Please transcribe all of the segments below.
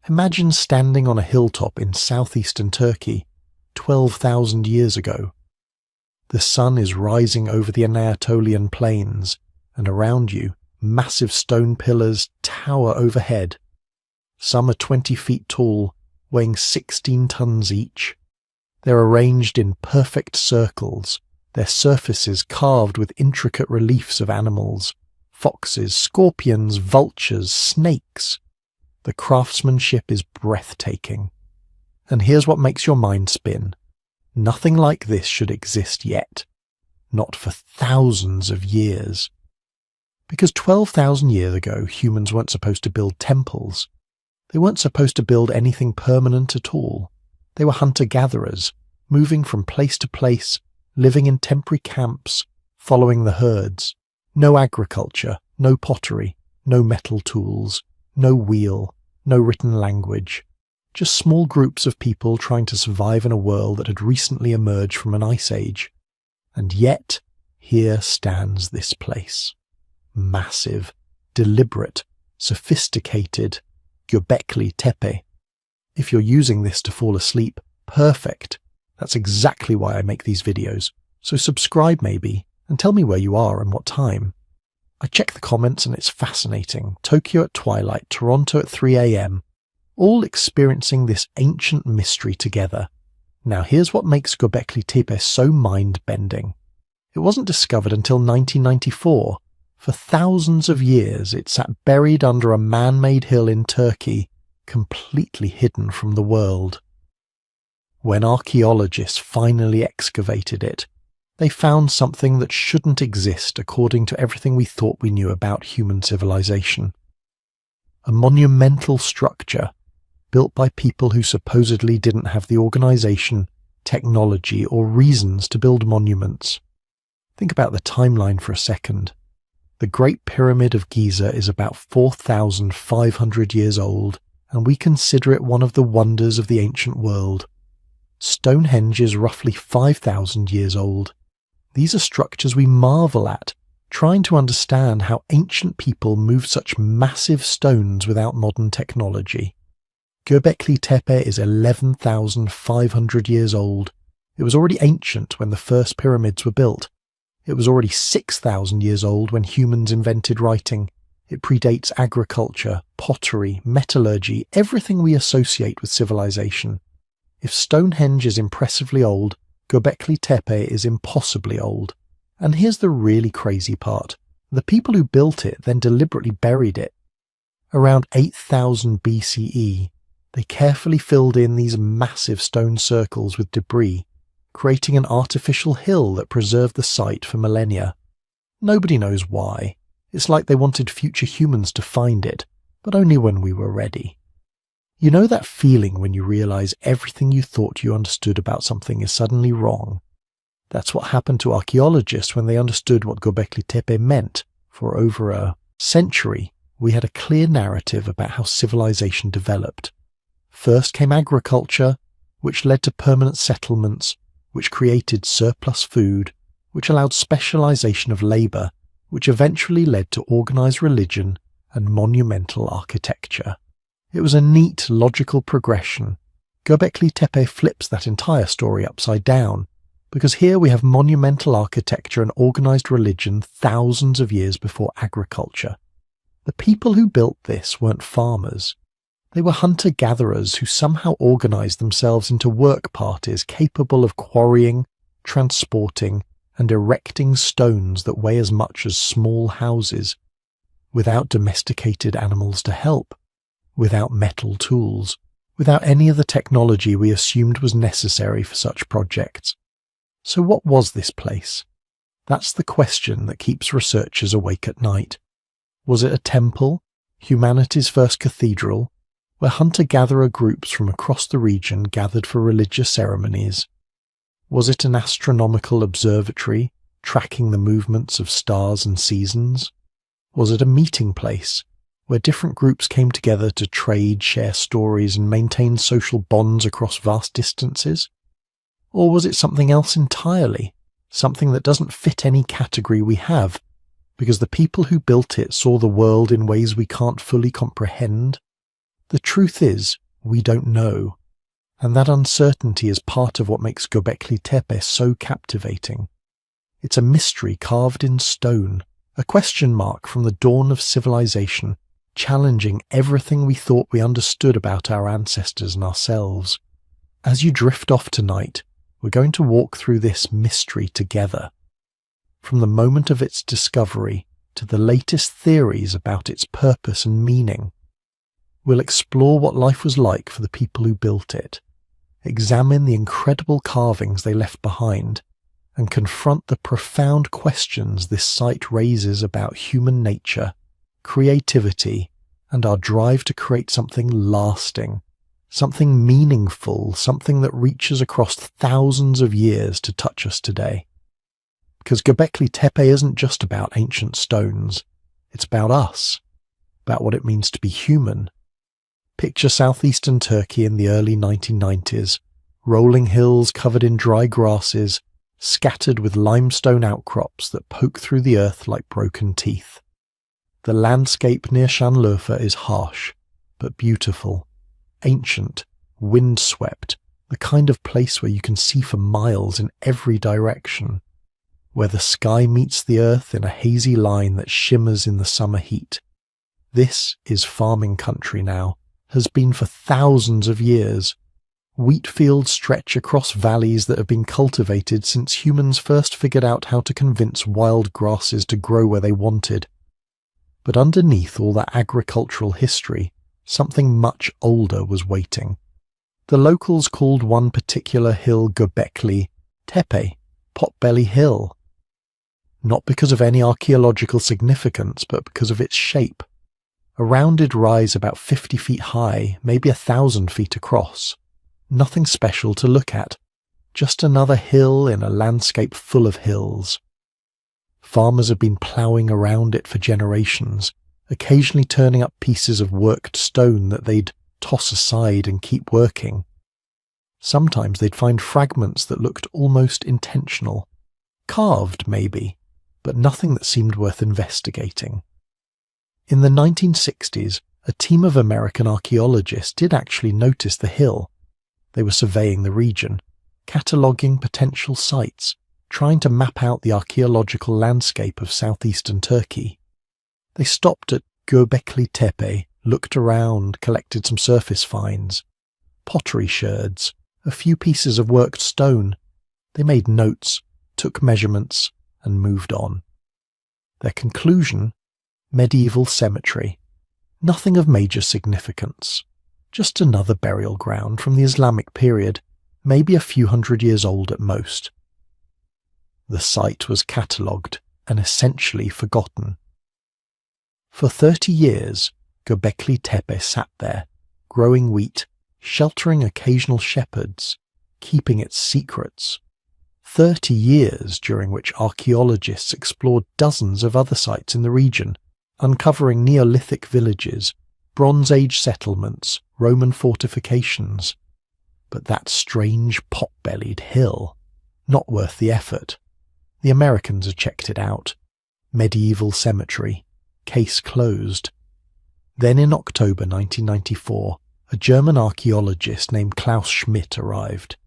Imagine standing on a hilltop in southeastern Turkey 12,000 years ago. The sun is rising over the Anatolian plains, and around you, massive stone pillars tower overhead. Some are 20 feet tall, weighing 16 tons each. They're arranged in perfect circles, their surfaces carved with intricate reliefs of animals, foxes, scorpions, vultures, snakes. The craftsmanship is breathtaking. And here's what makes your mind spin. Nothing like this should exist yet. Not for thousands of years. Because 12,000 years ago, humans weren't supposed to build temples. They weren't supposed to build anything permanent at all. They were hunter-gatherers, moving from place to place, living in temporary camps, following the herds. No agriculture, no pottery, no metal tools, no wheel, no written language. Just small groups of people trying to survive in a world that had recently emerged from an ice age. And yet, here stands this place. Massive, deliberate, sophisticated, Göbekli Tepe. If you're using this to fall asleep, perfect. That's exactly why I make these videos. So subscribe maybe, and tell me where you are and what time. I check the comments and it's fascinating. Tokyo at twilight, Toronto at 3 AM. All experiencing this ancient mystery together. Now here's what makes Göbekli Tepe so mind-bending. It wasn't discovered until 1994. For thousands of years it sat buried under a man-made hill in Turkey, completely hidden from the world. When archaeologists finally excavated it, they found something that shouldn't exist according to everything we thought we knew about human civilization. A monumental structure built by people who supposedly didn't have the organization, technology, or reasons to build monuments. Think about the timeline for a second. The Great Pyramid of Giza is about 4,500 years old, and we consider it one of the wonders of the ancient world. Stonehenge is roughly 5,000 years old. These are structures we marvel at, trying to understand how ancient people moved such massive stones without modern technology. Göbekli Tepe is 11,500 years old. It was already ancient when the first pyramids were built. It was already 6,000 years old when humans invented writing. It predates agriculture, pottery, metallurgy, everything we associate with civilization. If Stonehenge is impressively old, Göbekli Tepe is impossibly old. And here's the really crazy part. The people who built it then deliberately buried it. Around 8,000 BCE, they carefully filled in these massive stone circles with debris, creating an artificial hill that preserved the site for millennia. Nobody knows why. It's like they wanted future humans to find it, but only when we were ready. You know that feeling when you realize everything you thought you understood about something is suddenly wrong? That's what happened to archaeologists when they understood what Göbekli Tepe meant. For over a century, we had a clear narrative about how civilization developed. First came agriculture, which led to permanent settlements, which created surplus food, which allowed specialization of labor, which eventually led to organized religion and monumental architecture. It was a neat, logical progression. Göbekli Tepe flips that entire story upside down, because here we have monumental architecture and organized religion thousands of years before agriculture. The people who built this weren't farmers. They were hunter-gatherers who somehow organized themselves into work parties capable of quarrying, transporting, and erecting stones that weigh as much as small houses, without domesticated animals to help, without metal tools, without any of the technology we assumed was necessary for such projects. So what was this place? That's the question that keeps researchers awake at night. Was it a temple, humanity's first cathedral, where hunter-gatherer groups from across the region gathered for religious ceremonies? Was it an astronomical observatory, tracking the movements of stars and seasons? Was it a meeting place, where different groups came together to trade, share stories, and maintain social bonds across vast distances? Or was it something else entirely, something that doesn't fit any category we have, because the people who built it saw the world in ways we can't fully comprehend? The truth is, we don't know, and that uncertainty is part of what makes Göbekli Tepe so captivating. It's a mystery carved in stone, a question mark from the dawn of civilization, challenging everything we thought we understood about our ancestors and ourselves. As you drift off tonight, we're going to walk through this mystery together. From the moment of its discovery to the latest theories about its purpose and meaning. We'll explore what life was like for the people who built it, examine the incredible carvings they left behind, and confront the profound questions this site raises about human nature, creativity, and our drive to create something lasting, something meaningful, something that reaches across thousands of years to touch us today. Because Göbekli Tepe isn't just about ancient stones, it's about us, about what it means to be human. Picture southeastern Turkey in the early 1990s, rolling hills covered in dry grasses, scattered with limestone outcrops that poke through the earth like broken teeth. The landscape near Şanlıurfa is harsh, but beautiful, ancient, windswept, the kind of place where you can see for miles in every direction, where the sky meets the earth in a hazy line that shimmers in the summer heat. This is farming country now, has been for thousands of years. Wheat fields stretch across valleys that have been cultivated since humans first figured out how to convince wild grasses to grow where they wanted. But underneath all that agricultural history, something much older was waiting. The locals called one particular hill Göbekli Tepe, Potbelly Hill. Not because of any archaeological significance, but because of its shape. A rounded rise about 50 feet high, maybe 1,000 feet across. Nothing special to look at, just another hill in a landscape full of hills. Farmers have been ploughing around it for generations, occasionally turning up pieces of worked stone that they'd toss aside and keep working. Sometimes they'd find fragments that looked almost intentional, carved maybe, but nothing that seemed worth investigating. In the 1960s, a team of American archaeologists did actually notice the hill. They were surveying the region, cataloguing potential sites, trying to map out the archaeological landscape of southeastern Turkey. They stopped at Göbekli Tepe, looked around, collected some surface finds, pottery sherds, a few pieces of worked stone. They made notes, took measurements, and moved on. Their conclusion? Medieval cemetery. Nothing of major significance. Just another burial ground from the Islamic period, maybe a few hundred years old at most. The site was catalogued and essentially forgotten. For 30 years, Göbekli Tepe sat there, growing wheat, sheltering occasional shepherds, keeping its secrets. 30 years during which archaeologists explored dozens of other sites in the region, uncovering Neolithic villages, Bronze Age settlements, Roman fortifications. But that strange pot-bellied hill, not worth the effort. The Americans had checked it out. Medieval cemetery. Case closed. Then in October 1994, a German archaeologist named Klaus Schmidt arrived.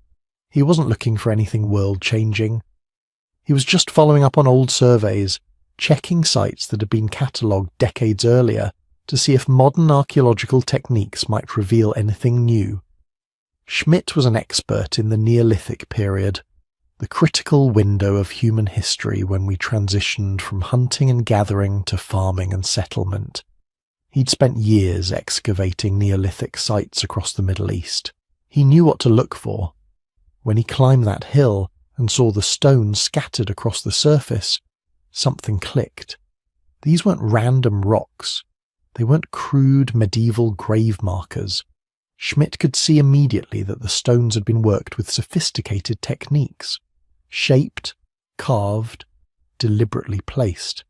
He wasn't looking for anything world-changing. He was just following up on old surveys, checking sites that had been catalogued decades earlier to see if modern archaeological techniques might reveal anything new. Schmidt was an expert in the Neolithic period, the critical window of human history when we transitioned from hunting and gathering to farming and settlement. He'd spent years excavating Neolithic sites across the Middle East. He knew what to look for. When he climbed that hill and saw the stones scattered across the surface, something clicked. These weren't random rocks. They weren't crude medieval grave markers. Schmidt could see immediately that the stones had been worked with sophisticated techniques, shaped, carved, deliberately placed.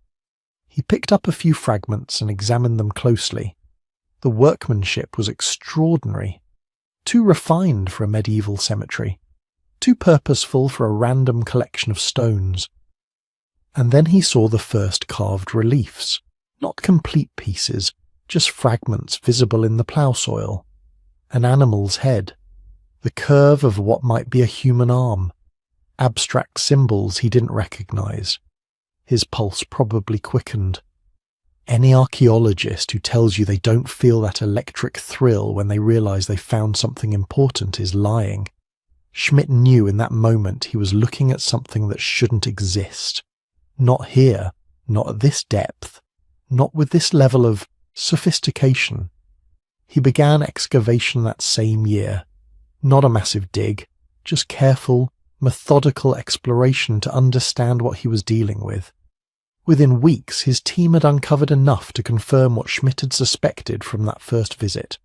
He picked up a few fragments and examined them closely. The workmanship was extraordinary, too refined for a medieval cemetery, too purposeful for a random collection of stones. And then he saw the first carved reliefs, not complete pieces, just fragments visible in the plough soil. An animal's head, the curve of what might be a human arm, abstract symbols he didn't recognize. His pulse probably quickened. Any archaeologist who tells you they don't feel that electric thrill when they realize they found something important is lying. Schmidt knew in that moment he was looking at something that shouldn't exist. Not here, not at this depth, not with this level of sophistication. He began excavation that same year. Not a massive dig, just careful, methodical exploration to understand what he was dealing with. Within weeks, his team had uncovered enough to confirm what Schmidt had suspected from that first visit.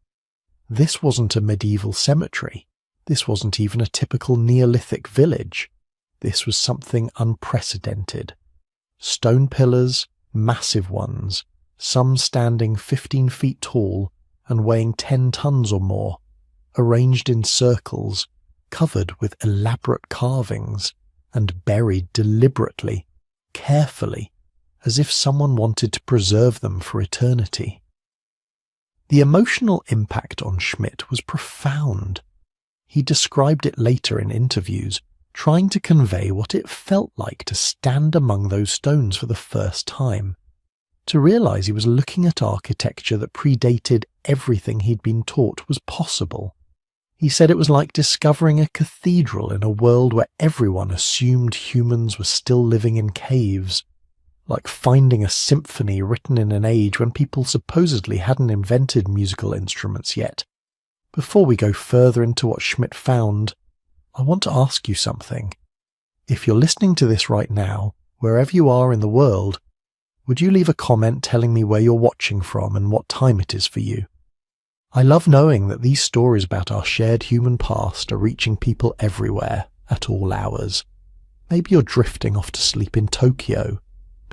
This wasn't a medieval cemetery. This wasn't even a typical Neolithic village. This was something unprecedented. Stone pillars, massive ones, some standing 15 feet tall and weighing 10 tons or more, arranged in circles, covered with elaborate carvings, and buried deliberately, carefully, as if someone wanted to preserve them for eternity. The emotional impact on Schmidt was profound. He described it later in interviews, trying to convey what it felt like to stand among those stones for the first time, to realize he was looking at architecture that predated everything he'd been taught was possible. He said it was like discovering a cathedral in a world where everyone assumed humans were still living in caves, like finding a symphony written in an age when people supposedly hadn't invented musical instruments yet. Before we go further into what Schmidt found, I want to ask you something. If you're listening to this right now, wherever you are in the world, would you leave a comment telling me where you're watching from and what time it is for you? I love knowing that these stories about our shared human past are reaching people everywhere, at all hours. Maybe you're drifting off to sleep in Tokyo.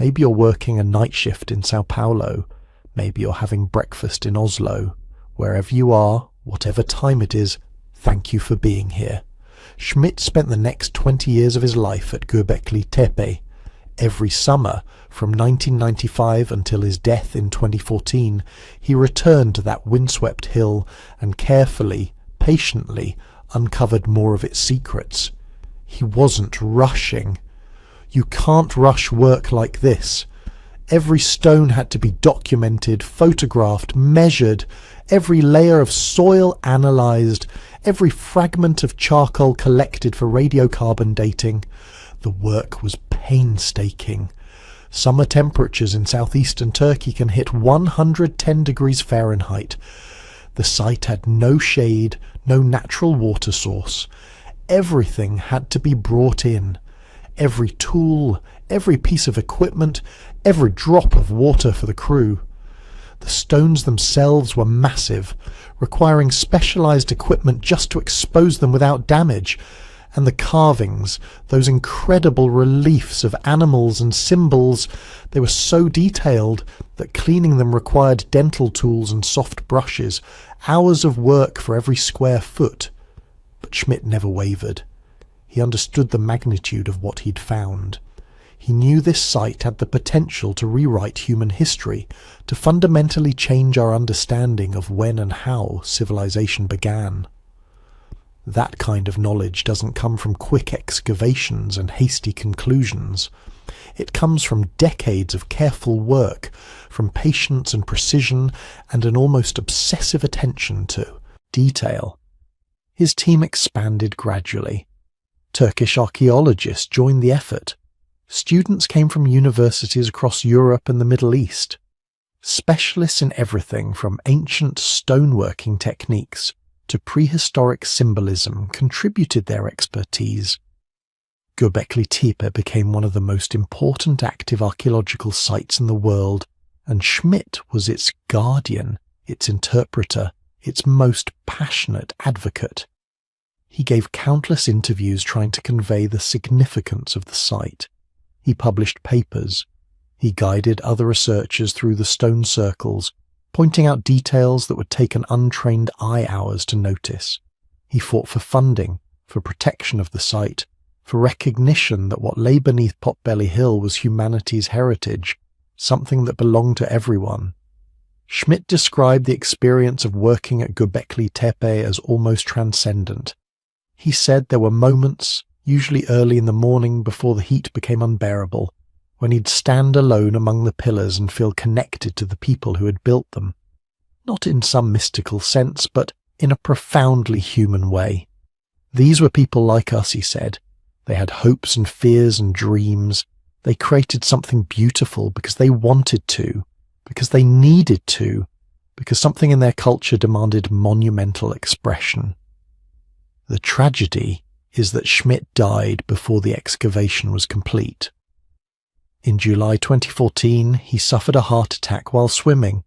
Maybe you're working a night shift in Sao Paulo. Maybe you're having breakfast in Oslo. Wherever you are, whatever time it is, thank you for being here. Schmidt spent the next 20 years of his life at Göbekli Tepe. Every summer, from 1995 until his death in 2014, he returned to that windswept hill and carefully, patiently, uncovered more of its secrets. He wasn't rushing. You can't rush work like this. Every stone had to be documented, photographed, measured, every layer of soil analysed, every fragment of charcoal collected for radiocarbon dating. The work was painstaking. Summer temperatures in southeastern Turkey can hit 110 degrees Fahrenheit. The site had no shade, no natural water source. Everything had to be brought in. Every tool, every piece of equipment, every drop of water for the crew. The stones themselves were massive, requiring specialised equipment just to expose them without damage. And the carvings, those incredible reliefs of animals and symbols, they were so detailed that cleaning them required dental tools and soft brushes, hours of work for every square foot. But Schmidt never wavered. He understood the magnitude of what he'd found. He knew this site had the potential to rewrite human history, to fundamentally change our understanding of when and how civilization began. That kind of knowledge doesn't come from quick excavations and hasty conclusions. It comes from decades of careful work, from patience and precision, and an almost obsessive attention to detail. His team expanded gradually. Turkish archaeologists joined the effort. Students came from universities across Europe and the Middle East. Specialists in everything from ancient stoneworking techniques to prehistoric symbolism contributed their expertise. Göbekli Tepe became one of the most important active archaeological sites in the world, and Schmidt was its guardian, its interpreter, its most passionate advocate. He gave countless interviews trying to convey the significance of the site. He published papers. He guided other researchers through the stone circles, pointing out details that would take an untrained eye hours to notice. He fought for funding, for protection of the site, for recognition that what lay beneath Potbelly Hill was humanity's heritage, something that belonged to everyone. Schmidt described the experience of working at Göbekli Tepe as almost transcendent. He said there were moments, usually early in the morning before the heat became unbearable, when he'd stand alone among the pillars and feel connected to the people who had built them. Not in some mystical sense, but in a profoundly human way. These were people like us, he said. They had hopes and fears and dreams. They created something beautiful because they wanted to, because they needed to, because something in their culture demanded monumental expression. The tragedy is that Schmidt died before the excavation was complete. In July 2014, he suffered a heart attack while swimming.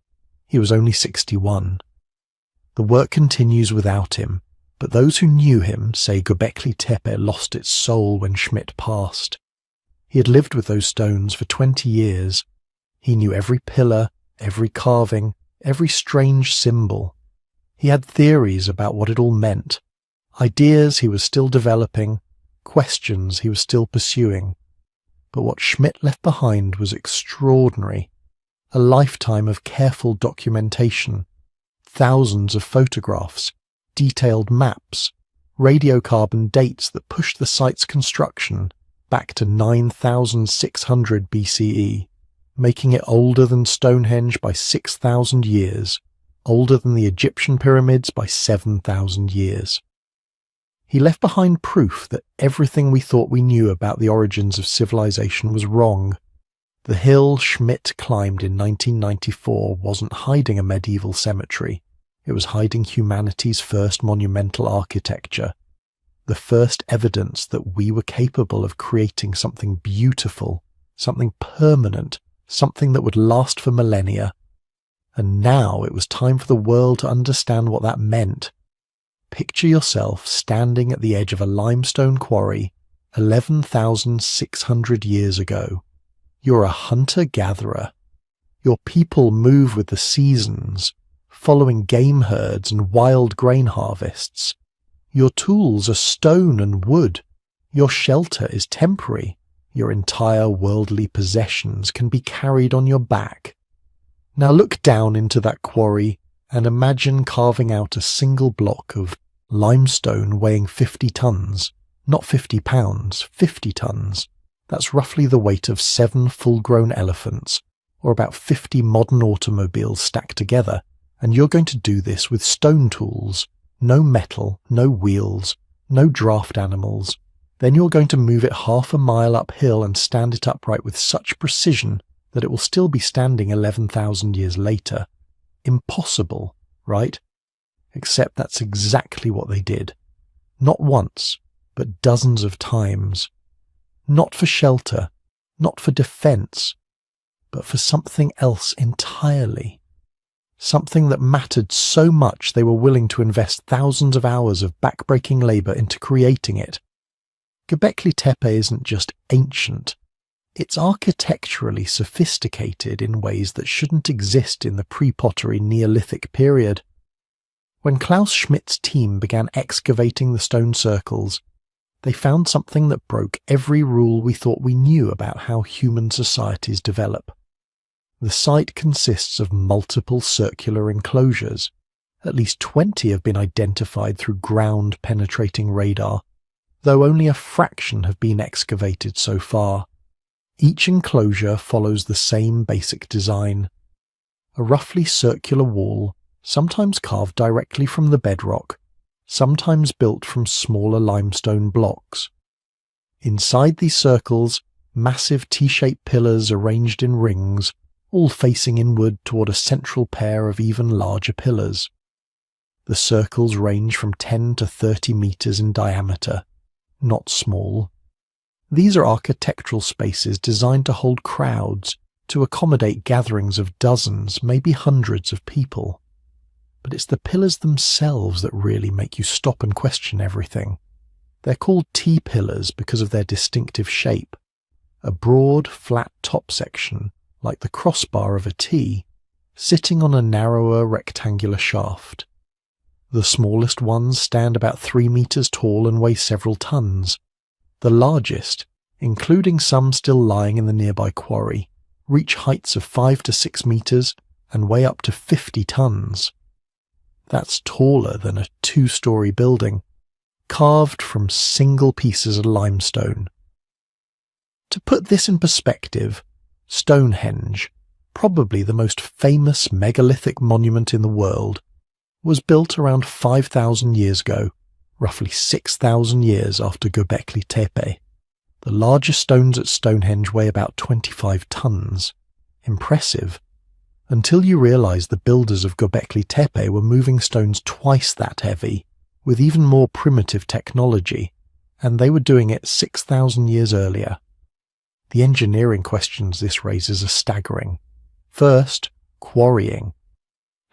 He was only 61. The work continues without him, but those who knew him say Göbekli Tepe lost its soul when Schmidt passed. He had lived with those stones for 20 years. He knew every pillar, every carving, every strange symbol. He had theories about what it all meant, ideas he was still developing, questions he was still pursuing. But what Schmidt left behind was extraordinary. A lifetime of careful documentation, thousands of photographs, detailed maps, radiocarbon dates that pushed the site's construction back to 9,600 BCE, making it older than Stonehenge by 6,000 years, older than the Egyptian pyramids by 7,000 years. He left behind proof that everything we thought we knew about the origins of civilization was wrong. The hill Schmidt climbed in 1994 wasn't hiding a medieval cemetery. It was hiding humanity's first monumental architecture, the first evidence that we were capable of creating something beautiful, something permanent, something that would last for millennia. And now it was time for the world to understand what that meant. Picture yourself standing at the edge of a limestone quarry 11,600 years ago. You're a hunter-gatherer. Your people move with the seasons, following game herds and wild grain harvests. Your tools are stone and wood. Your shelter is temporary. Your entire worldly possessions can be carried on your back. Now look down into that quarry and imagine carving out a single block of limestone weighing 50 tons. Not 50 pounds, 50 tons. That's roughly the weight of 7 full-grown elephants, or about 50 modern automobiles stacked together, and you're going to do this with stone tools. No metal, no wheels, no draft animals. Then you're going to move it half a mile uphill and stand it upright with such precision that it will still be standing 11,000 years later. Impossible, right? Except that's exactly what they did. Not once, but dozens of times. Not for shelter, not for defense, but for something else entirely. Something that mattered so much they were willing to invest thousands of hours of backbreaking labor into creating it. Göbekli Tepe isn't just ancient. It's architecturally sophisticated in ways that shouldn't exist in the pre-pottery Neolithic period. When Klaus Schmidt's team began excavating the stone circles, they found something that broke every rule we thought we knew about how human societies develop. The site consists of multiple circular enclosures. At least 20 have been identified through ground-penetrating radar, though only a fraction have been excavated so far. Each enclosure follows the same basic design. A roughly circular wall, sometimes carved directly from the bedrock, sometimes built from smaller limestone blocks. Inside these circles, massive T-shaped pillars arranged in rings, all facing inward toward a central pair of even larger pillars. The circles range from 10 to 30 meters in diameter, not small. These are architectural spaces designed to hold crowds, to accommodate gatherings of dozens, maybe hundreds of people. But it's the pillars themselves that really make you stop and question everything. They're called T-pillars because of their distinctive shape. A broad, flat top section, like the crossbar of a T, sitting on a narrower rectangular shaft. The smallest ones stand about 3 meters tall and weigh several tons. The largest, including some still lying in the nearby quarry, reach heights of 5 to 6 meters and weigh up to 50 tons. That's taller than a 2-story building, carved from single pieces of limestone. To put this in perspective, Stonehenge, probably the most famous megalithic monument in the world, was built around 5,000 years ago, roughly 6,000 years after Göbekli Tepe. The largest stones at Stonehenge weigh about 25 tons. Impressive. Until you realise the builders of Göbekli Tepe were moving stones twice that heavy, with even more primitive technology, and they were doing it 6,000 years earlier. The engineering questions this raises are staggering. First, quarrying.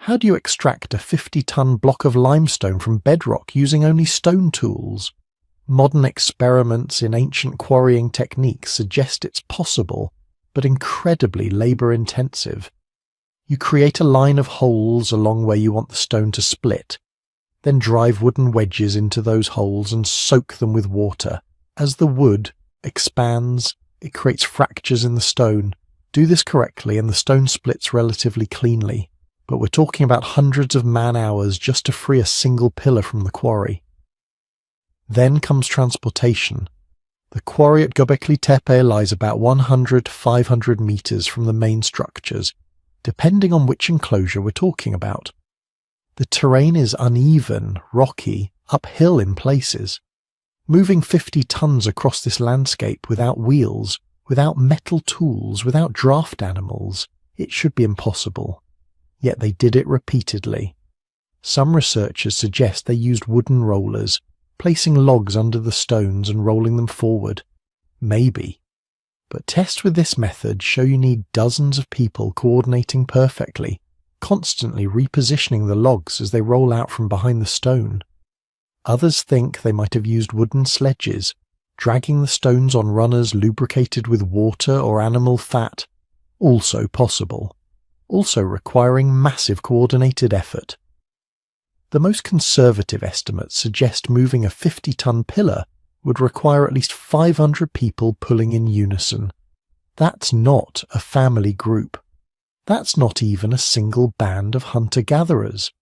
How do you extract a 50-ton block of limestone from bedrock using only stone tools? Modern experiments in ancient quarrying techniques suggest it's possible, but incredibly labour-intensive. You create a line of holes along where you want the stone to split, then drive wooden wedges into those holes and soak them with water. As the wood expands, it creates fractures in the stone. Do this correctly and the stone splits relatively cleanly, but we're talking about hundreds of man-hours just to free a single pillar from the quarry. Then comes transportation. The quarry at Göbekli Tepe lies about 100 to 500 metres from the main structures, depending on which enclosure we're talking about. The terrain is uneven, rocky, uphill in places. Moving 50 tons across this landscape without wheels, without metal tools, without draft animals, it should be impossible. Yet they did it repeatedly. Some researchers suggest they used wooden rollers, placing logs under the stones and rolling them forward. Maybe. But tests with this method show you need dozens of people coordinating perfectly, constantly repositioning the logs as they roll out from behind the stone. Others think they might have used wooden sledges, dragging the stones on runners lubricated with water or animal fat. Also possible. Also requiring massive coordinated effort. The most conservative estimates suggest moving a 50-ton pillar would require at least 500 people pulling in unison. That's not a family group. That's not even a single band of hunter-gatherers.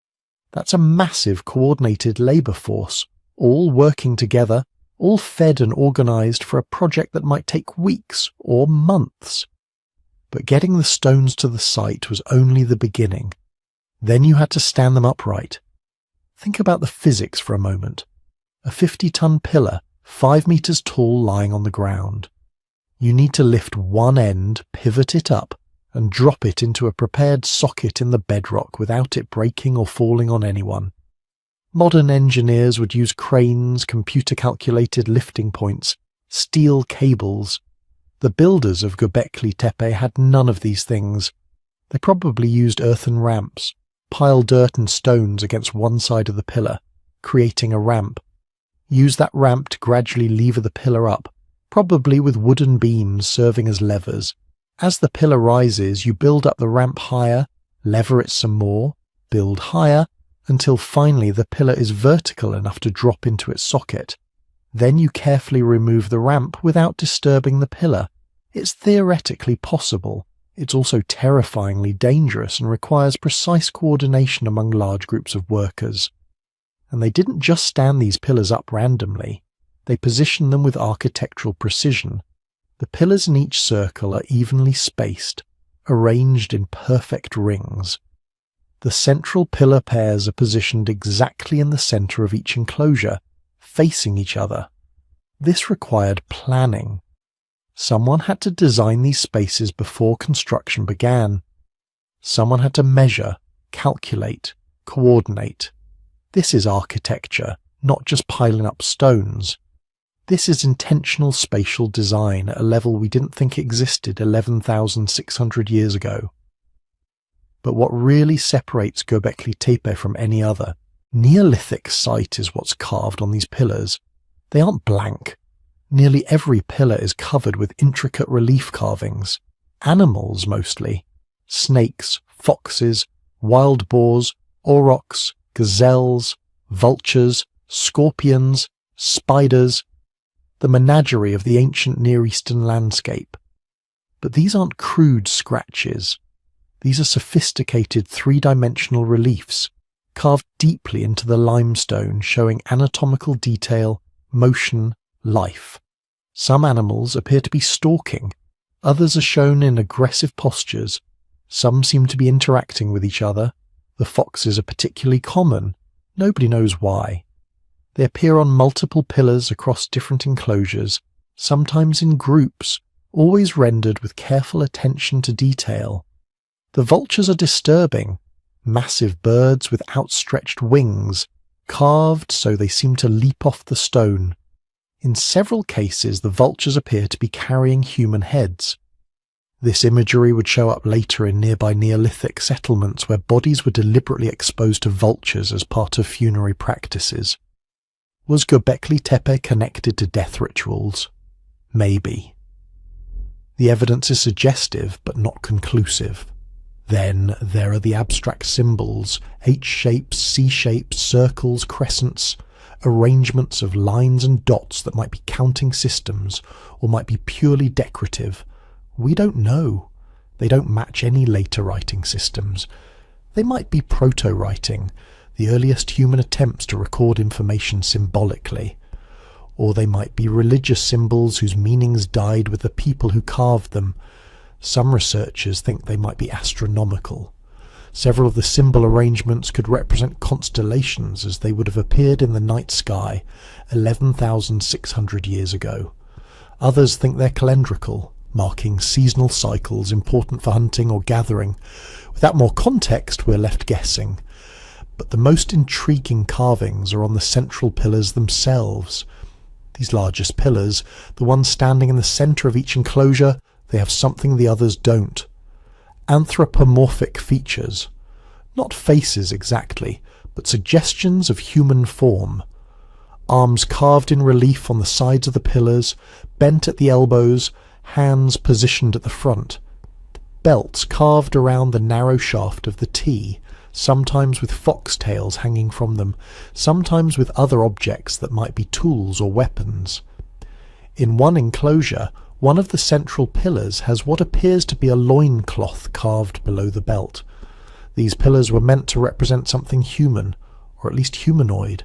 That's a massive coordinated labour force, all working together, all fed and organised for a project that might take weeks or months. But getting the stones to the site was only the beginning. Then you had to stand them upright. Think about the physics for a moment. A 50-ton pillar, 5 metres tall, lying on the ground. You need to lift one end, pivot it up, and drop it into a prepared socket in the bedrock without it breaking or falling on anyone. Modern engineers would use cranes, computer-calculated lifting points, steel cables. The builders of Göbekli Tepe had none of these things. They probably used earthen ramps, piled dirt and stones against one side of the pillar, creating a ramp. Use that ramp to gradually lever the pillar up, probably with wooden beams serving as levers. As the pillar rises, you build up the ramp higher, lever it some more, build higher, until finally the pillar is vertical enough to drop into its socket. Then you carefully remove the ramp without disturbing the pillar. It's theoretically possible. It's also terrifyingly dangerous and requires precise coordination among large groups of workers. And they didn't just stand these pillars up randomly. They positioned them with architectural precision. The pillars in each circle are evenly spaced, arranged in perfect rings. The central pillar pairs are positioned exactly in the centre of each enclosure, facing each other. This required planning. Someone had to design these spaces before construction began. Someone had to measure, calculate, coordinate. This is architecture, not just piling up stones. This is intentional spatial design at a level we didn't think existed 11,600 years ago. But what really separates Göbekli Tepe from any other Neolithic site is what's carved on these pillars. They aren't blank. Nearly every pillar is covered with intricate relief carvings. Animals mostly. Snakes, foxes, wild boars, aurochs, gazelles, vultures, scorpions, spiders. The menagerie of the ancient Near Eastern landscape. But these aren't crude scratches. These are sophisticated three-dimensional reliefs, carved deeply into the limestone, showing anatomical detail, motion, life. Some animals appear to be stalking, others are shown in aggressive postures, some seem to be interacting with each other. The foxes are particularly common, nobody knows why. They appear on multiple pillars across different enclosures, sometimes in groups, always rendered with careful attention to detail. The vultures are disturbing, massive birds with outstretched wings, carved so they seem to leap off the stone. In several cases, the vultures appear to be carrying human heads. This imagery would show up later in nearby Neolithic settlements where bodies were deliberately exposed to vultures as part of funerary practices. Was Göbekli Tepe connected to death rituals? Maybe. The evidence is suggestive but not conclusive. Then there are the abstract symbols, H-shapes, C-shapes, circles, crescents, arrangements of lines and dots that might be counting systems or might be purely decorative. We don't know. They don't match any later writing systems. They might be proto-writing, the earliest human attempts to record information symbolically. Or they might be religious symbols whose meanings died with the people who carved them. Some researchers think they might be astronomical. Several of the symbol arrangements could represent constellations as they would have appeared in the night sky 11,600 years ago. Others think they're calendrical, marking seasonal cycles important for hunting or gathering. Without more context, we're left guessing. But the most intriguing carvings are on the central pillars themselves. These largest pillars, the ones standing in the centre of each enclosure, they have something the others don't. Anthropomorphic features. Not faces exactly, but suggestions of human form. Arms carved in relief on the sides of the pillars, bent at the elbows, hands positioned at the front. Belts carved around the narrow shaft of the T, sometimes with foxtails hanging from them, sometimes with other objects that might be tools or weapons. In one enclosure, one of the central pillars has what appears to be a loincloth carved below the belt. These pillars were meant to represent something human, or at least humanoid.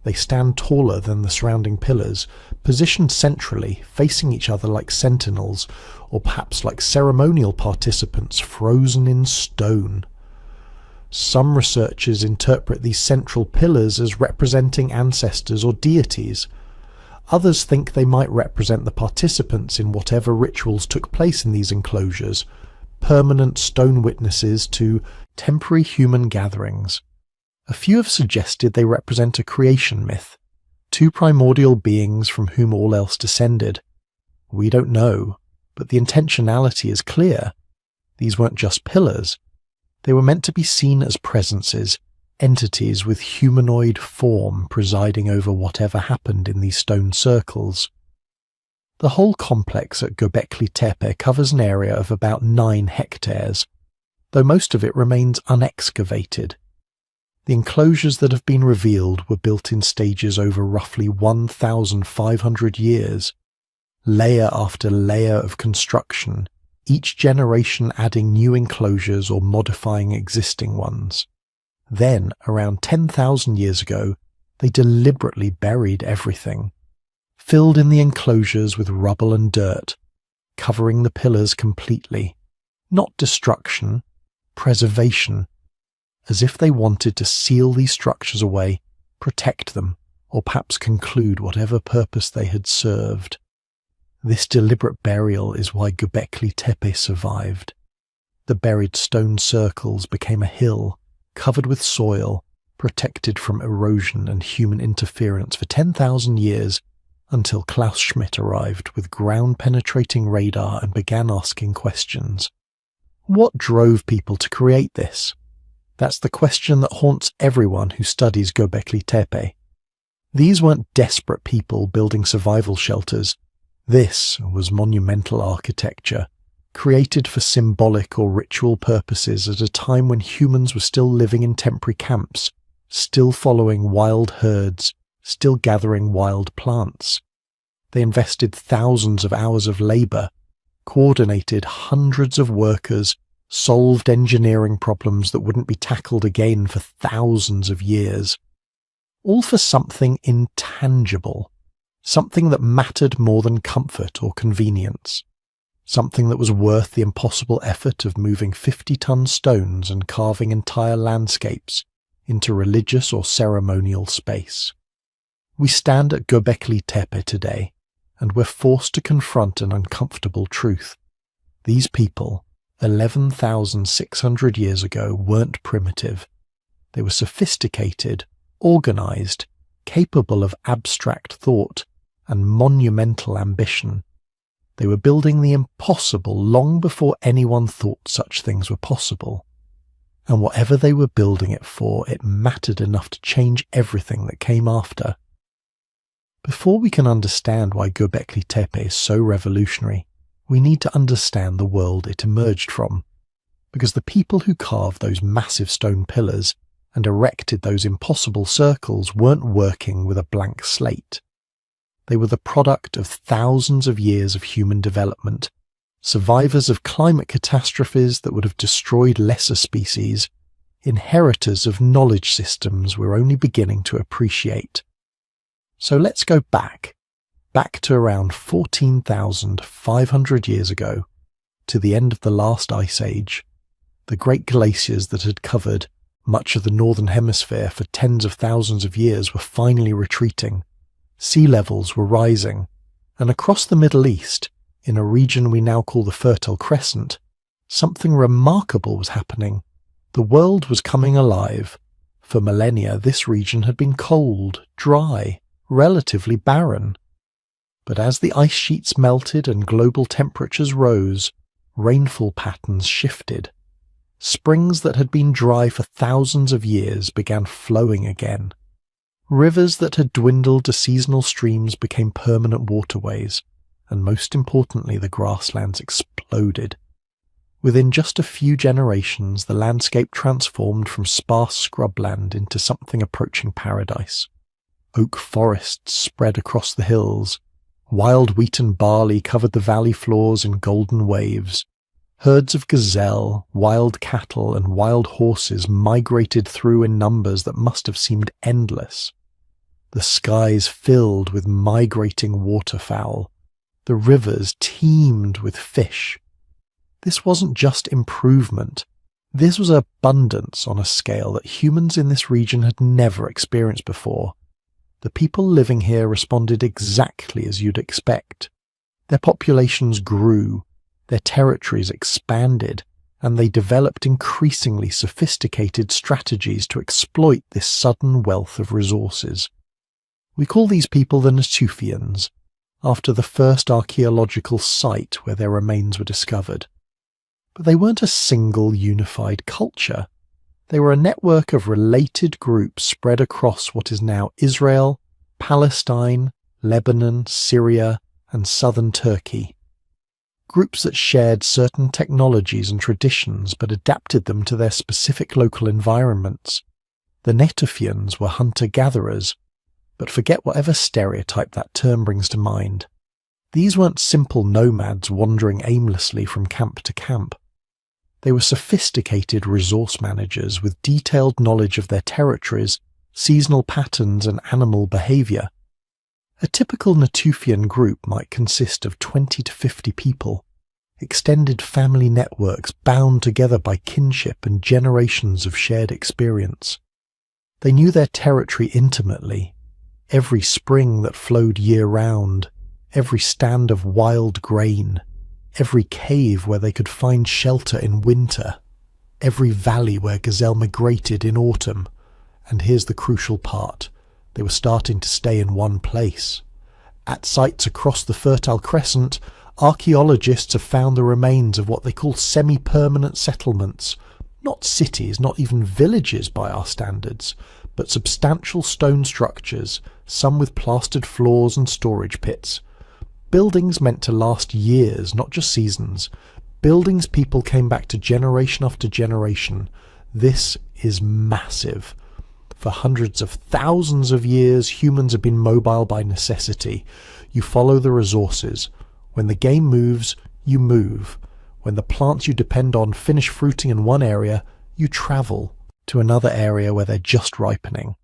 They stand taller than the surrounding pillars, positioned centrally, facing each other like sentinels, or perhaps like ceremonial participants frozen in stone. Some researchers interpret these central pillars as representing ancestors or deities. Others think they might represent the participants in whatever rituals took place in these enclosures, permanent stone witnesses to temporary human gatherings. A few have suggested they represent a creation myth, two primordial beings from whom all else descended. We don't know, but the intentionality is clear. These weren't just pillars. They were meant to be seen as presences, entities with humanoid form presiding over whatever happened in these stone circles. The whole complex at Göbekli Tepe covers an area of about 9 hectares, though most of it remains unexcavated. The enclosures that have been revealed were built in stages over roughly 1,500 years, layer after layer of construction, each generation adding new enclosures or modifying existing ones. Then, around 10,000 years ago, they deliberately buried everything, filled in the enclosures with rubble and dirt, covering the pillars completely. Not destruction, preservation, as if they wanted to seal these structures away, protect them, or perhaps conclude whatever purpose they had served. This deliberate burial is why Göbekli Tepe survived. The buried stone circles became a hill, covered with soil, protected from erosion and human interference for 10,000 years, until Klaus Schmidt arrived with ground-penetrating radar and began asking questions. What drove people to create this? That's the question that haunts everyone who studies Göbekli Tepe. These weren't desperate people building survival shelters. This was monumental architecture, created for symbolic or ritual purposes at a time when humans were still living in temporary camps, still following wild herds, still gathering wild plants. They invested thousands of hours of labour, coordinated hundreds of workers, solved engineering problems that wouldn't be tackled again for thousands of years, all for something intangible, something that mattered more than comfort or convenience, something that was worth the impossible effort of moving 50-ton stones and carving entire landscapes into religious or ceremonial space. We stand at Göbekli Tepe today, and we're forced to confront an uncomfortable truth. These people, 11,600 years ago, weren't primitive. They were sophisticated, organized, capable of abstract thought and monumental ambition. They were building the impossible long before anyone thought such things were possible. And whatever they were building it for, it mattered enough to change everything that came after. Before we can understand why Göbekli Tepe is so revolutionary, we need to understand the world it emerged from, because the people who carved those massive stone pillars and erected those impossible circles weren't working with a blank slate. They were the product of thousands of years of human development, survivors of climate catastrophes that would have destroyed lesser species, inheritors of knowledge systems we're only beginning to appreciate. So let's go back to around 14,500 years ago, to the end of the last ice age. The great glaciers that had covered much of the northern hemisphere for tens of thousands of years were finally retreating. Sea levels were rising, and across the Middle East, in a region we now call the Fertile Crescent, something remarkable was happening. The world was coming alive. For millennia, this region had been cold, dry, relatively barren. But as the ice sheets melted and global temperatures rose, rainfall patterns shifted. Springs that had been dry for thousands of years began flowing again. Rivers that had dwindled to seasonal streams became permanent waterways, and most importantly, the grasslands exploded. Within just a few generations, the landscape transformed from sparse scrubland into something approaching paradise. Oak forests spread across the hills. Wild wheat and barley covered the valley floors in golden waves. Herds of gazelle, wild cattle, and wild horses migrated through in numbers that must have seemed endless. The skies filled with migrating waterfowl. The rivers teemed with fish. This wasn't just improvement. This was abundance on a scale that humans in this region had never experienced before. The people living here responded exactly as you'd expect. Their populations grew, their territories expanded, and they developed increasingly sophisticated strategies to exploit this sudden wealth of resources. We call these people the Natufians, after the first archaeological site where their remains were discovered. But they weren't a single unified culture. They were a network of related groups spread across what is now Israel, Palestine, Lebanon, Syria, and southern Turkey. Groups that shared certain technologies and traditions but adapted them to their specific local environments. The Natufians were hunter-gatherers, but forget whatever stereotype that term brings to mind. These weren't simple nomads wandering aimlessly from camp to camp. They were sophisticated resource managers with detailed knowledge of their territories, seasonal patterns, and animal behavior. A typical Natufian group might consist of 20 to 50 people, extended family networks bound together by kinship and generations of shared experience. They knew their territory intimately, every spring that flowed year-round, every stand of wild grain, every cave where they could find shelter in winter, every valley where gazelle migrated in autumn. And here's the crucial part. They were starting to stay in one place. At sites across the Fertile Crescent, archaeologists have found the remains of what they call semi-permanent settlements. Not cities, not even villages by our standards, but substantial stone structures, some with plastered floors and storage pits. Buildings meant to last years, not just seasons. Buildings people came back to generation after generation. This is massive. For hundreds of thousands of years, humans have been mobile by necessity. You follow the resources. When the game moves, you move. When the plants you depend on finish fruiting in one area, you travel to another area where they're just ripening.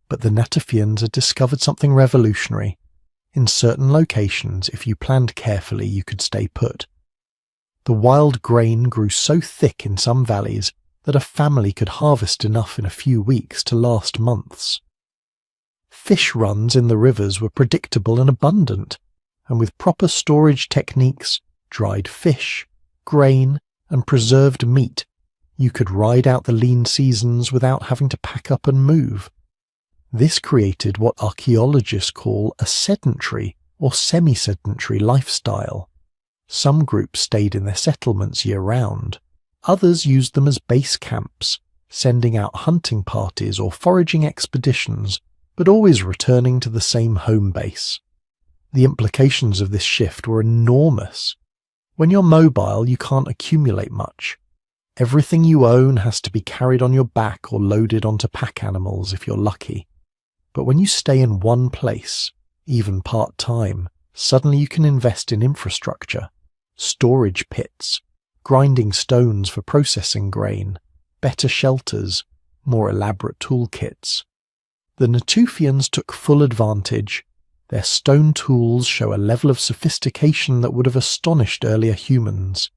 But the Natufians had discovered something revolutionary. In certain locations, if you planned carefully, you could stay put. The wild grain grew so thick in some valleys that a family could harvest enough in a few weeks to last months. Fish runs in the rivers were predictable and abundant, and with proper storage techniques, dried fish, grain, and preserved meat, you could ride out the lean seasons without having to pack up and move. This created what archaeologists call a sedentary or semi-sedentary lifestyle. Some groups stayed in their settlements year-round. Others used them as base camps, sending out hunting parties or foraging expeditions, but always returning to the same home base. The implications of this shift were enormous. When you're mobile, you can't accumulate much. Everything you own has to be carried on your back or loaded onto pack animals if you're lucky. But when you stay in one place, even part-time, suddenly you can invest in infrastructure, storage pits, grinding stones for processing grain, better shelters, more elaborate toolkits. The Natufians took full advantage. Their stone tools show a level of sophistication that would have astonished earlier humans.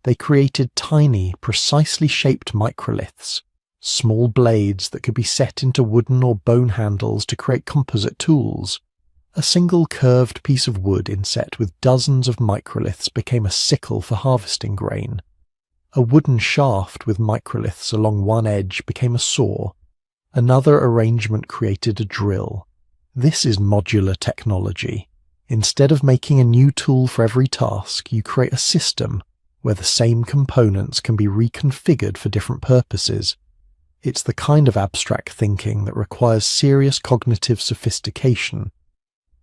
They created tiny, precisely shaped microliths, small blades that could be set into wooden or bone handles to create composite tools. A single curved piece of wood inset with dozens of microliths became a sickle for harvesting grain. A wooden shaft with microliths along one edge became a saw. Another arrangement created a drill. This is modular technology. Instead of making a new tool for every task, you create a system where the same components can be reconfigured for different purposes. It's the kind of abstract thinking that requires serious cognitive sophistication.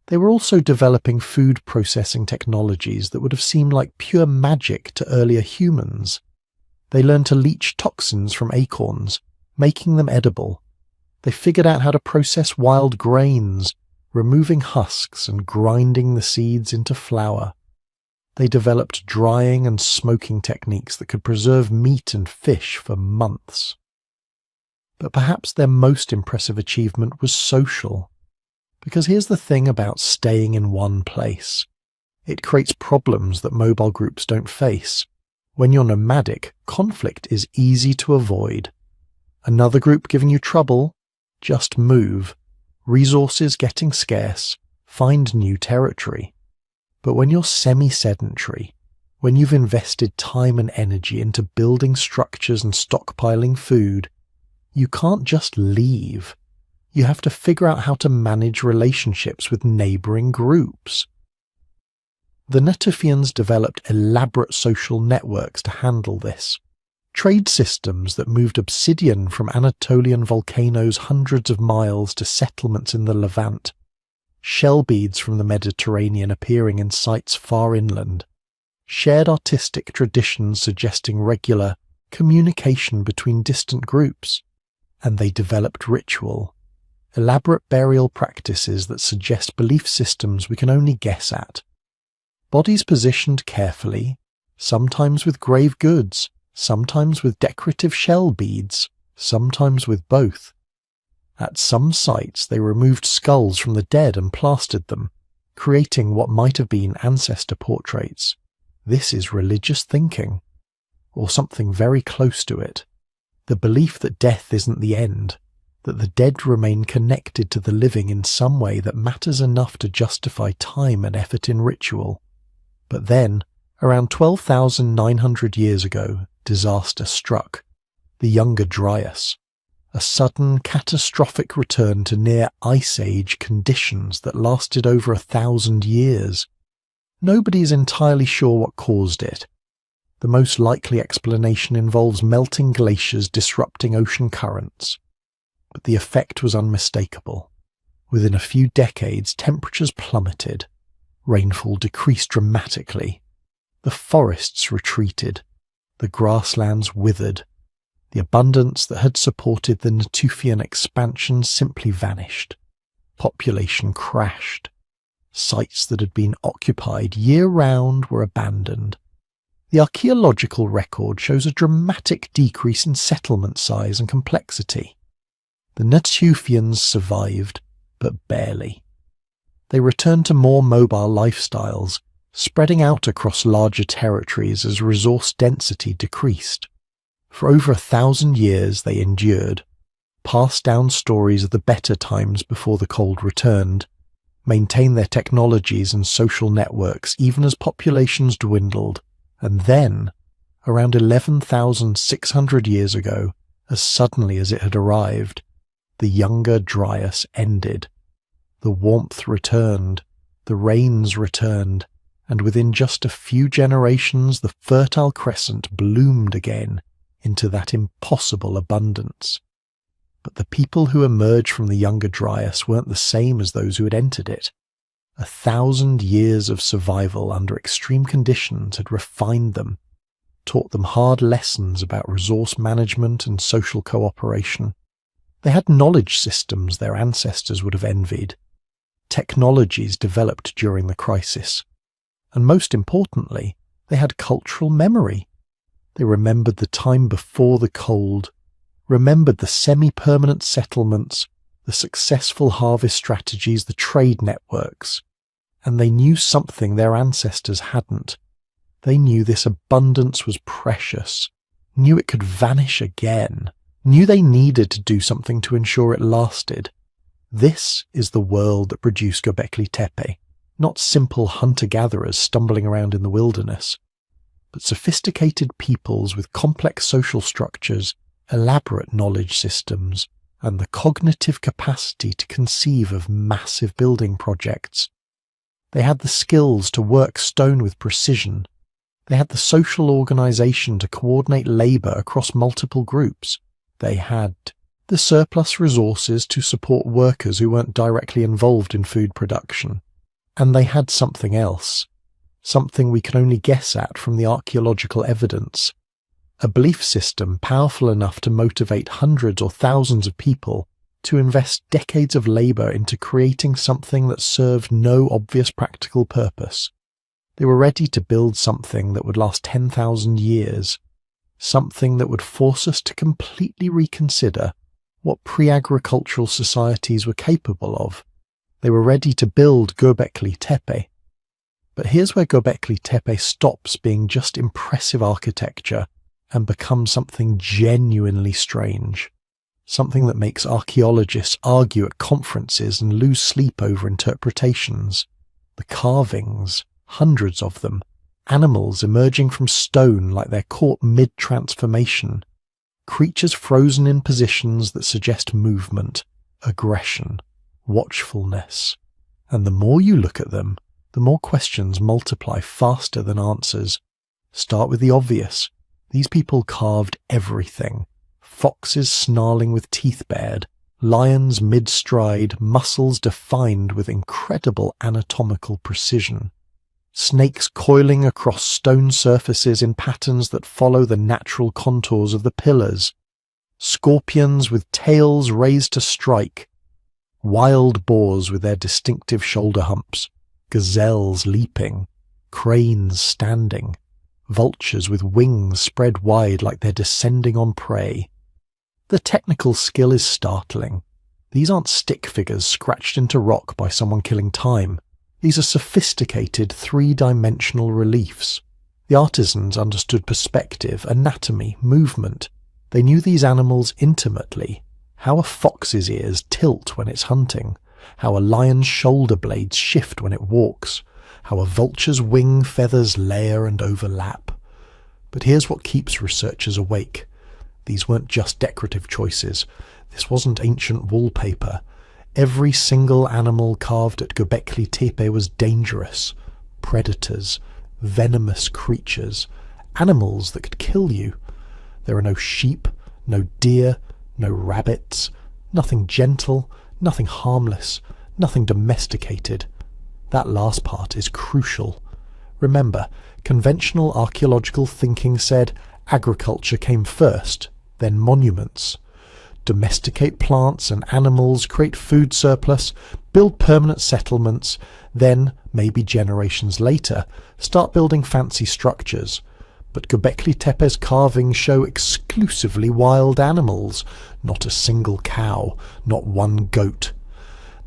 They were also developing food processing technologies that would have seemed like pure magic to earlier humans. They learned to leach toxins from acorns, making them edible. They figured out how to process wild grains, removing husks and grinding the seeds into flour. They developed drying and smoking techniques that could preserve meat and fish for months. But perhaps their most impressive achievement was social. Because here's the thing about staying in one place. It creates problems that mobile groups don't face. When you're nomadic, conflict is easy to avoid. Another group giving you trouble? Just move. Resources getting scarce? Find new territory. But when you're semi-sedentary, when you've invested time and energy into building structures and stockpiling food, you can't just leave. You have to figure out how to manage relationships with neighboring groups. The Natufians developed elaborate social networks to handle this. Trade systems that moved obsidian from Anatolian volcanoes hundreds of miles to settlements in the Levant. Shell beads from the Mediterranean appearing in sites far inland. Shared artistic traditions suggesting regular communication between distant groups. And they developed ritual. Elaborate burial practices that suggest belief systems we can only guess at. Bodies positioned carefully, sometimes with grave goods, sometimes with decorative shell beads, sometimes with both. At some sites they removed skulls from the dead and plastered them, creating what might have been ancestor portraits. This is religious thinking, or something very close to it. The belief that death isn't the end, that the dead remain connected to the living in some way that matters enough to justify time and effort in ritual. But then, around 12,900 years ago, disaster struck. The Younger Dryas. A sudden, catastrophic return to near Ice Age conditions that lasted over 1,000 years. Nobody is entirely sure what caused it. The most likely explanation involves melting glaciers disrupting ocean currents. But the effect was unmistakable. Within a few decades, temperatures plummeted. Rainfall decreased dramatically. The forests retreated. The grasslands withered. The abundance that had supported the Natufian expansion simply vanished. Population crashed. Sites that had been occupied year-round were abandoned. The archaeological record shows a dramatic decrease in settlement size and complexity. The Natufians survived, but barely. They returned to more mobile lifestyles, spreading out across larger territories as resource density decreased. For over 1,000 years they endured, passed down stories of the better times before the cold returned, maintained their technologies and social networks even as populations dwindled, and then, around 11,600 years ago, as suddenly as it had arrived, the Younger Dryas ended. The warmth returned, the rains returned, and within just a few generations the Fertile Crescent bloomed again into that impossible abundance. But the people who emerged from the Younger Dryas weren't the same as those who had entered it. 1,000 years of survival under extreme conditions had refined them, taught them hard lessons about resource management and social cooperation. They had knowledge systems their ancestors would have envied, technologies developed during the crisis, and most importantly, they had cultural memory. They remembered the time before the cold, remembered the semi-permanent settlements, the successful harvest strategies, the trade networks, and they knew something their ancestors hadn't. They knew this abundance was precious, knew it could vanish again, knew they needed to do something to ensure it lasted. This is the world that produced Göbekli Tepe, not simple hunter-gatherers stumbling around in the wilderness, but sophisticated peoples with complex social structures, elaborate knowledge systems, and the cognitive capacity to conceive of massive building projects. They had the skills to work stone with precision. They had the social organization to coordinate labor across multiple groups. They had the surplus resources to support workers who weren't directly involved in food production. And they had something else, something we can only guess at from the archaeological evidence. A belief system powerful enough to motivate hundreds or thousands of people to invest decades of labor into creating something that served no obvious practical purpose. They were ready to build something that would last 10,000 years, something that would force us to completely reconsider what pre-agricultural societies were capable of. They were ready to build Göbekli Tepe. But here's where Göbekli Tepe stops being just impressive architecture and becomes something genuinely strange. Something that makes archaeologists argue at conferences and lose sleep over interpretations. The carvings, hundreds of them, animals emerging from stone like they're caught mid-transformation, creatures frozen in positions that suggest movement, aggression, watchfulness. And the more you look at them, the more questions multiply faster than answers. Start with the obvious. These people carved everything. Foxes snarling with teeth bared, lions mid-stride, muscles defined with incredible anatomical precision. Snakes coiling across stone surfaces in patterns that follow the natural contours of the pillars. Scorpions with tails raised to strike. Wild boars with their distinctive shoulder humps. Gazelles leaping. Cranes standing. Vultures with wings spread wide like they're descending on prey. The technical skill is startling. These aren't stick figures scratched into rock by someone killing time. These are sophisticated three-dimensional reliefs. The artisans understood perspective, anatomy, movement. They knew these animals intimately. How a fox's ears tilt when it's hunting. How a lion's shoulder blades shift when it walks. How a vulture's wing feathers layer and overlap. But here's what keeps researchers awake. These weren't just decorative choices. This wasn't ancient wallpaper. Every single animal carved at Göbekli Tepe was dangerous. Predators, venomous creatures, animals that could kill you. There are no sheep, no deer, no rabbits, nothing gentle, nothing harmless, nothing domesticated. That last part is crucial. Remember, conventional archaeological thinking said agriculture came first, then monuments. Domesticate plants and animals, create food surplus, build permanent settlements, then, maybe generations later, start building fancy structures. But Göbekli Tepe's carvings show exclusively wild animals, not a single cow, not one goat.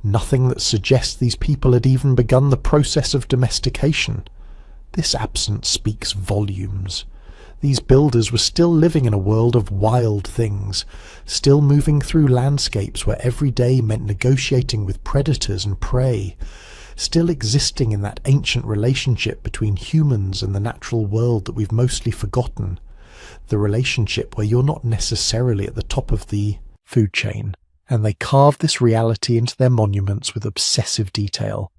Nothing that suggests these people had even begun the process of domestication. This absence speaks volumes. These builders were still living in a world of wild things, still moving through landscapes where every day meant negotiating with predators and prey, still existing in that ancient relationship between humans and the natural world that we've mostly forgotten, the relationship where you're not necessarily at the top of the food chain, and they carve this reality into their monuments with obsessive detail.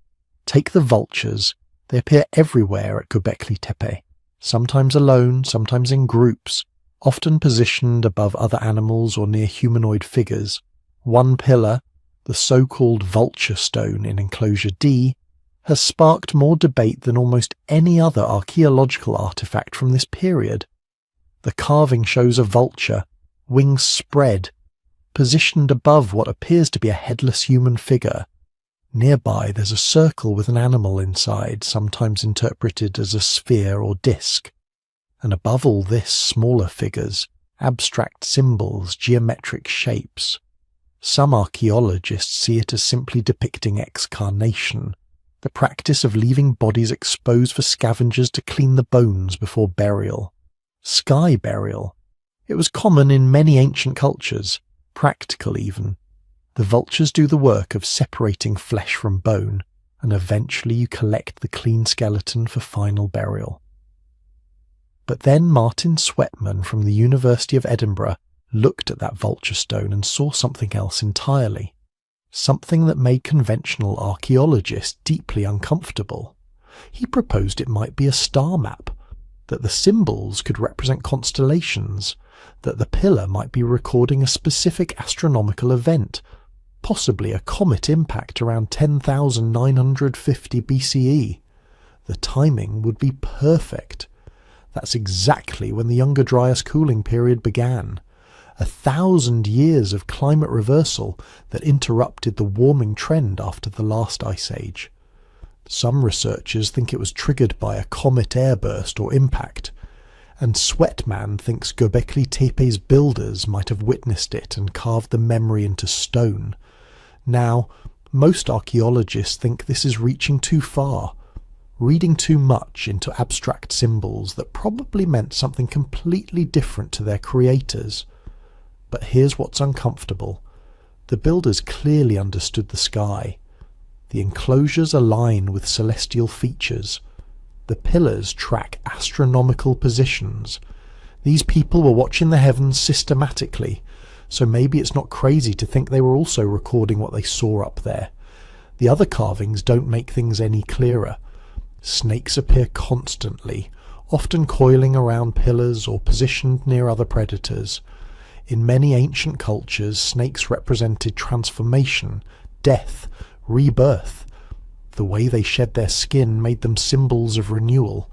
Take the vultures. They appear everywhere at Göbekli Tepe, sometimes alone, sometimes in groups, often positioned above other animals or near humanoid figures. One pillar, the so-called vulture stone in enclosure D, has sparked more debate than almost any other archaeological artifact from this period. The carving shows a vulture, wings spread, positioned above what appears to be a headless human figure. Nearby there's a circle with an animal inside, sometimes interpreted as a sphere or disc. And above all this, smaller figures, abstract symbols, geometric shapes. Some archaeologists see it as simply depicting excarnation, the practice of leaving bodies exposed for scavengers to clean the bones before burial. Sky burial. It was common in many ancient cultures, practical even. The vultures do the work of separating flesh from bone, and eventually you collect the clean skeleton for final burial. But then Martin Sweatman from the University of Edinburgh looked at that vulture stone and saw something else entirely. Something that made conventional archaeologists deeply uncomfortable. He proposed it might be a star map, that the symbols could represent constellations, that the pillar might be recording a specific astronomical event, possibly a comet impact around 10,950 BCE. The timing would be perfect. That's exactly when the Younger Dryas cooling period began. 1,000 years of climate reversal that interrupted the warming trend after the last ice age. Some researchers think it was triggered by a comet airburst or impact, and Sweatman thinks Göbekli Tepe's builders might have witnessed it and carved the memory into stone. Now, most archaeologists think this is reaching too far, reading too much into abstract symbols that probably meant something completely different to their creators. But here's what's uncomfortable. The builders clearly understood the sky. The enclosures align with celestial features. The pillars track astronomical positions. These people were watching the heavens systematically, so maybe it's not crazy to think they were also recording what they saw up there. The other carvings don't make things any clearer. Snakes appear constantly, often coiling around pillars or positioned near other predators. In many ancient cultures, snakes represented transformation, death, rebirth. The way they shed their skin made them symbols of renewal.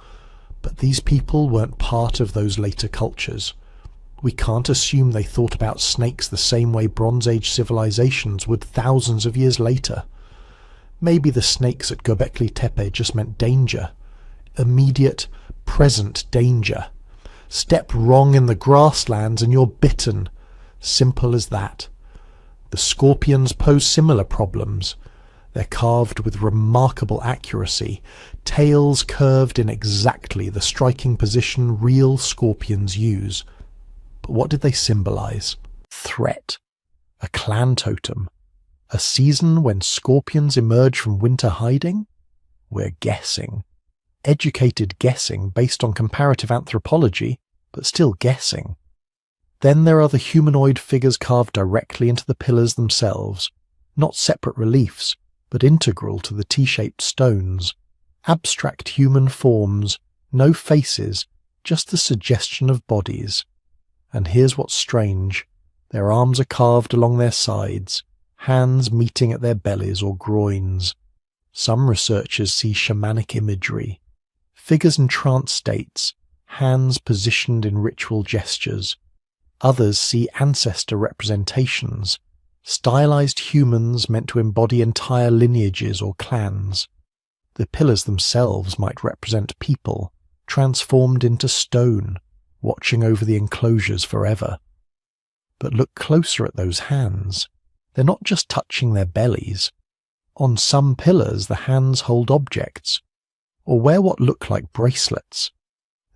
But these people weren't part of those later cultures. We can't assume they thought about snakes the same way Bronze Age civilizations would thousands of years later. Maybe the snakes at Göbekli Tepe just meant danger. Immediate, present danger. Step wrong in the grasslands and you're bitten. Simple as that. The scorpions pose similar problems. They're carved with remarkable accuracy, tails curved in exactly the striking position real scorpions use. But what did they symbolize? Threat. A clan totem. A season when scorpions emerge from winter hiding? We're guessing. Educated guessing based on comparative anthropology, but still guessing. Then there are the humanoid figures carved directly into the pillars themselves, not separate reliefs, but integral to the T-shaped stones. Abstract human forms, no faces, just the suggestion of bodies. And here's what's strange. Their arms are carved along their sides, hands meeting at their bellies or groins. Some researchers see shamanic imagery. Figures in trance states, hands positioned in ritual gestures. Others see ancestor representations, stylized humans meant to embody entire lineages or clans. The pillars themselves might represent people, transformed into stone, watching over the enclosures forever. But look closer at those hands. They're not just touching their bellies. On some pillars, the hands hold objects, or wear what look like bracelets.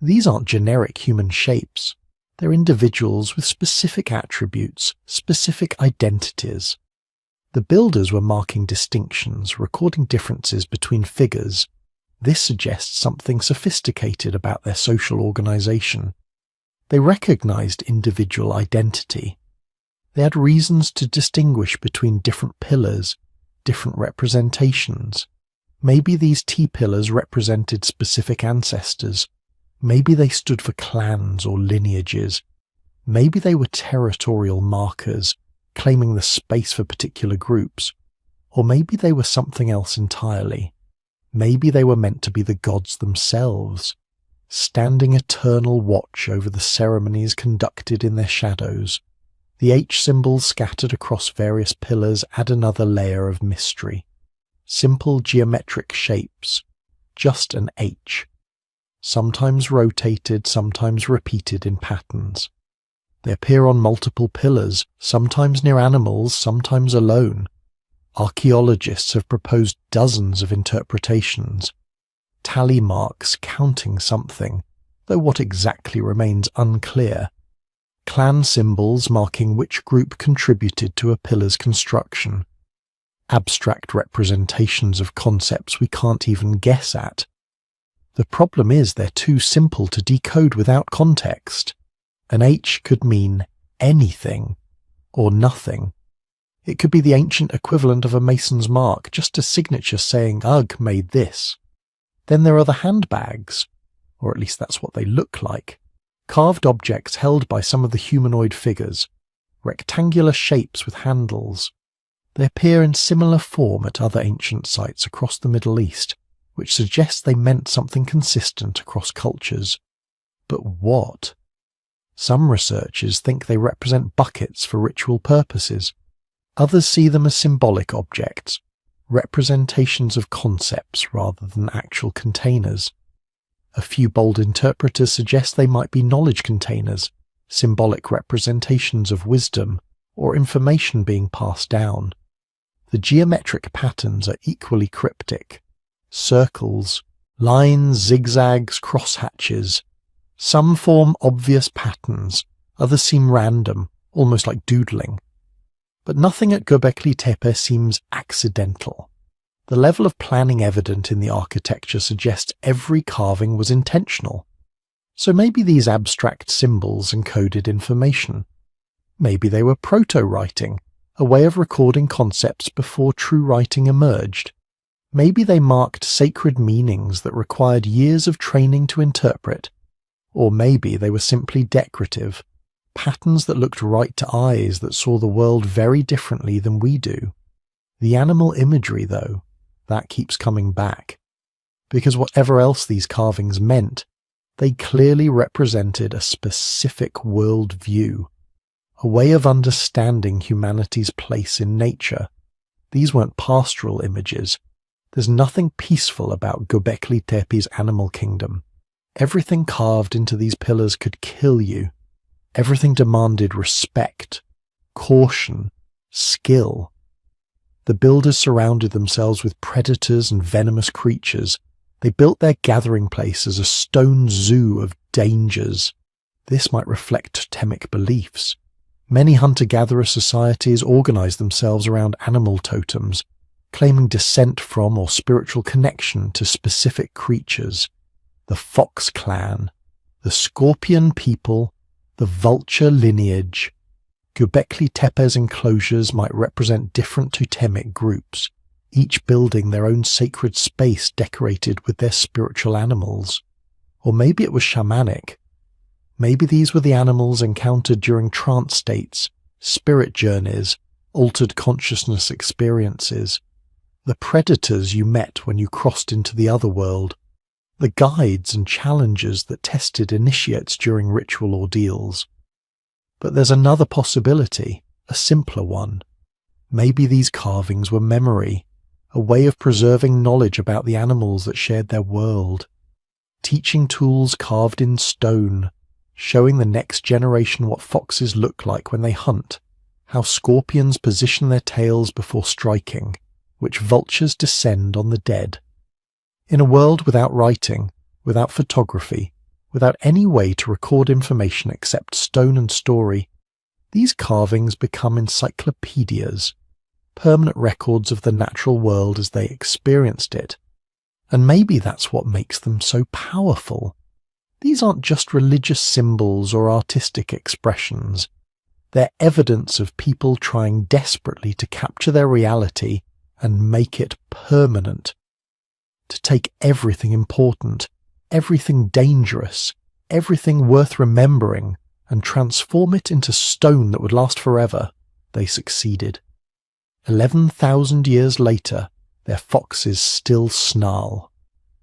These aren't generic human shapes. They're individuals with specific attributes, specific identities. The builders were marking distinctions, recording differences between figures. This suggests something sophisticated about their social organization. They recognized individual identity. They had reasons to distinguish between different pillars, different representations. Maybe these T-pillars represented specific ancestors. Maybe they stood for clans or lineages. Maybe they were territorial markers, claiming the space for particular groups. Or maybe they were something else entirely. Maybe they were meant to be the gods themselves, standing eternal watch over the ceremonies conducted in their shadows. The H symbols scattered across various pillars add another layer of mystery. Simple geometric shapes, just an H, sometimes rotated, sometimes repeated in patterns. They appear on multiple pillars, sometimes near animals, sometimes alone. Archaeologists have proposed dozens of interpretations. Tally marks counting something, though what exactly remains unclear. Clan symbols marking which group contributed to a pillar's construction. Abstract representations of concepts we can't even guess at. The problem is they're too simple to decode without context. An H could mean anything or nothing. It could be the ancient equivalent of a mason's mark, just a signature saying, "Ugh, made this." Then there are the handbags, or at least that's what they look like. Carved objects held by some of the humanoid figures, rectangular shapes with handles. They appear in similar form at other ancient sites across the Middle East, which suggests they meant something consistent across cultures. But what? Some researchers think they represent buckets for ritual purposes. Others see them as symbolic objects, representations of concepts rather than actual containers. A few bold interpreters suggest they might be knowledge containers, symbolic representations of wisdom, or information being passed down. The geometric patterns are equally cryptic. Circles, lines, zigzags, crosshatches. Some form obvious patterns, others seem random, almost like doodling. But nothing at Göbekli Tepe seems accidental. The level of planning evident in the architecture suggests every carving was intentional. So maybe these abstract symbols encoded information. Maybe they were proto-writing, a way of recording concepts before true writing emerged. Maybe they marked sacred meanings that required years of training to interpret. Or maybe they were simply decorative, patterns that looked right to eyes that saw the world very differently than we do. The animal imagery, though, that keeps coming back. Because whatever else these carvings meant, they clearly represented a specific world view, a way of understanding humanity's place in nature. These weren't pastoral images. There's nothing peaceful about Göbekli Tepe's animal kingdom. Everything carved into these pillars could kill you. Everything demanded respect, caution, skill. The builders surrounded themselves with predators and venomous creatures. They built their gathering place as a stone zoo of dangers. This might reflect totemic beliefs. Many hunter-gatherer societies organized themselves around animal totems, claiming descent from or spiritual connection to specific creatures. The fox clan, the scorpion people, the vulture lineage. Göbekli Tepe's enclosures might represent different totemic groups, each building their own sacred space decorated with their spiritual animals. Or maybe it was shamanic. Maybe these were the animals encountered during trance states, spirit journeys, altered consciousness experiences. The predators you met when you crossed into the other world. The guides and challengers that tested initiates during ritual ordeals. But there's another possibility, a simpler one. Maybe these carvings were memory, a way of preserving knowledge about the animals that shared their world. teaching tools carved in stone, showing the next generation what foxes look like when they hunt, how scorpions position their tails before striking, which vultures descend on the dead. In a world without writing, without photography, without any way to record information except stone and story, these carvings become encyclopedias, permanent records of the natural world as they experienced it. And maybe that's what makes them so powerful. These aren't just religious symbols or artistic expressions. They're evidence of people trying desperately to capture their reality and make it permanent. To take everything important, everything dangerous, everything worth remembering, and transform it into stone that would last forever, they succeeded. 11,000 years later, their foxes still snarl,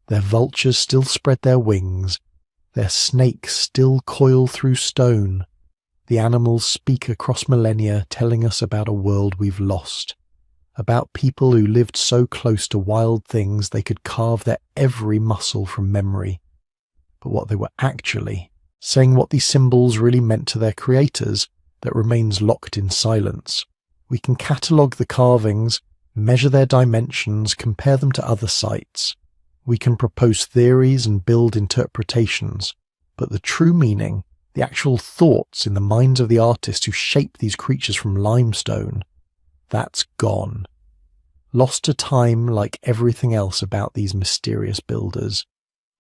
their vultures still spread their wings, their snakes still coil through stone. The animals speak across millennia, telling us about a world we've lost, about people who lived so close to wild things they could carve their every muscle from memory. But what they were actually, saying what these symbols really meant to their creators, that remains locked in silence. We can catalogue the carvings, measure their dimensions, compare them to other sites. We can propose theories and build interpretations, but the true meaning, the actual thoughts in the minds of the artists who shaped these creatures from limestone, that's gone. Lost to time like everything else about these mysterious builders,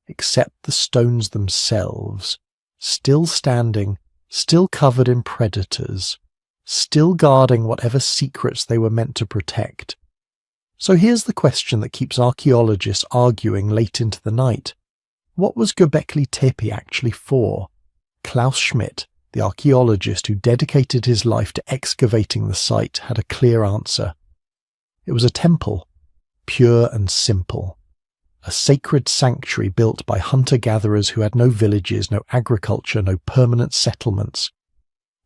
except the stones themselves, still standing, still covered in predators, still guarding whatever secrets they were meant to protect. So here's the question that keeps archaeologists arguing late into the night. What was Göbekli Tepe actually for? Klaus Schmidt, the archaeologist who dedicated his life to excavating the site, had a clear answer. It was a temple, pure and simple. A sacred sanctuary built by hunter-gatherers who had no villages, no agriculture, no permanent settlements.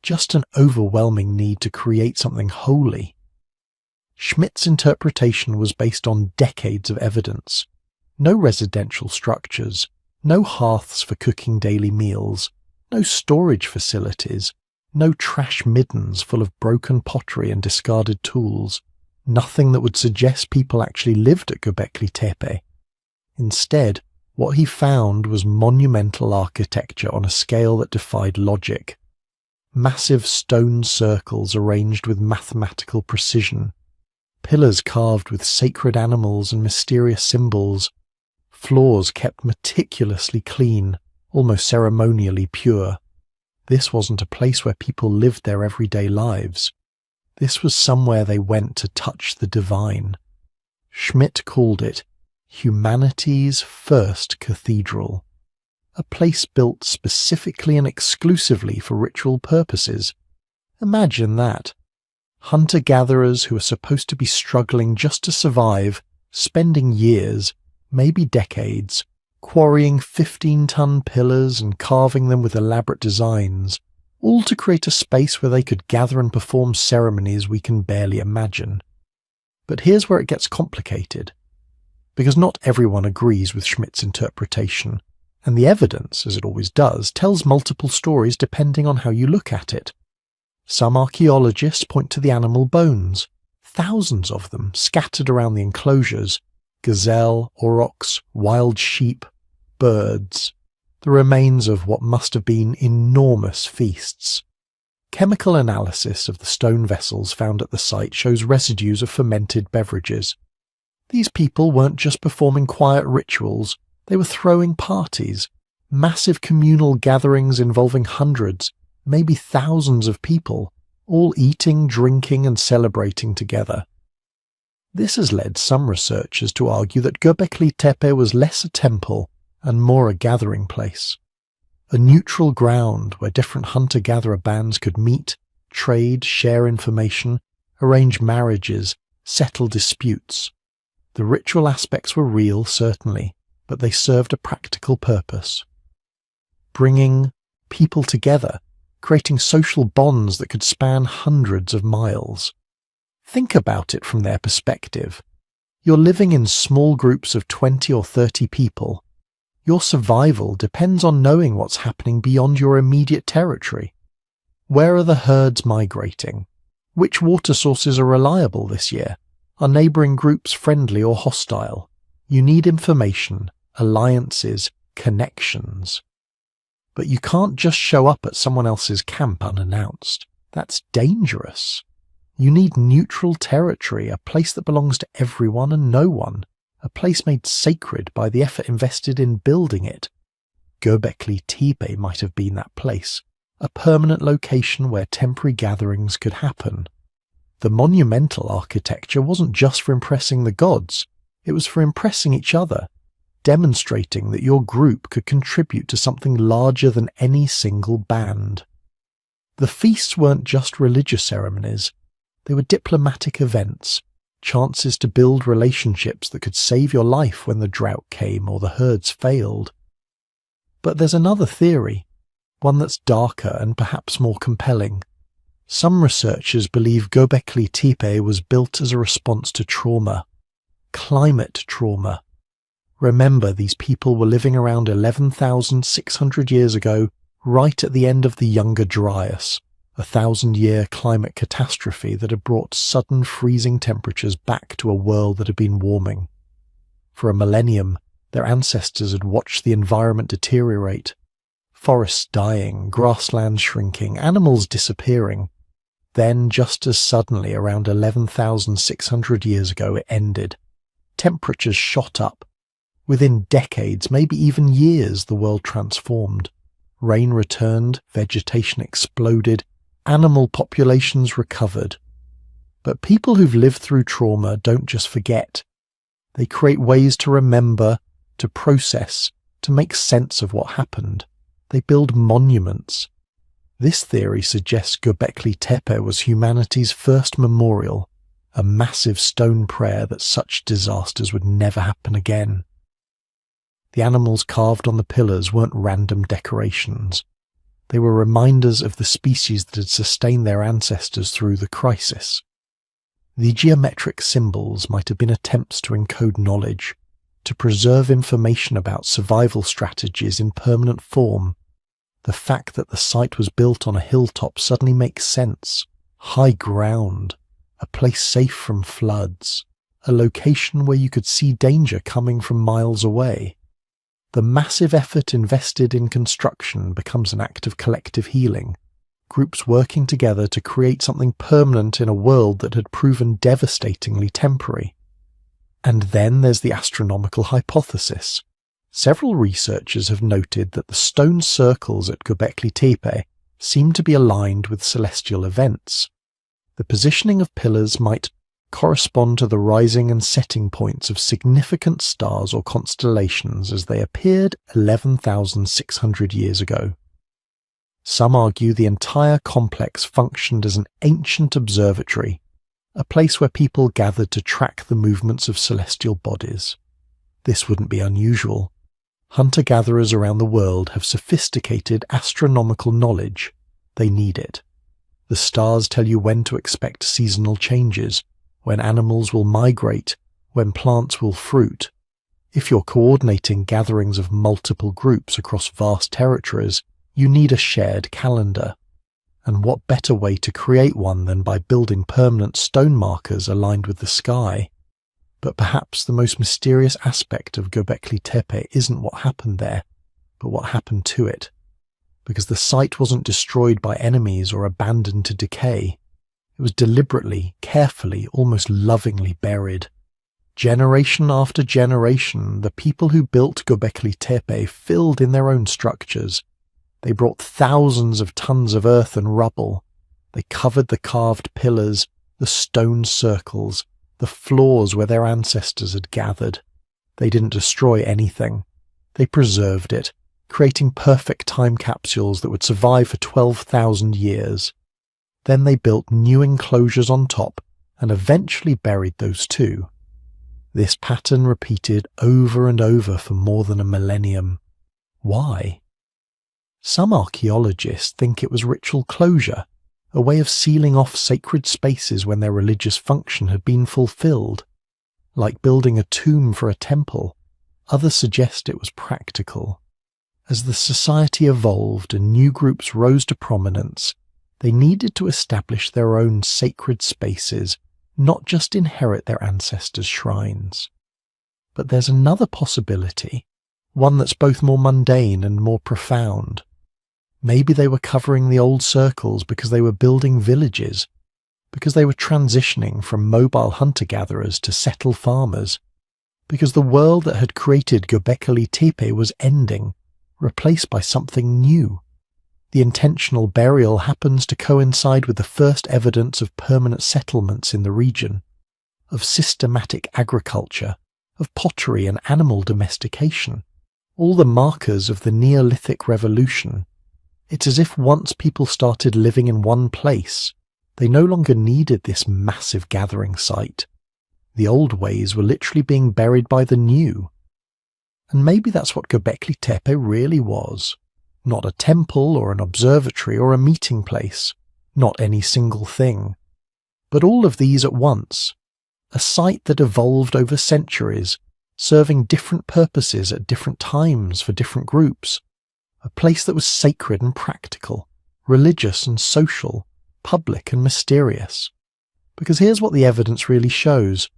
Just an overwhelming need to create something holy. Schmidt's interpretation was based on decades of evidence. No residential structures, no hearths for cooking daily meals, no storage facilities, no trash middens full of broken pottery and discarded tools, nothing that would suggest people actually lived at Göbekli Tepe. Instead, what he found was monumental architecture on a scale that defied logic. Massive stone circles arranged with mathematical precision, pillars carved with sacred animals and mysterious symbols, floors kept meticulously clean, almost ceremonially pure. This wasn't a place where people lived their everyday lives. This was somewhere they went to touch the divine. Schmidt called it humanity's first cathedral, a place built specifically and exclusively for ritual purposes. Imagine that. Hunter-gatherers who are supposed to be struggling just to survive, spending years, maybe decades, quarrying 15-ton pillars and carving them with elaborate designs, all to create a space where they could gather and perform ceremonies we can barely imagine. But here's where it gets complicated, because not everyone agrees with Schmidt's interpretation, and the evidence, as it always does, tells multiple stories depending on how you look at it. Some archaeologists point to the animal bones, thousands of them scattered around the enclosures, gazelle, aurochs, wild sheep, birds, the remains of what must have been enormous feasts. Chemical analysis of the stone vessels found at the site shows residues of fermented beverages. These people weren't just performing quiet rituals, they were throwing parties, massive communal gatherings involving hundreds, maybe thousands of people, all eating, drinking and celebrating together. This has led some researchers to argue that Göbekli Tepe was less a temple and more a gathering place, a neutral ground where different hunter-gatherer bands could meet, trade, share information, arrange marriages, settle disputes. The ritual aspects were real, certainly, but they served a practical purpose. Bringing people together, creating social bonds that could span hundreds of miles. Think about it from their perspective. You're living in small groups of 20 or 30 people. Your survival depends on knowing what's happening beyond your immediate territory. Where are the herds migrating? Which water sources are reliable this year? Are neighbouring groups friendly or hostile? You need information, alliances, connections. But you can't just show up at someone else's camp unannounced. That's dangerous. You need neutral territory, a place that belongs to everyone and no one, a place made sacred by the effort invested in building it. Göbekli Tepe might have been that place, a permanent location where temporary gatherings could happen. The monumental architecture wasn't just for impressing the gods, it was for impressing each other, demonstrating that your group could contribute to something larger than any single band. The feasts weren't just religious ceremonies, they were diplomatic events, chances to build relationships that could save your life when the drought came or the herds failed. But there's another theory, one that's darker and perhaps more compelling. Some researchers believe Göbekli Tepe was built as a response to trauma. Climate trauma. Remember, these people were living around 11,600 years ago, right at the end of the Younger Dryas, a 1,000-year climate catastrophe that had brought sudden freezing temperatures back to a world that had been warming. For a millennium, their ancestors had watched the environment deteriorate. Forests dying, grasslands shrinking, animals disappearing. Then, just as suddenly, around 11,600 years ago, it ended. Temperatures shot up. Within decades, maybe even years, the world transformed. Rain returned, vegetation exploded, animal populations recovered. But people who've lived through trauma don't just forget. They create ways to remember, to process, to make sense of what happened. They build monuments. This theory suggests Göbekli Tepe was humanity's first memorial, a massive stone prayer that such disasters would never happen again. The animals carved on the pillars weren't random decorations. They were reminders of the species that had sustained their ancestors through the crisis. The geometric symbols might have been attempts to encode knowledge, to preserve information about survival strategies in permanent form. The fact that the site was built on a hilltop suddenly makes sense. High ground, a place safe from floods, a location where you could see danger coming from miles away. The massive effort invested in construction becomes an act of collective healing, groups working together to create something permanent in a world that had proven devastatingly temporary. And then there's the astronomical hypothesis. Several researchers have noted that the stone circles at Göbekli Tepe seem to be aligned with celestial events. The positioning of pillars might correspond to the rising and setting points of significant stars or constellations as they appeared 11,600 years ago. Some argue the entire complex functioned as an ancient observatory, a place where people gathered to track the movements of celestial bodies. This wouldn't be unusual. Hunter-gatherers around the world have sophisticated astronomical knowledge. They need it. The stars tell you when to expect seasonal changes, when animals will migrate, when plants will fruit. If you're coordinating gatherings of multiple groups across vast territories, you need a shared calendar. And what better way to create one than by building permanent stone markers aligned with the sky? But perhaps the most mysterious aspect of Göbekli Tepe isn't what happened there, but what happened to it. Because the site wasn't destroyed by enemies or abandoned to decay. It was deliberately, carefully, almost lovingly buried. Generation after generation, the people who built Göbekli Tepe filled in their own structures. They brought thousands of tons of earth and rubble. They covered the carved pillars, the stone circles, the floors where their ancestors had gathered. They didn't destroy anything. They preserved it, creating perfect time capsules that would survive for 12,000 years. Then they built new enclosures on top and eventually buried those too. This pattern repeated over and over for more than a millennium. Why? Some archaeologists think it was ritual closure, a way of sealing off sacred spaces when their religious function had been fulfilled. Like building a tomb for a temple, Others suggest it was practical. As the society evolved and new groups rose to prominence, they needed to establish their own sacred spaces, not just inherit their ancestors' shrines. But there's another possibility, one that's both more mundane and more profound. Maybe they were covering the old circles because they were building villages, because they were transitioning from mobile hunter-gatherers to settled farmers, because the world that had created Göbekli Tepe was ending, replaced by something new. The intentional burial happens to coincide with the first evidence of permanent settlements in the region, of systematic agriculture, of pottery and animal domestication, all the markers of the Neolithic Revolution. It's as if once people started living in one place, they no longer needed this massive gathering site. The old ways were literally being buried by the new. And maybe that's what Göbekli Tepe really was. Not a temple or an observatory or a meeting place, not any single thing, but all of these at once. A site that evolved over centuries, serving different purposes at different times for different groups. A place that was sacred and practical, religious and social, public and mysterious. Because here's what the evidence really shows.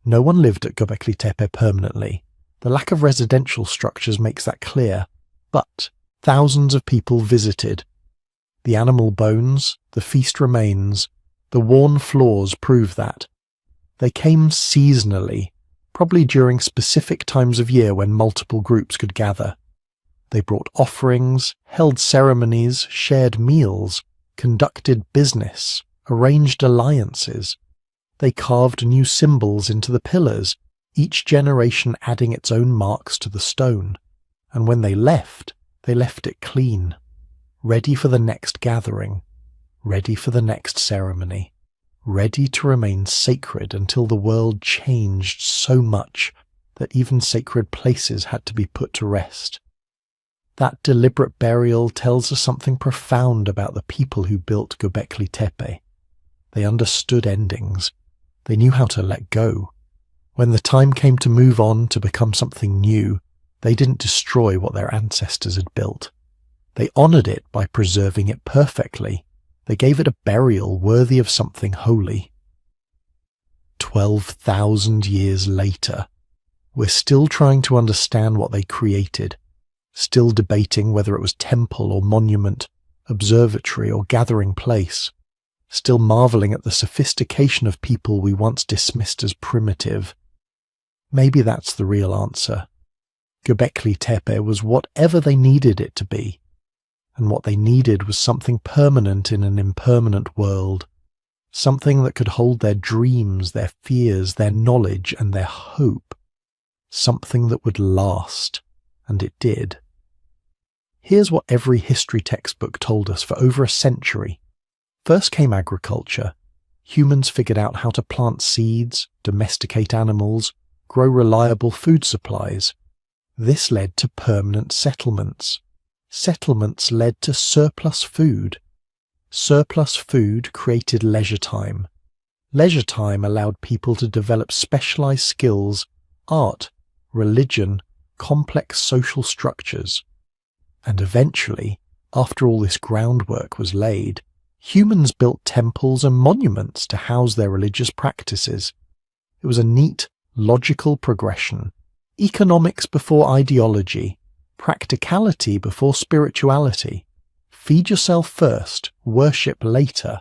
No one lived at Göbekli Tepe permanently. The lack of residential structures makes that clear. But thousands of people visited. The animal bones, the feast remains, the worn floors prove that. They came seasonally, probably during specific times of year when multiple groups could gather. They brought offerings, held ceremonies, shared meals, conducted business, arranged alliances. They carved new symbols into the pillars, each generation adding its own marks to the stone. And when they left it clean, ready for the next gathering, ready for the next ceremony, ready to remain sacred until the world changed so much that even sacred places had to be put to rest. That deliberate burial tells us something profound about the people who built Göbekli Tepe. They understood endings. They knew how to let go. When the time came to move on to become something new, they didn't destroy what their ancestors had built. They honored it by preserving it perfectly. They gave it a burial worthy of something holy. 12,000 years later, we're still trying to understand what they created, still debating whether it was temple or monument, observatory or gathering place, still marveling at the sophistication of people we once dismissed as primitive. Maybe that's the real answer. Göbekli Tepe was whatever they needed it to be, and what they needed was something permanent in an impermanent world, something that could hold their dreams, their fears, their knowledge, and their hope, something that would last, and it did. Here's what every history textbook told us for over a century. First came agriculture. Humans figured out how to plant seeds, domesticate animals, grow reliable food supplies. This led to permanent settlements. Settlements led to surplus food. Surplus food created leisure time. Leisure time allowed people to develop specialized skills, art, religion, complex social structures. And eventually, after all this groundwork was laid, humans built temples and monuments to house their religious practices. It was a neat, logical progression. Economics before ideology, practicality before spirituality. Feed yourself first, worship later.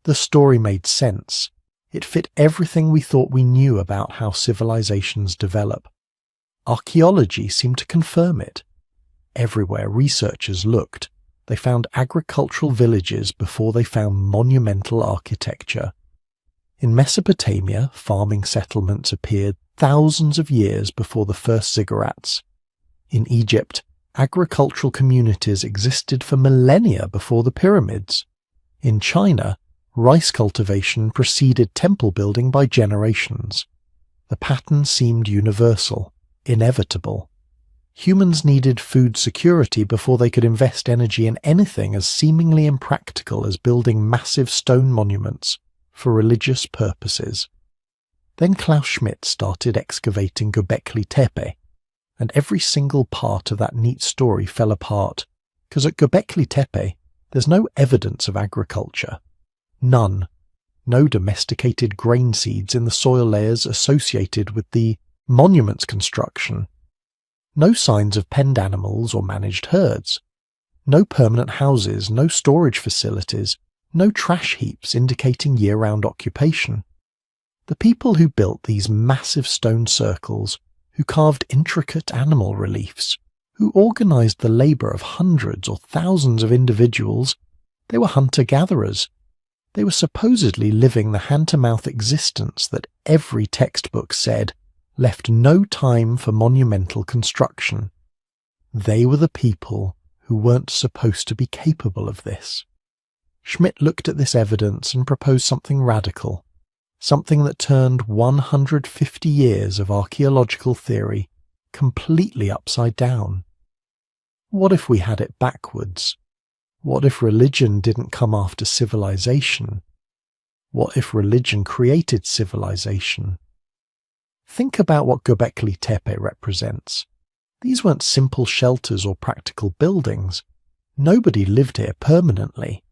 The story made sense. It fit everything we thought we knew about how civilizations develop. Archaeology seemed to confirm it. Everywhere researchers looked, they found agricultural villages before they found monumental architecture. In Mesopotamia, farming settlements appeared thousands of years before the first ziggurats. In Egypt, agricultural communities existed for millennia before the pyramids. In China, rice cultivation preceded temple building by generations. The pattern seemed universal, inevitable. Humans needed food security before they could invest energy in anything as seemingly impractical as building massive stone monuments for religious purposes. Then Klaus Schmidt started excavating Göbekli Tepe, and every single part of that neat story fell apart, because at Göbekli Tepe there's no evidence of agriculture. None. No domesticated grain seeds in the soil layers associated with the monument's construction. No signs of penned animals or managed herds. No permanent houses, no storage facilities, no trash heaps indicating year-round occupation. The people who built these massive stone circles, who carved intricate animal reliefs, who organised the labour of hundreds or thousands of individuals, they were hunter-gatherers. They were supposedly living the hand-to-mouth existence that every textbook said left no time for monumental construction. They were the people who weren't supposed to be capable of this. Schmidt looked at this evidence and proposed something radical, something that turned 150 years of archaeological theory completely upside down. What if we had it backwards? What if religion didn't come after civilization? What if religion created civilization? Think about what Göbekli Tepe represents. These weren't simple shelters or practical buildings. Nobody lived here permanently.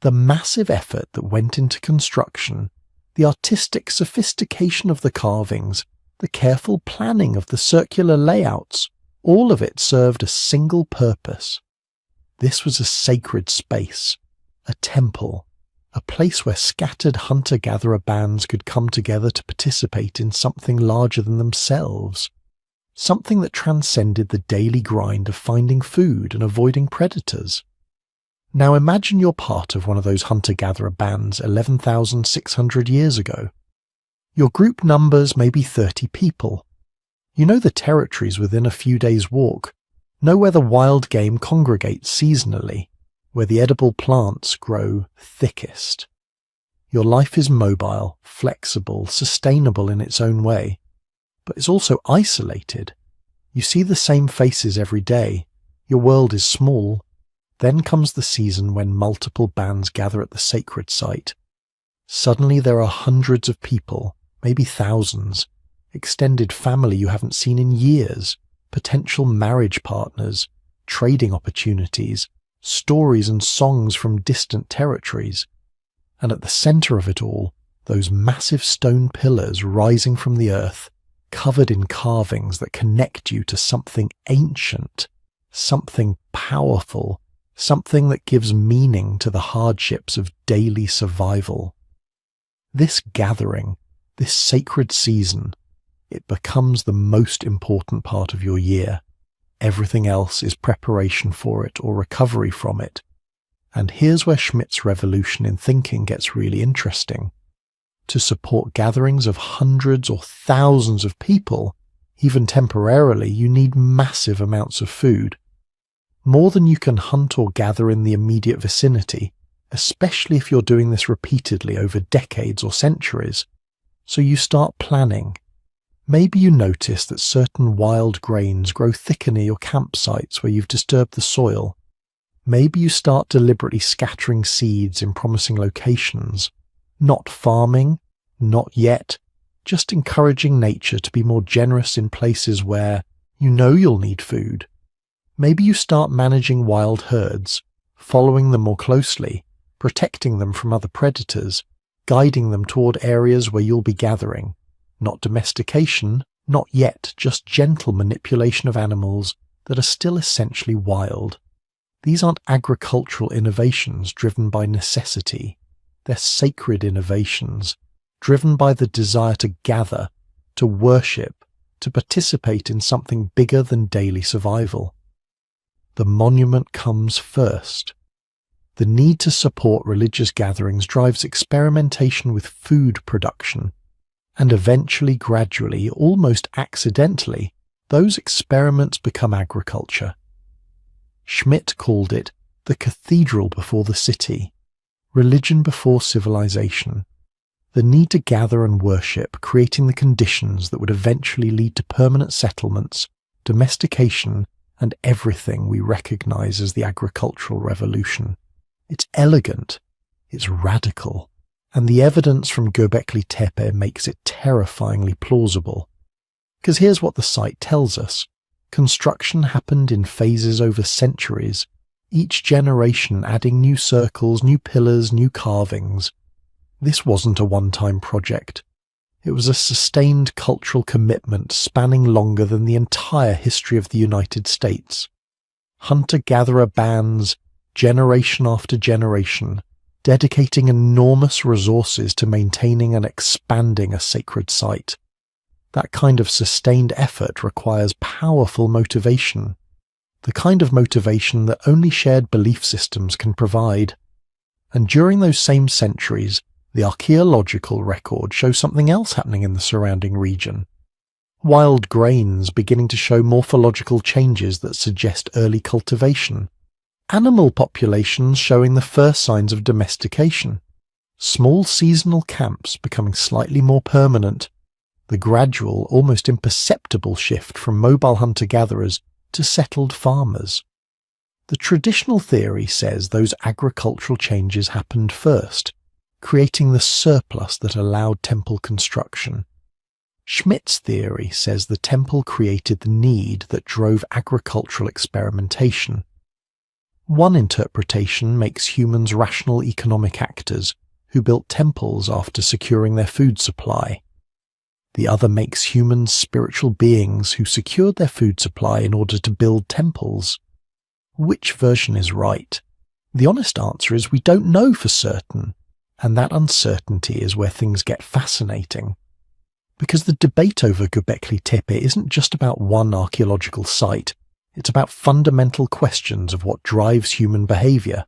The massive effort that went into construction, the artistic sophistication of the carvings, the careful planning of the circular layouts, all of it served a single purpose. This was a sacred space, a temple, a place where scattered hunter-gatherer bands could come together to participate in something larger than themselves, something that transcended the daily grind of finding food and avoiding predators. Now imagine you're part of one of those hunter-gatherer bands 11,600 years ago. Your group numbers may be 30 people. You know the territories within a few days' walk, know where the wild game congregates seasonally, where the edible plants grow thickest. Your life is mobile, flexible, sustainable in its own way, but it's also isolated. You see the same faces every day. Your world is small. Then comes the season when multiple bands gather at the sacred site. Suddenly there are hundreds of people, maybe thousands, extended family you haven't seen in years, potential marriage partners, trading opportunities, stories and songs from distant territories. And at the centre of it all, those massive stone pillars rising from the earth, covered in carvings that connect you to something ancient, something powerful, something that gives meaning to the hardships of daily survival. This gathering, this sacred season, it becomes the most important part of your year. Everything else is preparation for it or recovery from it. And here's where Schmidt's revolution in thinking gets really interesting. To support gatherings of hundreds or thousands of people, even temporarily, you need massive amounts of food. More than you can hunt or gather in the immediate vicinity, especially if you're doing this repeatedly over decades or centuries. So you start planning. Maybe you notice that certain wild grains grow thicker near your campsites where you've disturbed the soil. Maybe you start deliberately scattering seeds in promising locations. Not farming, not yet, just encouraging nature to be more generous in places where you know you'll need food. Maybe you start managing wild herds, following them more closely, protecting them from other predators, guiding them toward areas where you'll be gathering. Not domestication, not yet, just gentle manipulation of animals that are still essentially wild. These aren't agricultural innovations driven by necessity. They're sacred innovations, driven by the desire to gather, to worship, to participate in something bigger than daily survival. The monument comes first. The need to support religious gatherings drives experimentation with food production, and eventually, gradually, almost accidentally, those experiments become agriculture. Schmidt called it the cathedral before the city, religion before civilization, the need to gather and worship, creating the conditions that would eventually lead to permanent settlements, domestication, and everything we recognize as the agricultural revolution. It's elegant, it's radical, and the evidence from Göbekli Tepe makes it terrifyingly plausible. Because here's what the site tells us. Construction happened in phases over centuries, each generation adding new circles, new pillars, new carvings. This wasn't a one-time project. It was a sustained cultural commitment spanning longer than the entire history of the United States. Hunter-gatherer bands, generation after generation, dedicating enormous resources to maintaining and expanding a sacred site. That kind of sustained effort requires powerful motivation, the kind of motivation that only shared belief systems can provide. And during those same centuries, the archaeological record shows something else happening in the surrounding region. Wild grains beginning to show morphological changes that suggest early cultivation. Animal populations showing the first signs of domestication. Small seasonal camps becoming slightly more permanent. The gradual, almost imperceptible shift from mobile hunter-gatherers to settled farmers. The traditional theory says those agricultural changes happened first, creating the surplus that allowed temple construction. Schmidt's theory says the temple created the need that drove agricultural experimentation. One interpretation makes humans rational economic actors who built temples after securing their food supply. The other makes humans spiritual beings who secured their food supply in order to build temples. Which version is right? The honest answer is we don't know for certain. And that uncertainty is where things get fascinating. Because the debate over Göbekli Tepe isn't just about one archaeological site, it's about fundamental questions of what drives human behaviour.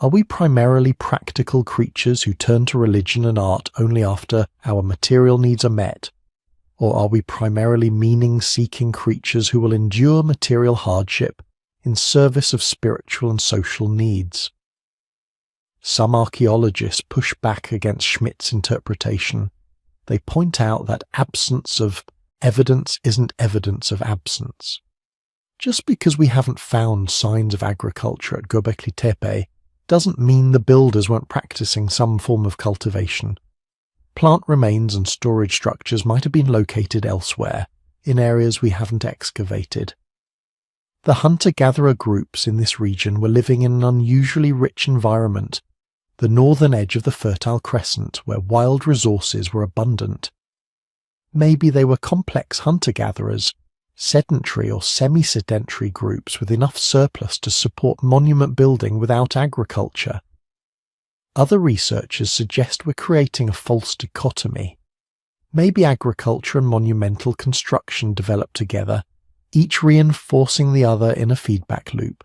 Are we primarily practical creatures who turn to religion and art only after our material needs are met? Or are we primarily meaning-seeking creatures who will endure material hardship in service of spiritual and social needs? Some archaeologists push back against Schmidt's interpretation. They point out that absence of evidence isn't evidence of absence. Just because we haven't found signs of agriculture at Göbekli Tepe doesn't mean the builders weren't practicing some form of cultivation. Plant remains and storage structures might have been located elsewhere, in areas we haven't excavated. The hunter-gatherer groups in this region were living in an unusually rich environment, the northern edge of the Fertile Crescent, where wild resources were abundant. Maybe they were complex hunter-gatherers, sedentary or semi-sedentary groups with enough surplus to support monument building without agriculture. Other researchers suggest we're creating a false dichotomy. Maybe agriculture and monumental construction developed together, each reinforcing the other in a feedback loop.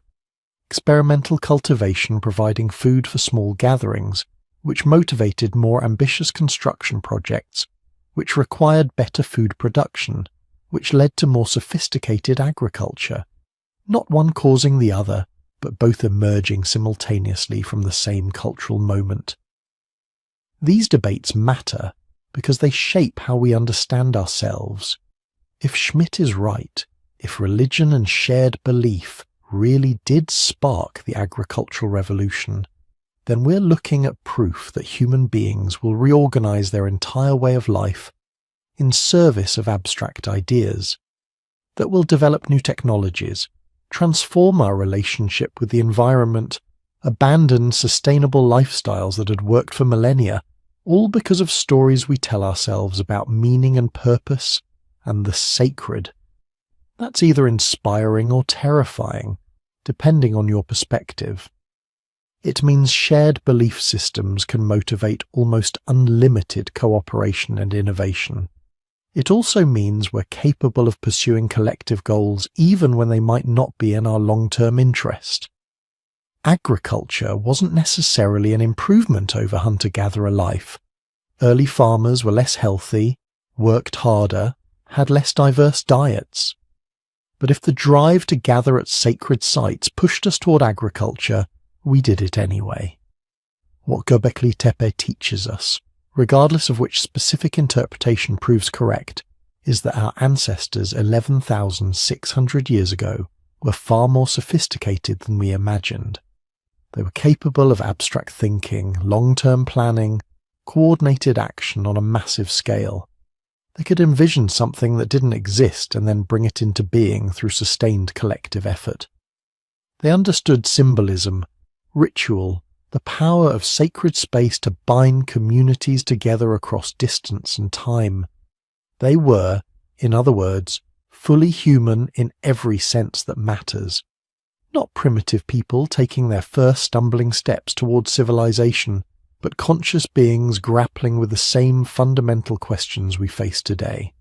Experimental cultivation providing food for small gatherings, which motivated more ambitious construction projects, which required better food production, which led to more sophisticated agriculture, not one causing the other, but both emerging simultaneously from the same cultural moment. These debates matter because they shape how we understand ourselves. If Schmidt is right, if religion and shared belief really did spark the agricultural revolution, then we're looking at proof that human beings will reorganize their entire way of life in service of abstract ideas, that will develop new technologies, transform our relationship with the environment, abandon sustainable lifestyles that had worked for millennia, all because of stories we tell ourselves about meaning and purpose and the sacred. That's either inspiring or terrifying, depending on your perspective. It means shared belief systems can motivate almost unlimited cooperation and innovation. It also means we're capable of pursuing collective goals even when they might not be in our long-term interest. Agriculture wasn't necessarily an improvement over hunter-gatherer life. Early farmers were less healthy, worked harder, had less diverse diets. But if the drive to gather at sacred sites pushed us toward agriculture, we did it anyway. What Göbekli Tepe teaches us, regardless of which specific interpretation proves correct, is that our ancestors 11,600 years ago were far more sophisticated than we imagined. They were capable of abstract thinking, long-term planning, coordinated action on a massive scale. They could envision something that didn't exist and then bring it into being through sustained collective effort. They understood symbolism, ritual, the power of sacred space to bind communities together across distance and time. They were, in other words, fully human in every sense that matters. Not primitive people taking their first stumbling steps towards civilization, but conscious beings grappling with the same fundamental questions we face today.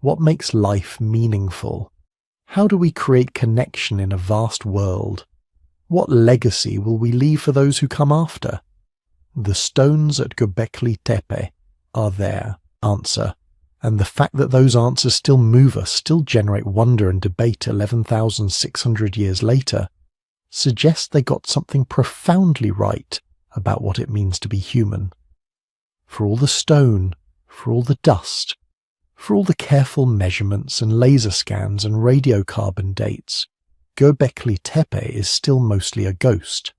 What makes life meaningful? How do we create connection in a vast world? What legacy will we leave for those who come after? The stones at Göbekli Tepe are their answer, and the fact that those answers still move us, still generate wonder and debate 11,600 years later, suggests they got something profoundly right about what it means to be human. For all the stone, for all the dust, for all the careful measurements and laser scans and radiocarbon dates, Göbekli Tepe is still mostly a ghost.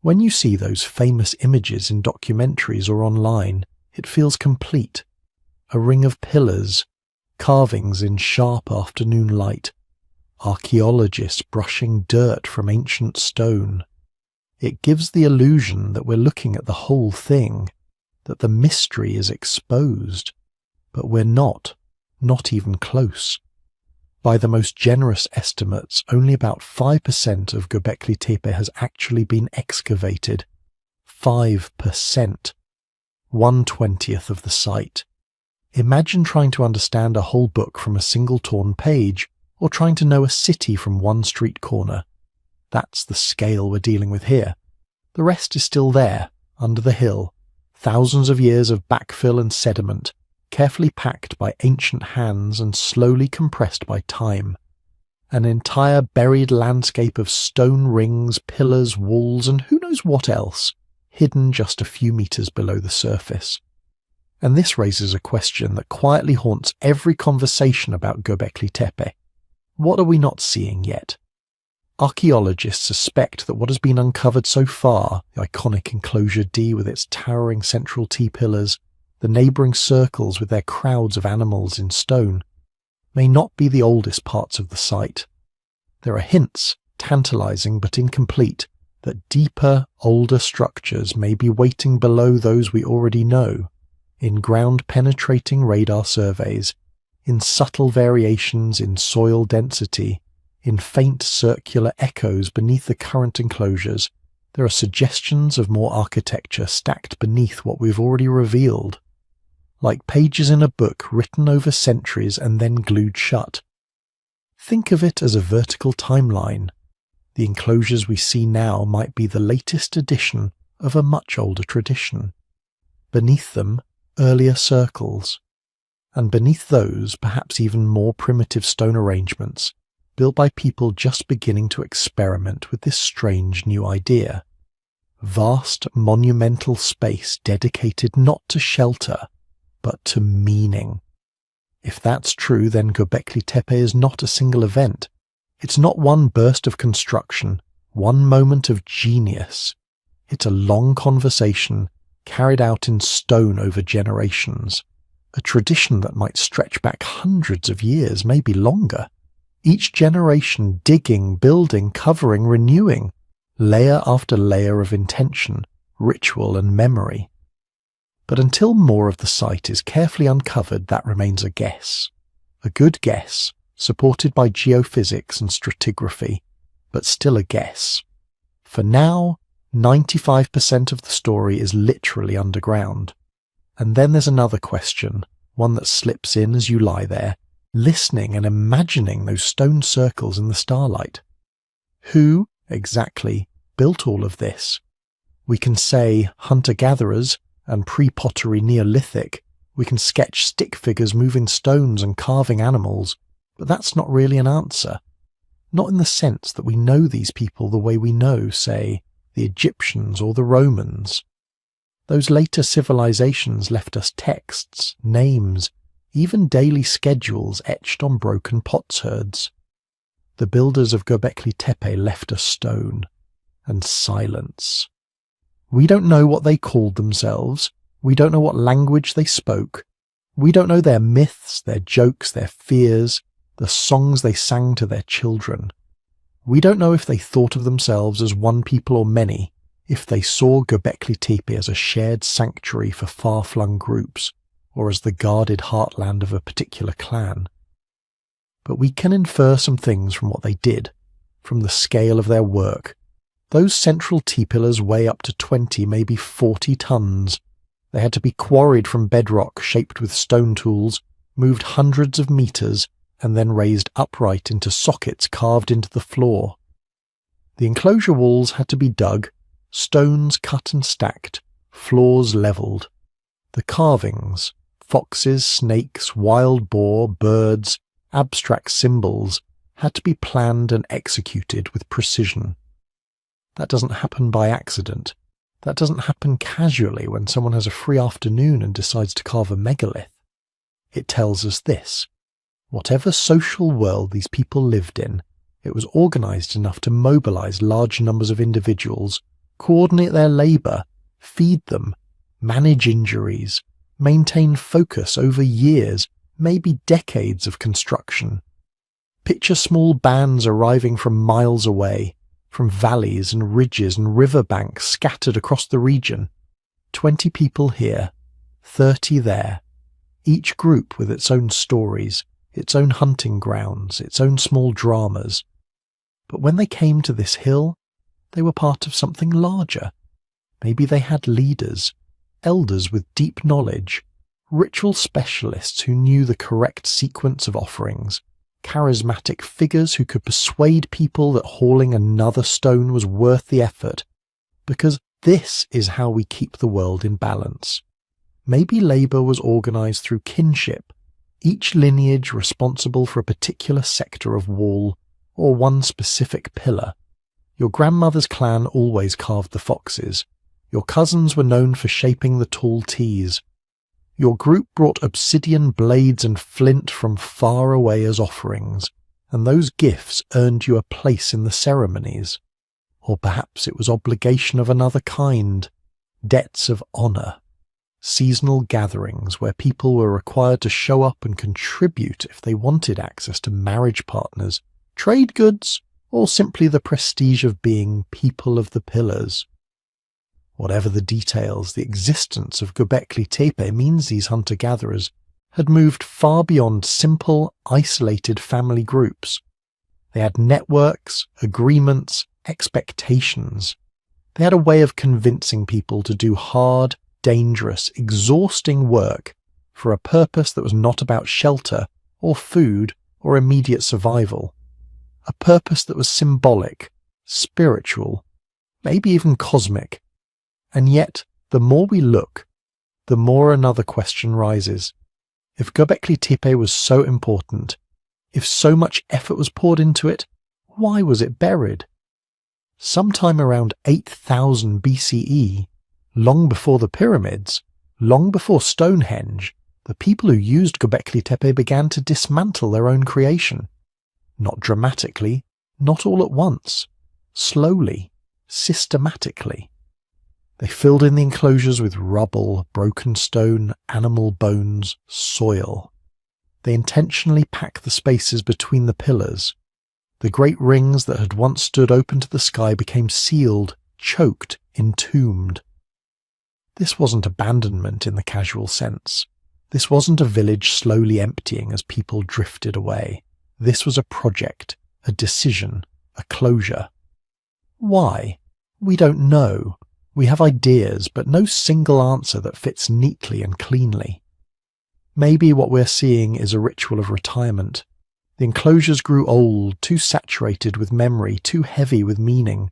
When you see those famous images in documentaries or online, it feels complete. A ring of pillars, carvings in sharp afternoon light, archaeologists brushing dirt from ancient stone. It gives the illusion that we're looking at the whole thing, that the mystery is exposed, but we're not even close. By the most generous estimates, only about 5% of Göbekli Tepe has actually been excavated. 5%. 1/20th of the site. Imagine trying to understand a whole book from a single torn page, or trying to know a city from one street corner. That's the scale we're dealing with here. The rest is still there, under the hill. Thousands of years of backfill and sediment, carefully packed by ancient hands and slowly compressed by time. An entire buried landscape of stone rings, pillars, walls, and who knows what else, hidden just a few meters below the surface. And this raises a question that quietly haunts every conversation about Göbekli Tepe. What are we not seeing yet? Archaeologists suspect that what has been uncovered so far, the iconic enclosure D with its towering central T-pillars, the neighbouring circles with their crowds of animals in stone, may not be the oldest parts of the site. There are hints, tantalising but incomplete, that deeper, older structures may be waiting below those we already know, in ground-penetrating radar surveys, in subtle variations in soil density, in faint circular echoes beneath the current enclosures. There are suggestions of more architecture stacked beneath what we've already revealed, like pages in a book written over centuries and then glued shut. Think of it as a vertical timeline. The enclosures we see now might be the latest edition of a much older tradition. Beneath them, earlier circles, and beneath those, perhaps even more primitive stone arrangements, built by people just beginning to experiment with this strange new idea. Vast, monumental space dedicated not to shelter, but to meaning. If that's true, then Göbekli Tepe is not a single event. It's not one burst of construction, one moment of genius. It's a long conversation carried out in stone over generations, a tradition that might stretch back hundreds of years, maybe longer. Each generation digging, building, covering, renewing, layer after layer of intention, ritual and memory. But until more of the site is carefully uncovered, that remains a guess. A good guess, supported by geophysics and stratigraphy, but still a guess. For now, 95% of the story is literally underground. And then there's another question, one that slips in as you lie there, listening and imagining those stone circles in the starlight. Who, exactly, built all of this? We can say hunter-gatherers and pre-pottery Neolithic. We can sketch stick figures moving stones and carving animals, but that's not really an answer. Not in the sense that we know these people the way we know, say, the Egyptians or the Romans. Those later civilizations left us texts, names, even daily schedules etched on broken potsherds. The builders of Göbekli Tepe left us stone and silence. We don't know what they called themselves. We don't know what language they spoke. We don't know their myths, their jokes, their fears, the songs they sang to their children. We don't know if they thought of themselves as one people or many, if they saw Göbekli Tepe as a shared sanctuary for far-flung groups, or as the guarded heartland of a particular clan. But we can infer some things from what they did, from the scale of their work. Those central T-pillars weigh up to 20, maybe 40 tons. They had to be quarried from bedrock shaped with stone tools, moved hundreds of meters, and then raised upright into sockets carved into the floor. The enclosure walls had to be dug, stones cut and stacked, floors levelled. The carvings, foxes, snakes, wild boar, birds, abstract symbols, had to be planned and executed with precision. That doesn't happen by accident. That doesn't happen casually when someone has a free afternoon and decides to carve a megalith. It tells us this. Whatever social world these people lived in, it was organised enough to mobilise large numbers of individuals, coordinate their labour, feed them, manage injuries, maintain focus over years, maybe decades of construction. Picture small bands arriving from miles away, from valleys and ridges and riverbanks scattered across the region. 20 people here, 30 there, each group with its own stories, its own hunting grounds, its own small dramas. But when they came to this hill, they were part of something larger. Maybe they had leaders, elders with deep knowledge, ritual specialists who knew the correct sequence of offerings, charismatic figures who could persuade people that hauling another stone was worth the effort, because this is how we keep the world in balance. Maybe labour was organised through kinship, each lineage responsible for a particular sector of wall or one specific pillar. Your grandmother's clan always carved the foxes. Your cousins were known for shaping the tall T's. Your group brought obsidian blades and flint from far away as offerings, and those gifts earned you a place in the ceremonies. Or perhaps it was obligation of another kind, debts of honour, seasonal gatherings where people were required to show up and contribute if they wanted access to marriage partners, trade goods, or simply the prestige of being people of the pillars. Whatever the details, the existence of Göbekli Tepe means these hunter-gatherers had moved far beyond simple, isolated family groups. They had networks, agreements, expectations. They had a way of convincing people to do hard, dangerous, exhausting work for a purpose that was not about shelter or food or immediate survival. A purpose that was symbolic, spiritual, maybe even cosmic. And yet, the more we look, the more another question rises. If Göbekli Tepe was so important, if so much effort was poured into it, why was it buried? Sometime around 8000 BCE, long before the pyramids, long before Stonehenge, the people who used Göbekli Tepe began to dismantle their own creation. Not dramatically, not all at once, slowly, systematically. They filled in the enclosures with rubble, broken stone, animal bones, soil. They intentionally packed the spaces between the pillars. The great rings that had once stood open to the sky became sealed, choked, entombed. This wasn't abandonment in the casual sense. This wasn't a village slowly emptying as people drifted away. This was a project, a decision, a closure. Why? We don't know. We have ideas, but no single answer that fits neatly and cleanly. Maybe what we're seeing is a ritual of retirement. The enclosures grew old, too saturated with memory, too heavy with meaning.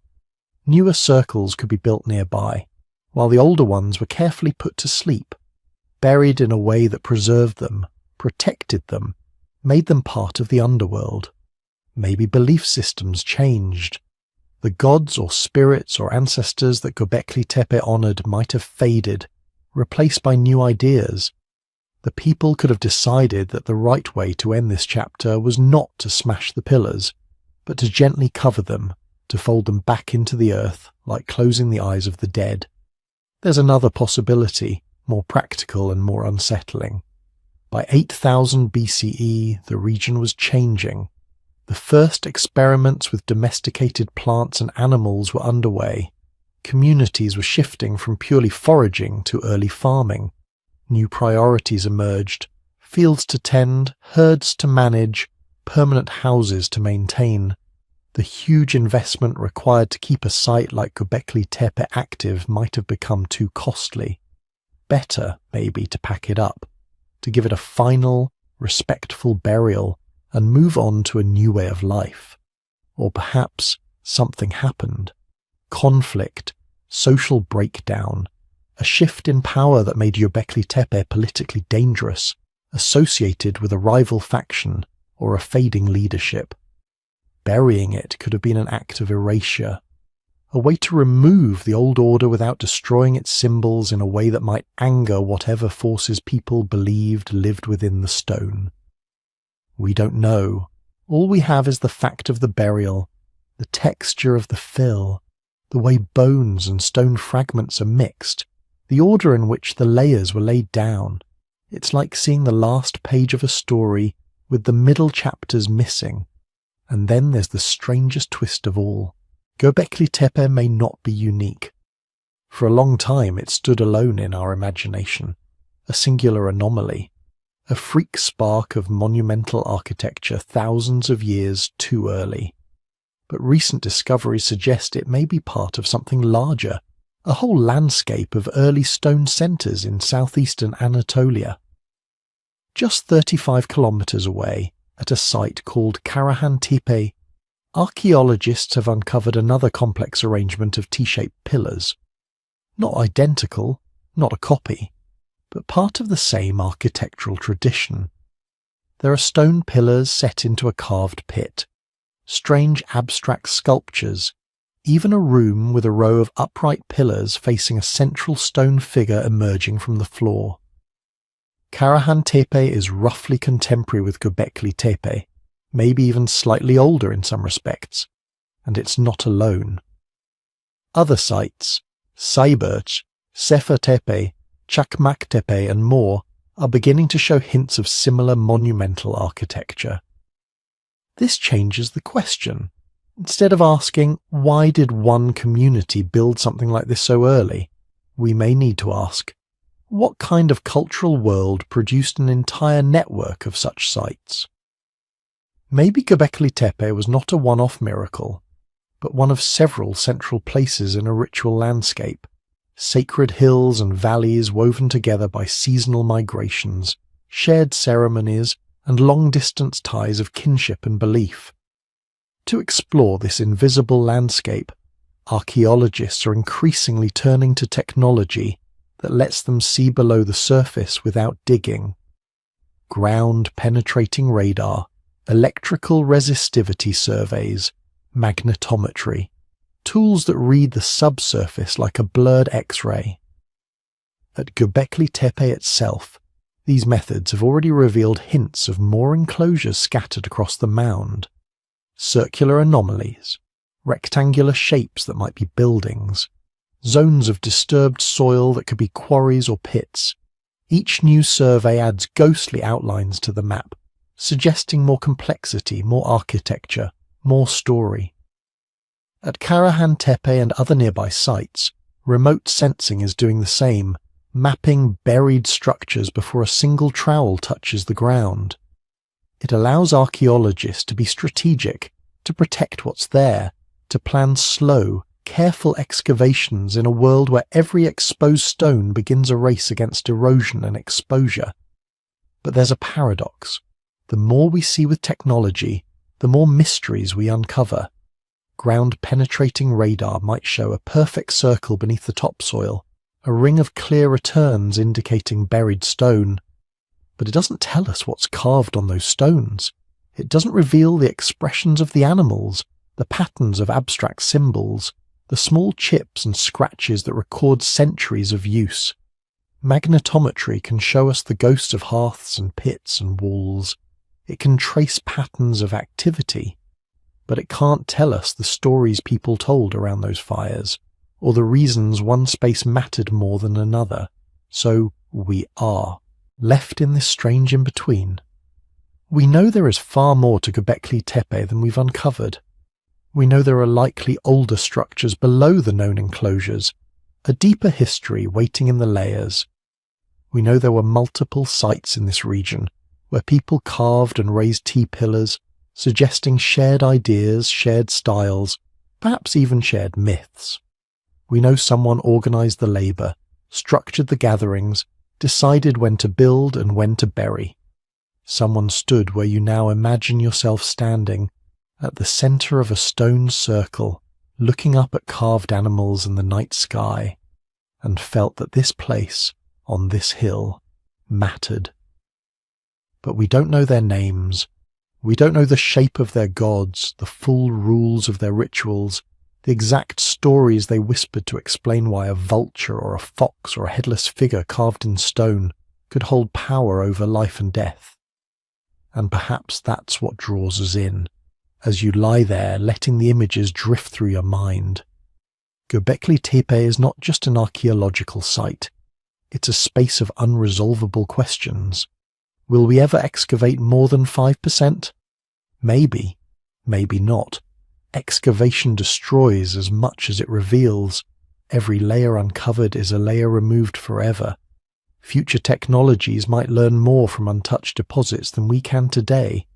Newer circles could be built nearby, while the older ones were carefully put to sleep, buried in a way that preserved them, protected them, made them part of the underworld. Maybe belief systems changed. The gods or spirits or ancestors that Göbekli Tepe honoured might have faded, replaced by new ideas. The people could have decided that the right way to end this chapter was not to smash the pillars, but to gently cover them, to fold them back into the earth like closing the eyes of the dead. There's another possibility, more practical and more unsettling. By 8000 BCE, the region was changing. The first experiments with domesticated plants and animals were underway. Communities were shifting from purely foraging to early farming. New priorities emerged: fields to tend, herds to manage, permanent houses to maintain. The huge investment required to keep a site like Göbekli Tepe active might have become too costly. Better, maybe, to pack it up, to give it a final, respectful burial and move on to a new way of life. Or perhaps something happened. Conflict, social breakdown, a shift in power that made Göbekli Tepe politically dangerous, associated with a rival faction or a fading leadership. Burying it could have been an act of erasure, a way to remove the old order without destroying its symbols in a way that might anger whatever forces people believed lived within the stone. We don't know. All we have is the fact of the burial, the texture of the fill, the way bones and stone fragments are mixed, the order in which the layers were laid down. It's like seeing the last page of a story with the middle chapters missing. And then there's the strangest twist of all. Göbekli Tepe may not be unique. For a long time it stood alone in our imagination, a singular anomaly, a freak spark of monumental architecture thousands of years too early. But recent discoveries suggest it may be part of something larger, a whole landscape of early stone centres in southeastern Anatolia. Just 35 kilometres away, at a site called Karahan Tepe, archaeologists have uncovered another complex arrangement of T-shaped pillars. Not identical, not a copy, but part of the same architectural tradition. There are stone pillars set into a carved pit, strange abstract sculptures, even a room with a row of upright pillars facing a central stone figure emerging from the floor. Karahan Tepe is roughly contemporary with Göbekli Tepe, maybe even slightly older in some respects, and it's not alone. Other sites, Sayburç, Sefer Tepe, Çakmak Tepe and more, are beginning to show hints of similar monumental architecture. This changes the question. Instead of asking, why did one community build something like this so early, we may need to ask, what kind of cultural world produced an entire network of such sites? Maybe Göbekli Tepe was not a one-off miracle, but one of several central places in a ritual landscape, sacred hills and valleys woven together by seasonal migrations, shared ceremonies, and long-distance ties of kinship and belief. To explore this invisible landscape, archaeologists are increasingly turning to technology that lets them see below the surface without digging. Ground-penetrating radar, electrical resistivity surveys, magnetometry, tools that read the subsurface like a blurred X-ray. At Göbekli Tepe itself, these methods have already revealed hints of more enclosures scattered across the mound. Circular anomalies, rectangular shapes that might be buildings, zones of disturbed soil that could be quarries or pits. Each new survey adds ghostly outlines to the map, suggesting more complexity, more architecture, more story. At Karahan Tepe and other nearby sites, remote sensing is doing the same, mapping buried structures before a single trowel touches the ground. It allows archaeologists to be strategic, to protect what's there, to plan slow, careful excavations in a world where every exposed stone begins a race against erosion and exposure. But there's a paradox. The more we see with technology, the more mysteries we uncover. Ground-penetrating radar might show a perfect circle beneath the topsoil, a ring of clear returns indicating buried stone. But it doesn't tell us what's carved on those stones. It doesn't reveal the expressions of the animals, the patterns of abstract symbols, the small chips and scratches that record centuries of use. Magnetometry can show us the ghosts of hearths and pits and walls. It can trace patterns of activity, but it can't tell us the stories people told around those fires, or the reasons one space mattered more than another. So we are, left in this strange in-between. We know there is far more to Göbekli Tepe than we've uncovered. We know there are likely older structures below the known enclosures, a deeper history waiting in the layers. We know there were multiple sites in this region where people carved and raised T-pillars, suggesting shared ideas, shared styles, perhaps even shared myths. We know someone organised the labour, structured the gatherings, decided when to build and when to bury. Someone stood where you now imagine yourself standing, at the centre of a stone circle, looking up at carved animals in the night sky, and felt that this place, on this hill, mattered. But we don't know their names. We don't know the shape of their gods, the full rules of their rituals, the exact stories they whispered to explain why a vulture or a fox or a headless figure carved in stone could hold power over life and death. And perhaps that's what draws us in, as you lie there letting the images drift through your mind. Göbekli Tepe is not just an archaeological site. It's a space of unresolvable questions. Will we ever excavate more than 5%? Maybe, maybe not. Excavation destroys as much as it reveals. Every layer uncovered is a layer removed forever. Future technologies might learn more from untouched deposits than we can today.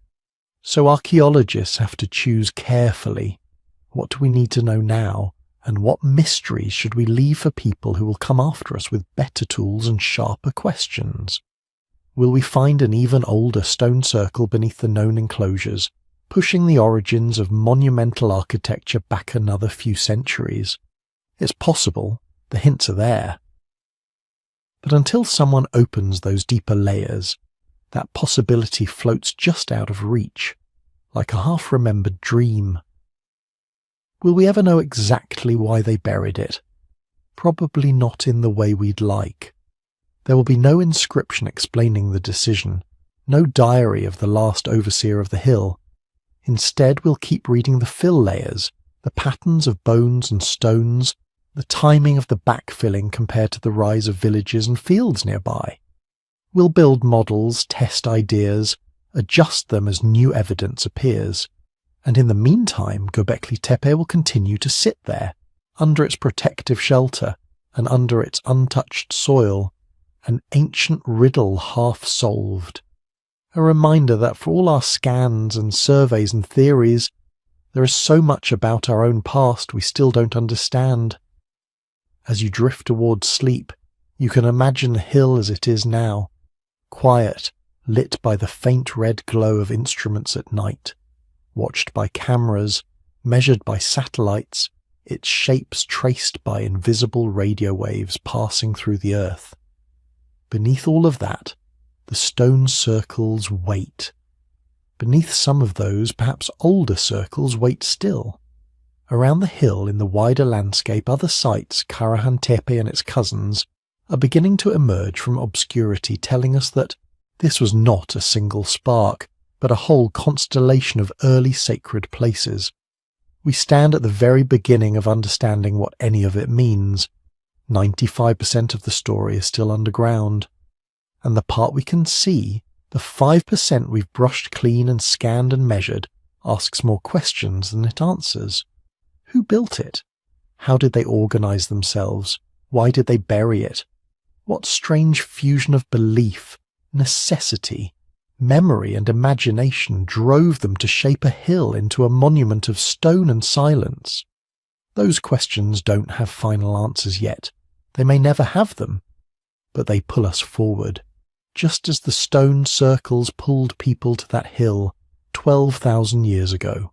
So archaeologists have to choose carefully. What do we need to know now, and what mysteries should we leave for people who will come after us with better tools and sharper questions? Will we find an even older stone circle beneath the known enclosures, pushing the origins of monumental architecture back another few centuries? It's possible, the hints are there. But until someone opens those deeper layers, that possibility floats just out of reach, like a half-remembered dream. Will we ever know exactly why they buried it? Probably not in the way we'd like. There will be no inscription explaining the decision, no diary of the last overseer of the hill. Instead, we'll keep reading the fill layers, the patterns of bones and stones, the timing of the backfilling compared to the rise of villages and fields nearby. We'll build models, test ideas, adjust them as new evidence appears. And in the meantime, Göbekli Tepe will continue to sit there, under its protective shelter and under its untouched soil, an ancient riddle half solved. A reminder that for all our scans and surveys and theories, there is so much about our own past we still don't understand. As you drift towards sleep, you can imagine the hill as it is now, quiet, lit by the faint red glow of instruments at night, watched by cameras, measured by satellites, its shapes traced by invisible radio waves passing through the earth. Beneath all of that, the stone circles wait. Beneath some of those, perhaps older circles wait still. Around the hill in the wider landscape, other sites, Karahan Tepe and its cousins, are beginning to emerge from obscurity, telling us that this was not a single spark, but a whole constellation of early sacred places. We stand at the very beginning of understanding what any of it means. 95% of the story is still underground. And the part we can see, the 5% we've brushed clean and scanned and measured, asks more questions than it answers. Who built it? How did they organize themselves? Why did they bury it? What strange fusion of belief, necessity, memory and imagination drove them to shape a hill into a monument of stone and silence? Those questions don't have final answers yet. They may never have them, but they pull us forward, just as the stone circles pulled people to that hill 12,000 years ago.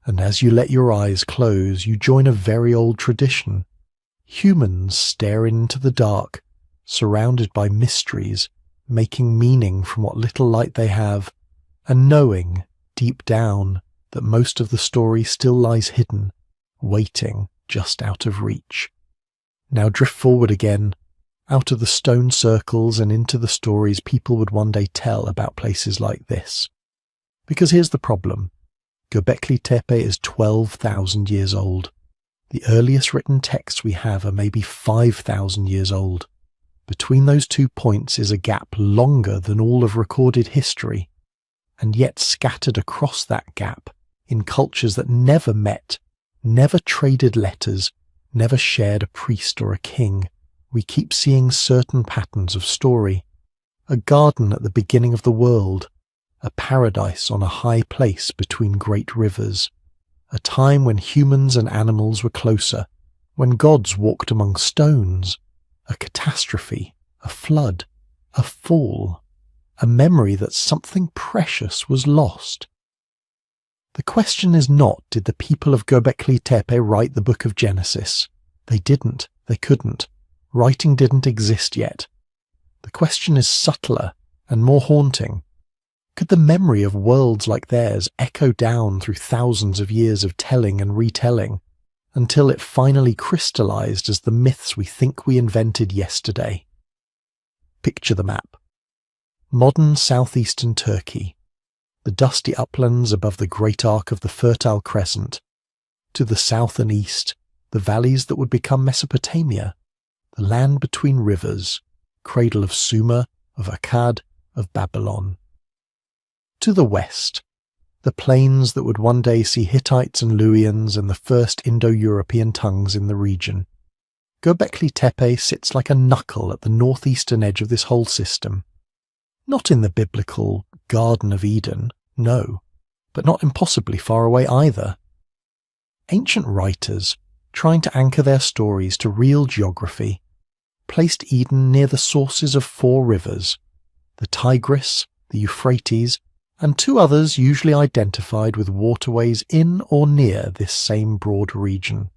And as you let your eyes close, you join a very old tradition. Humans stare into the dark, surrounded by mysteries, making meaning from what little light they have, and knowing, deep down, that most of the story still lies hidden, waiting just out of reach. Now drift forward again, out of the stone circles and into the stories people would one day tell about places like this. Because here's the problem. Göbekli Tepe is 12,000 years old. The earliest written texts we have are maybe 5,000 years old. Between those 2 points is a gap longer than all of recorded history, and yet scattered across that gap in cultures that never met, never traded letters, never shared a priest or a king, we keep seeing certain patterns of story. A garden at the beginning of the world, a paradise on a high place between great rivers, a time when humans and animals were closer, when gods walked among stones, a catastrophe, a flood, a fall, a memory that something precious was lost. The question is not, did the people of Göbekli Tepe write the book of Genesis? They didn't, they couldn't. Writing didn't exist yet. The question is subtler and more haunting. Could the memory of worlds like theirs echo down through thousands of years of telling and retelling, until it finally crystallized as the myths we think we invented yesterday? Picture the map. Modern southeastern Turkey, the dusty uplands above the great arc of the Fertile Crescent. To the south and east, the valleys that would become Mesopotamia, the land between rivers, cradle of Sumer, of Akkad, of Babylon. To the west, the plains that would one day see Hittites and Luwians and the first Indo-European tongues in the region. Göbekli Tepe sits like a knuckle at the northeastern edge of this whole system. Not in the biblical Garden of Eden, no, but not impossibly far away either. Ancient writers, trying to anchor their stories to real geography, placed Eden near the sources of 4 rivers, the Tigris, the Euphrates, and 2 others usually identified with waterways in or near this same broad region.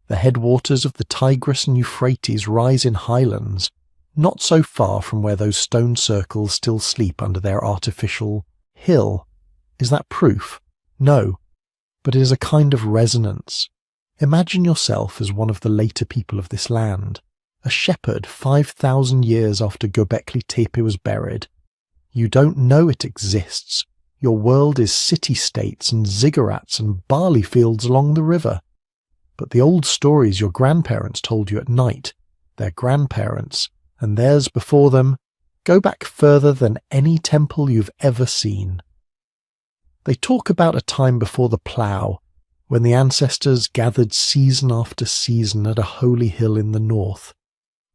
The headwaters of the Tigris and Euphrates rise in highlands, not so far from where those stone circles still sleep under their artificial hill. Is that proof? No, but it is a kind of resonance. Imagine yourself as one of the later people of this land, a shepherd 5,000 years after Göbekli Tepe was buried. You don't know it exists. Your world is city-states and ziggurats and barley fields along the river. But the old stories your grandparents told you at night, their grandparents, and theirs before them, go back further than any temple you've ever seen. They talk about a time before the plough, when the ancestors gathered season after season at a holy hill in the north,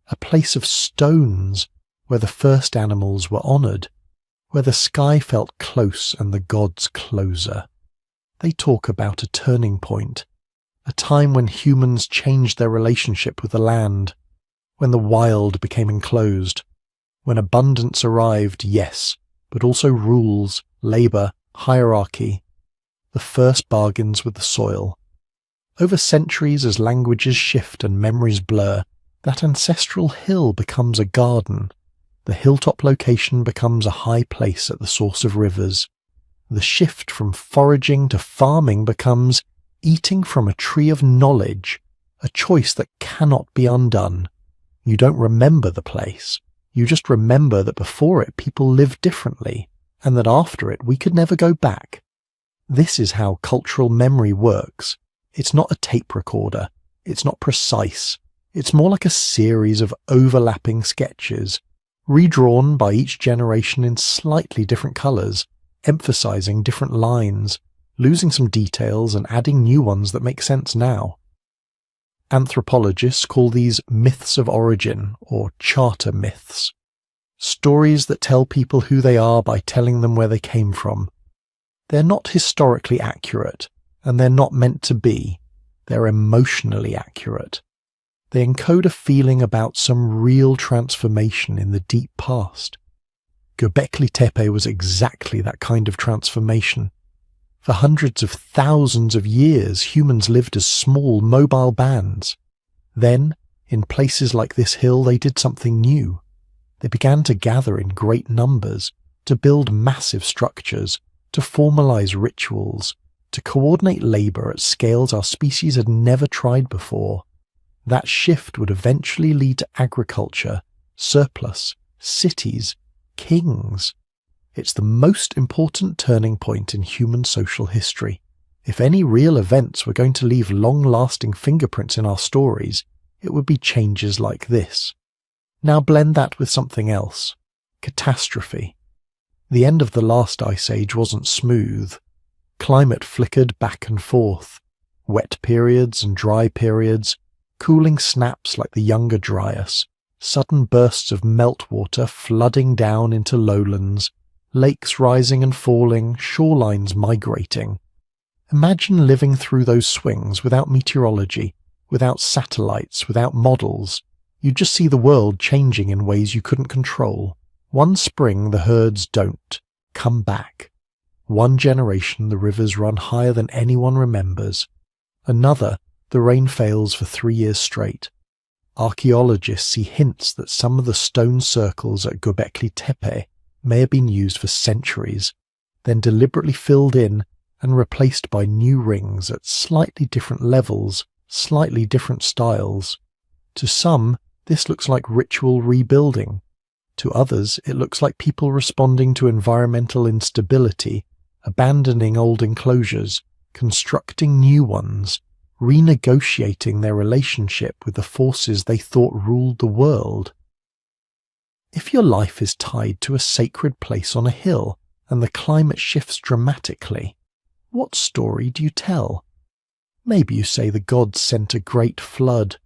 a place of stones where the first animals were honoured, where the sky felt close and the gods closer. They talk about a turning point, a time when humans changed their relationship with the land, when the wild became enclosed, when abundance arrived, yes, but also rules, labour, hierarchy, the first bargains with the soil. Over centuries, as languages shift and memories blur, that ancestral hill becomes a garden. The hilltop location becomes a high place at the source of rivers. The shift from foraging to farming becomes eating from a tree of knowledge, a choice that cannot be undone. You don't remember the place. You just remember that before it people lived differently, and that after it we could never go back. This is how cultural memory works. It's not a tape recorder. It's not precise. It's more like a series of overlapping sketches, redrawn by each generation in slightly different colours, emphasising different lines, losing some details and adding new ones that make sense now. Anthropologists call these myths of origin, or charter myths. Stories that tell people who they are by telling them where they came from. They're not historically accurate, and they're not meant to be. They're emotionally accurate. They encode a feeling about some real transformation in the deep past. Göbekli Tepe was exactly that kind of transformation. For hundreds of thousands of years, humans lived as small, mobile bands. Then, in places like this hill, they did something new. They began to gather in great numbers, to build massive structures, to formalize rituals, to coordinate labor at scales our species had never tried before. That shift would eventually lead to agriculture, surplus, cities, kings. It's the most important turning point in human social history. If any real events were going to leave long-lasting fingerprints in our stories, it would be changes like this. Now blend that with something else. Catastrophe. The end of the last ice age wasn't smooth. Climate flickered back and forth. Wet periods and dry periods, cooling snaps like the Younger Dryas, sudden bursts of meltwater flooding down into lowlands, lakes rising and falling, shorelines migrating. Imagine living through those swings without meteorology, without satellites, without models. You'd just see the world changing in ways you couldn't control. One spring the herds don't come back. One generation the rivers run higher than anyone remembers. Another, the rain fails for 3 years straight. Archaeologists see hints that some of the stone circles at Göbekli Tepe may have been used for centuries, then deliberately filled in and replaced by new rings at slightly different levels, slightly different styles. To some, this looks like ritual rebuilding. To others, it looks like people responding to environmental instability, abandoning old enclosures, constructing new ones, renegotiating their relationship with the forces they thought ruled the world. If your life is tied to a sacred place on a hill and the climate shifts dramatically, what story do you tell? Maybe you say the gods sent a great flood.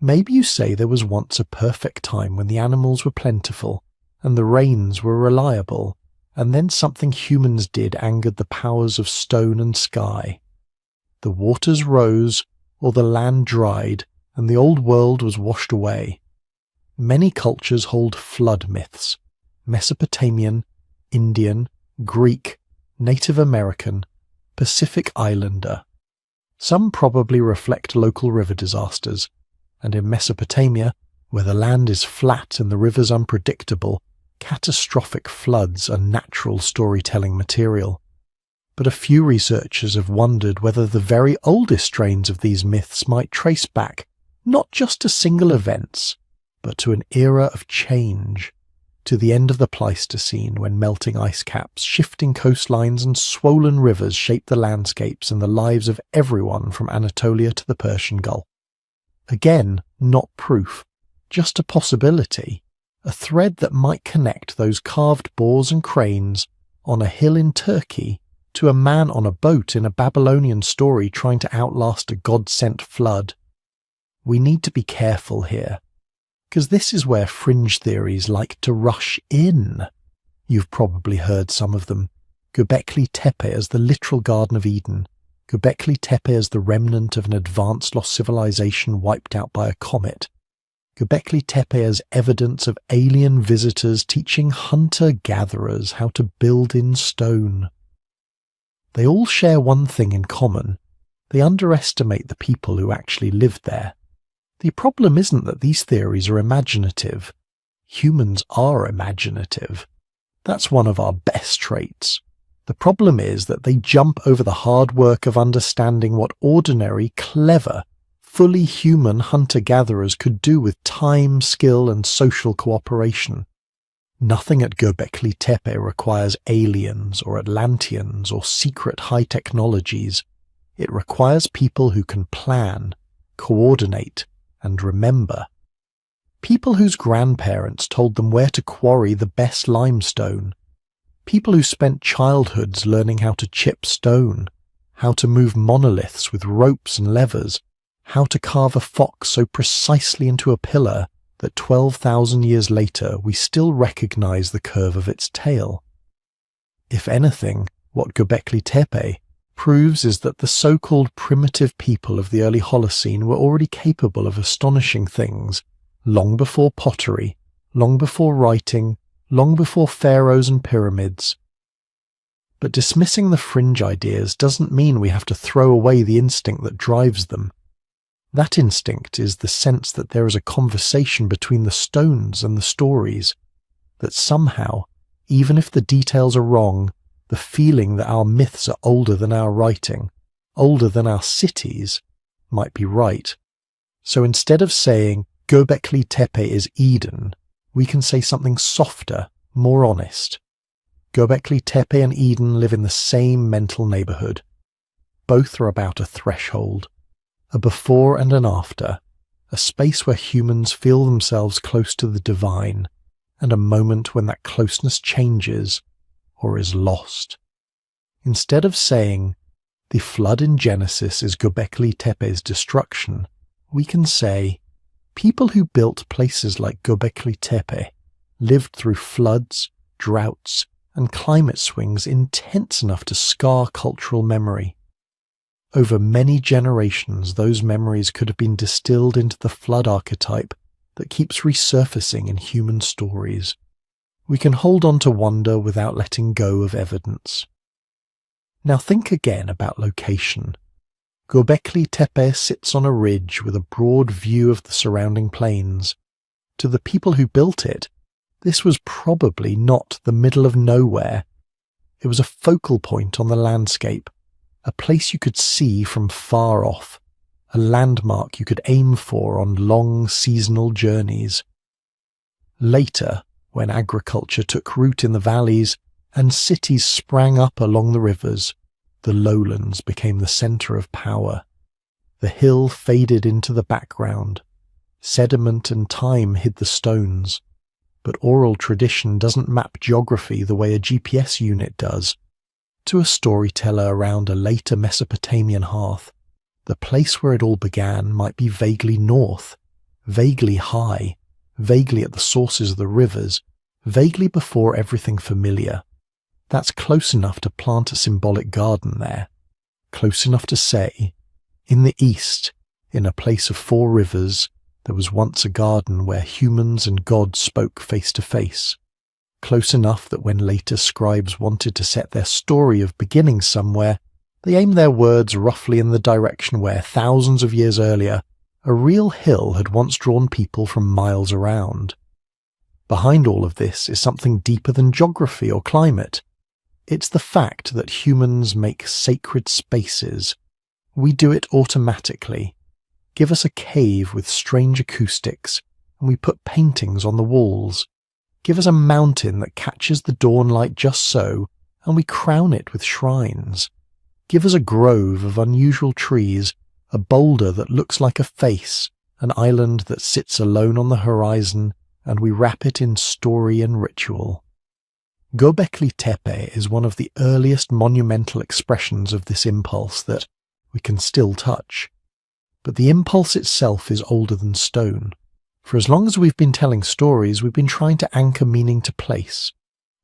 Maybe you say there was once a perfect time when the animals were plentiful and the rains were reliable, and then something humans did angered the powers of stone and sky. The waters rose, or the land dried, and the old world was washed away. Many cultures hold flood myths: Mesopotamian, Indian, Greek, Native American, Pacific Islander. Some probably reflect local river disasters, and in Mesopotamia, where the land is flat and the rivers unpredictable, catastrophic floods are natural storytelling material. But a few researchers have wondered whether the very oldest strains of these myths might trace back not just to single events, but to an era of change, to the end of the Pleistocene, when melting ice caps, shifting coastlines and swollen rivers shaped the landscapes and the lives of everyone from Anatolia to the Persian Gulf. Again, not proof, just a possibility, a thread that might connect those carved boars and cranes on a hill in Turkey to a man on a boat in a Babylonian story trying to outlast a God-sent flood. We need to be careful here, because this is where fringe theories like to rush in. You've probably heard some of them. Göbekli Tepe as the literal Garden of Eden. Göbekli Tepe as the remnant of an advanced lost civilization wiped out by a comet. Göbekli Tepe as evidence of alien visitors teaching hunter-gatherers how to build in stone. They all share one thing in common. They underestimate the people who actually lived there. The problem isn't that these theories are imaginative. Humans are imaginative. That's one of our best traits. The problem is that they jump over the hard work of understanding what ordinary, clever, fully human hunter-gatherers could do with time, skill, and social cooperation. Nothing at Göbekli Tepe requires aliens or Atlanteans or secret high technologies. It requires people who can plan, coordinate, and remember. People whose grandparents told them where to quarry the best limestone. People who spent childhoods learning how to chip stone, how to move monoliths with ropes and levers, how to carve a fox so precisely into a pillar that 12,000 years later we still recognize the curve of its tail. If anything, what Göbekli Tepe proves is that the so-called primitive people of the early Holocene were already capable of astonishing things, long before pottery, long before writing, long before pharaohs and pyramids. But dismissing the fringe ideas doesn't mean we have to throw away the instinct that drives them. That instinct is the sense that there is a conversation between the stones and the stories, that somehow, even if the details are wrong, the feeling that our myths are older than our writing, older than our cities, might be right. So instead of saying Göbekli Tepe is Eden, we can say something softer, more honest. Göbekli Tepe and Eden live in the same mental neighborhood. Both are about a threshold, a before and an after, a space where humans feel themselves close to the divine, and a moment when that closeness changes or is lost. Instead of saying, the flood in Genesis is Göbekli Tepe's destruction, we can say, people who built places like Göbekli Tepe lived through floods, droughts, and climate swings intense enough to scar cultural memory. Over many generations, those memories could have been distilled into the flood archetype that keeps resurfacing in human stories. We can hold on to wonder without letting go of evidence. Now think again about location. Göbekli Tepe sits on a ridge with a broad view of the surrounding plains. To the people who built it, this was probably not the middle of nowhere. It was a focal point on the landscape, a place you could see from far off, a landmark you could aim for on long seasonal journeys. Later, when agriculture took root in the valleys and cities sprang up along the rivers, the lowlands became the centre of power. The hill faded into the background. Sediment and time hid the stones. But oral tradition doesn't map geography the way a GPS unit does. To a storyteller around a later Mesopotamian hearth, the place where it all began might be vaguely north, vaguely high, vaguely at the sources of the rivers, vaguely before everything familiar. That's close enough to plant a symbolic garden there, close enough to say, in the east, in a place of 4 rivers, there was once a garden where humans and God spoke face to face. Close enough that when later scribes wanted to set their story of beginning somewhere, they aimed their words roughly in the direction where, thousands of years earlier, a real hill had once drawn people from miles around. Behind all of this is something deeper than geography or climate. It's the fact that humans make sacred spaces. We do it automatically. Give us a cave with strange acoustics, and we put paintings on the walls. Give us a mountain that catches the dawnlight just so, and we crown it with shrines. Give us a grove of unusual trees, a boulder that looks like a face, an island that sits alone on the horizon, and we wrap it in story and ritual. Göbekli Tepe is one of the earliest monumental expressions of this impulse that we can still touch. But the impulse itself is older than stone. For as long as we've been telling stories, we've been trying to anchor meaning to place.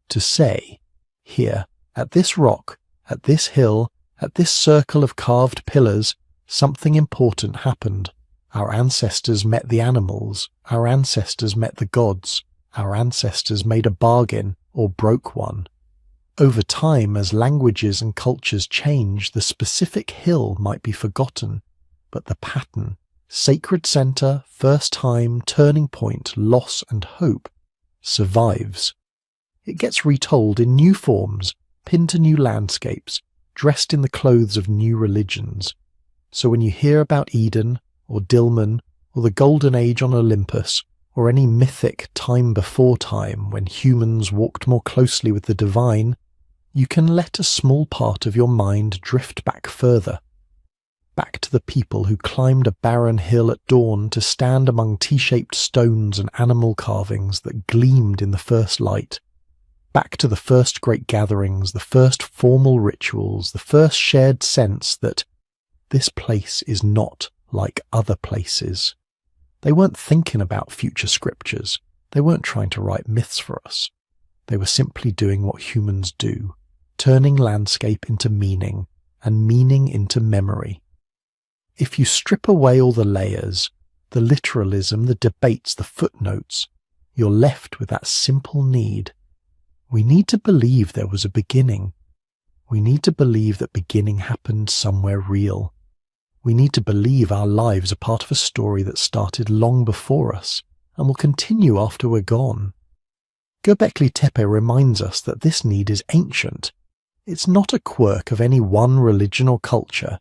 To say, here, at this rock, at this hill, at this circle of carved pillars, something important happened. Our ancestors met the animals. Our ancestors met the gods. Our ancestors made a bargain or broke one. Over time, as languages and cultures change, the specific hill might be forgotten, but the pattern, sacred center, first time, turning point, loss and hope, survives. It gets retold in new forms, pinned to new landscapes, dressed in the clothes of new religions. So when you hear about Eden, or Dilmun, or the Golden Age on Olympus, or any mythic time before time when humans walked more closely with the divine, you can let a small part of your mind drift back further. Back to the people who climbed a barren hill at dawn to stand among T-shaped stones and animal carvings that gleamed in the first light. Back to the first great gatherings, the first formal rituals, the first shared sense that this place is not like other places. They weren't thinking about future scriptures. They weren't trying to write myths for us. They were simply doing what humans do, turning landscape into meaning and meaning into memory. If you strip away all the layers, the literalism, the debates, the footnotes, you're left with that simple need. We need to believe there was a beginning. We need to believe that beginning happened somewhere real. We need to believe our lives are part of a story that started long before us and will continue after we're gone. Göbekli Tepe reminds us that this need is ancient. It's not a quirk of any one religion or culture.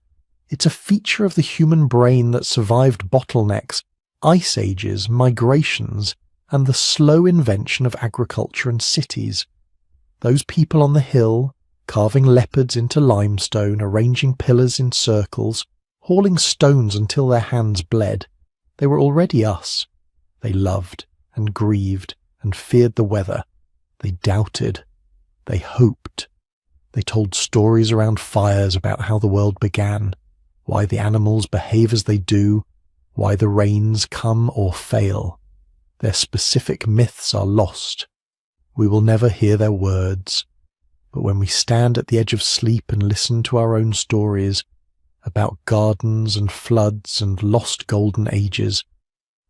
It's a feature of the human brain that survived bottlenecks, ice ages, migrations, and the slow invention of agriculture and cities. Those people on the hill, carving leopards into limestone, arranging pillars in circles, hauling stones until their hands bled. They were already us. They loved and grieved and feared the weather. They doubted. They hoped. They told stories around fires about how the world began, why the animals behave as they do, why the rains come or fail. Their specific myths are lost. We will never hear their words. But when we stand at the edge of sleep and listen to our own stories about gardens and floods and lost golden ages,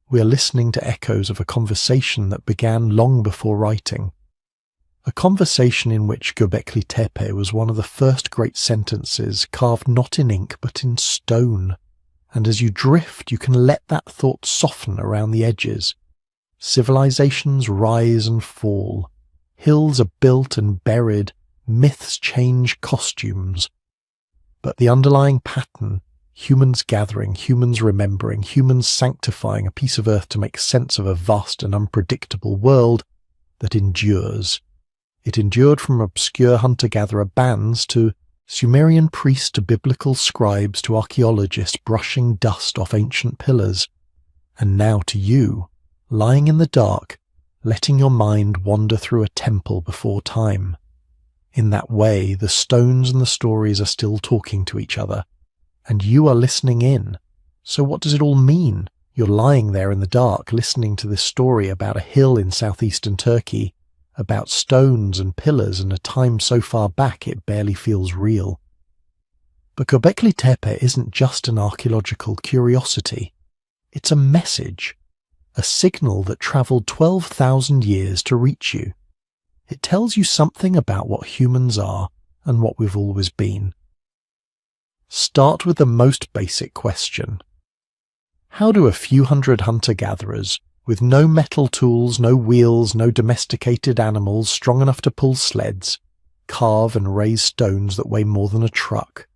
we are listening to echoes of a conversation that began long before writing. A conversation in which Göbekli Tepe was one of the first great sentences carved not in ink but in stone, and as you drift you can let that thought soften around the edges. Civilizations rise and fall, hills are built and buried, myths change costumes. But the underlying pattern, humans gathering, humans remembering, humans sanctifying a piece of earth to make sense of a vast and unpredictable world, that endures. It endured from obscure hunter-gatherer bands to Sumerian priests to biblical scribes to archaeologists brushing dust off ancient pillars, and now to you, lying in the dark, letting your mind wander through a temple before time. In that way, the stones and the stories are still talking to each other, and you are listening in. So what does it all mean? You're lying there in the dark, listening to this story about a hill in southeastern Turkey, about stones and pillars and a time so far back it barely feels real. But Göbekli Tepe isn't just an archaeological curiosity. It's a message, a signal that travelled 12,000 years to reach you. It tells you something about what humans are and what we've always been. Start with the most basic question. How do a few hundred hunter-gatherers, with no metal tools, no wheels, no domesticated animals strong enough to pull sleds, carve and raise stones that weigh more than a truck?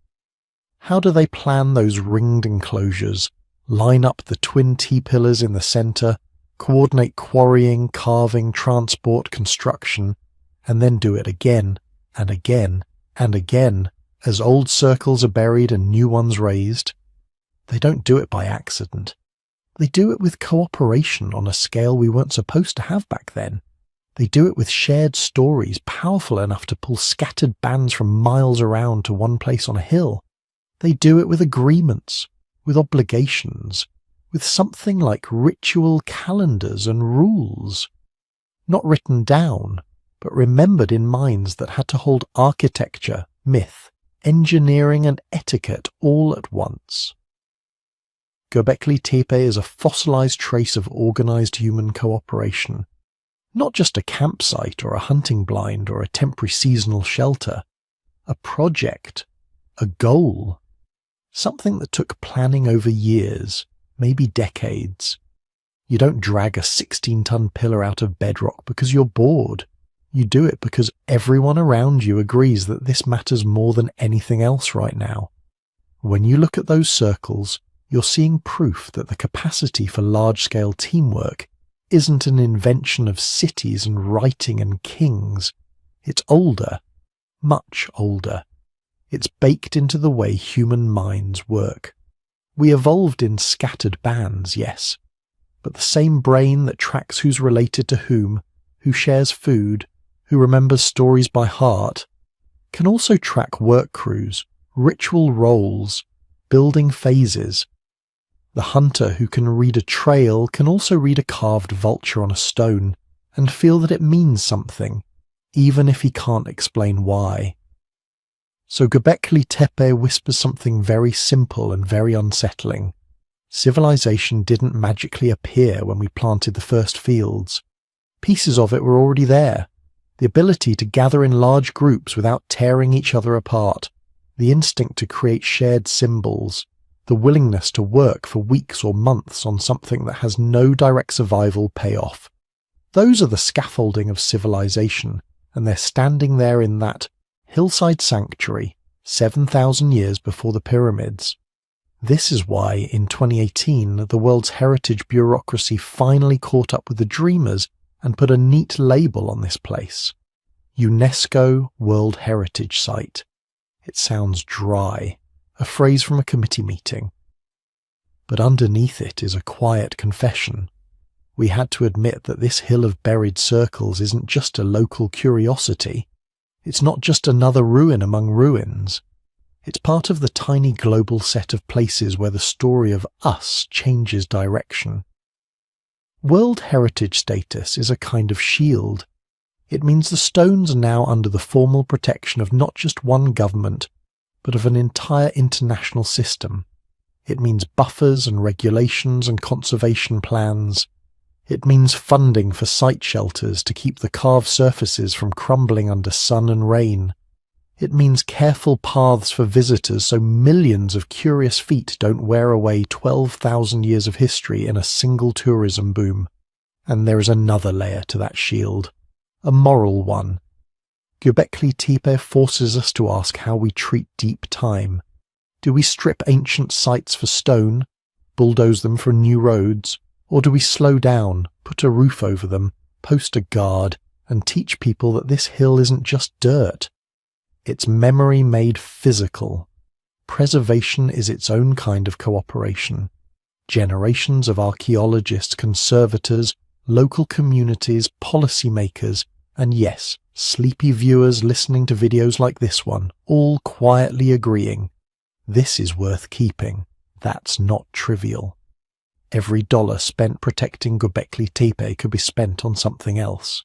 How do they plan those ringed enclosures, line up the twin T-pillars in the centre, coordinate quarrying, carving, transport, construction, and then do it again and again and again as old circles are buried and new ones raised? They don't do it by accident. They do it with cooperation on a scale we weren't supposed to have back then. They do it with shared stories powerful enough to pull scattered bands from miles around to one place on a hill. They do it with agreements, with obligations, with something like ritual calendars and rules. Not written down, but remembered in minds that had to hold architecture, myth, engineering and etiquette all at once. Göbekli Tepe is a fossilized trace of organized human cooperation, not just a campsite or a hunting blind or a temporary seasonal shelter, a project, a goal, something that took planning over years, maybe decades. You don't drag a 16-ton pillar out of bedrock because you're bored. You do it because everyone around you agrees that this matters more than anything else right now. When you look at those circles, you're seeing proof that the capacity for large-scale teamwork isn't an invention of cities and writing and kings. It's older, much older. It's baked into the way human minds work. We evolved in scattered bands, yes, but the same brain that tracks who's related to whom, who shares food, who remembers stories by heart, can also track work crews, ritual roles, building phases. The hunter who can read a trail can also read a carved vulture on a stone and feel that it means something, even if he can't explain why. So Göbekli Tepe whispers something very simple and very unsettling. Civilization didn't magically appear when we planted the first fields. Pieces of it were already there. The ability to gather in large groups without tearing each other apart, the instinct to create shared symbols, the willingness to work for weeks or months on something that has no direct survival payoff. Those are the scaffolding of civilization, and they're standing there in that hillside sanctuary 7,000 years before the pyramids. This is why, in 2018, the world's heritage bureaucracy finally caught up with the dreamers and put a neat label on this place. UNESCO World Heritage Site. It sounds dry, a phrase from a committee meeting. But underneath it is a quiet confession. We had to admit that this hill of buried circles isn't just a local curiosity. It's not just another ruin among ruins. It's part of the tiny global set of places where the story of us changes direction. World Heritage status is a kind of shield. It means the stones are now under the formal protection of not just one government, but of an entire international system. It means buffers and regulations and conservation plans. It means funding for site shelters to keep the carved surfaces from crumbling under sun and rain. It means careful paths for visitors so millions of curious feet don't wear away 12,000 years of history in a single tourism boom. And there is another layer to that shield, a moral one. Göbekli Tepe forces us to ask how we treat deep time. Do we strip ancient sites for stone, bulldoze them for new roads, or do we slow down, put a roof over them, post a guard, and teach people that this hill isn't just dirt? It's memory made physical. Preservation is its own kind of cooperation. Generations of archaeologists, conservators, local communities, policymakers, and yes, sleepy viewers listening to videos like this one, all quietly agreeing, this is worth keeping. That's not trivial. Every dollar spent protecting Göbekli Tepe could be spent on something else.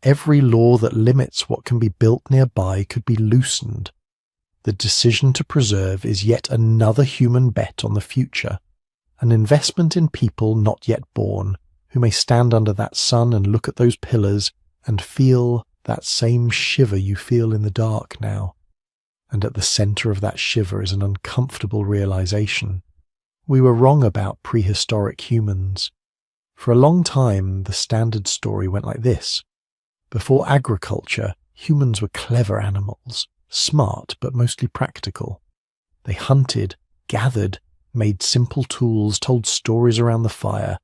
Every law that limits what can be built nearby could be loosened. The decision to preserve is yet another human bet on the future, an investment in people not yet born, who may stand under that sun and look at those pillars and feel that same shiver you feel in the dark now. And at the centre of that shiver is an uncomfortable realization. We were wrong about prehistoric humans. For a long time, the standard story went like this. Before agriculture, humans were clever animals, smart but mostly practical. They hunted, gathered, made simple tools, told stories around the fire,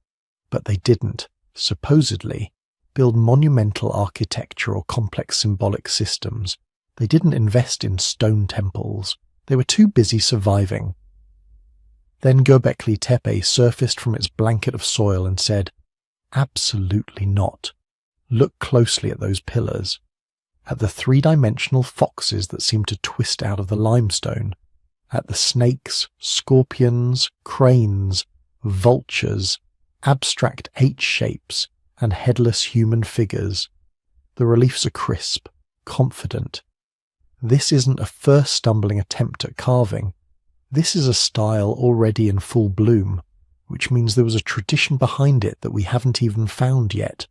but they didn't, supposedly, build monumental architecture or complex symbolic systems. They didn't invest in stone temples. They were too busy surviving. Then Göbekli Tepe surfaced from its blanket of soil and said, absolutely not. Look closely at those pillars, at the three-dimensional foxes that seem to twist out of the limestone, at the snakes, scorpions, cranes, vultures, abstract H-shapes, and headless human figures. The reliefs are crisp, confident. This isn't a first stumbling attempt at carving. This is a style already in full bloom, which means there was a tradition behind it that we haven't even found yet.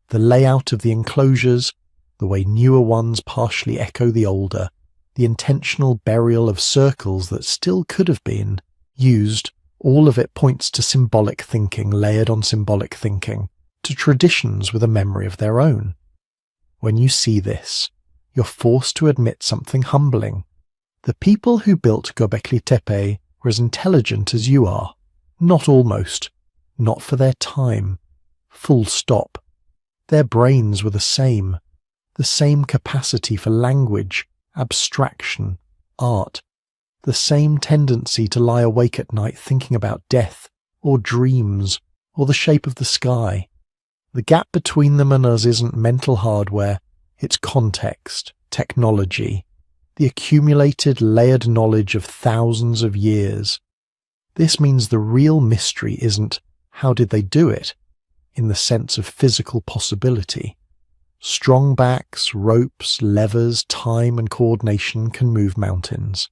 The layout of the enclosures, the way newer ones partially echo the older, the intentional burial of circles that still could have been used, all of it points to symbolic thinking layered on symbolic thinking, to traditions with a memory of their own. When you see this, you're forced to admit something humbling. The people who built Göbekli Tepe were as intelligent as you are. Not almost. Not for their time. Full stop. Their brains were the same capacity for language, abstraction, art, the same tendency to lie awake at night thinking about death, or dreams, or the shape of the sky. The gap between them and us isn't mental hardware, it's context, technology, the accumulated, layered knowledge of thousands of years. This means the real mystery isn't how did they do it, in the sense of physical possibility. Strong backs, ropes, levers, time and coordination can move mountains.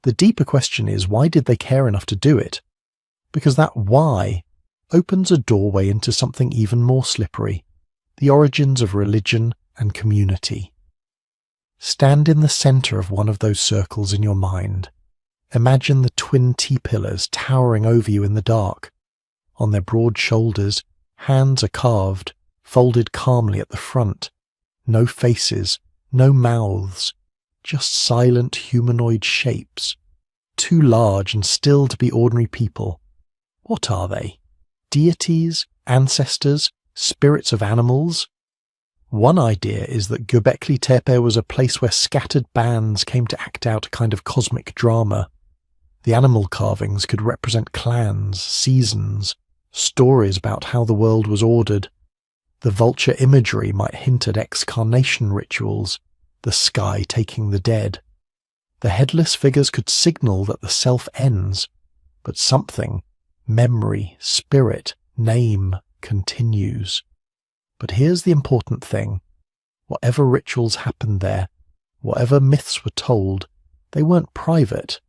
The deeper question is, why did they care enough to do it? Because that why opens a doorway into something even more slippery, the origins of religion and community. Stand in the center of one of those circles in your mind. Imagine the twin T-pillars towering over you in the dark. On their broad shoulders, hands are carved, folded calmly at the front. No faces, no mouths, just silent humanoid shapes. Too large and still to be ordinary people. What are they? Deities? Ancestors? Spirits of animals? One idea is that Göbekli Tepe was a place where scattered bands came to act out a kind of cosmic drama. The animal carvings could represent clans, seasons, stories about how the world was ordered. The vulture imagery might hint at excarnation rituals, the sky taking the dead. The headless figures could signal that the self ends, but something, memory, spirit, name, continues. But here's the important thing. Whatever rituals happened there, whatever myths were told, they weren't private.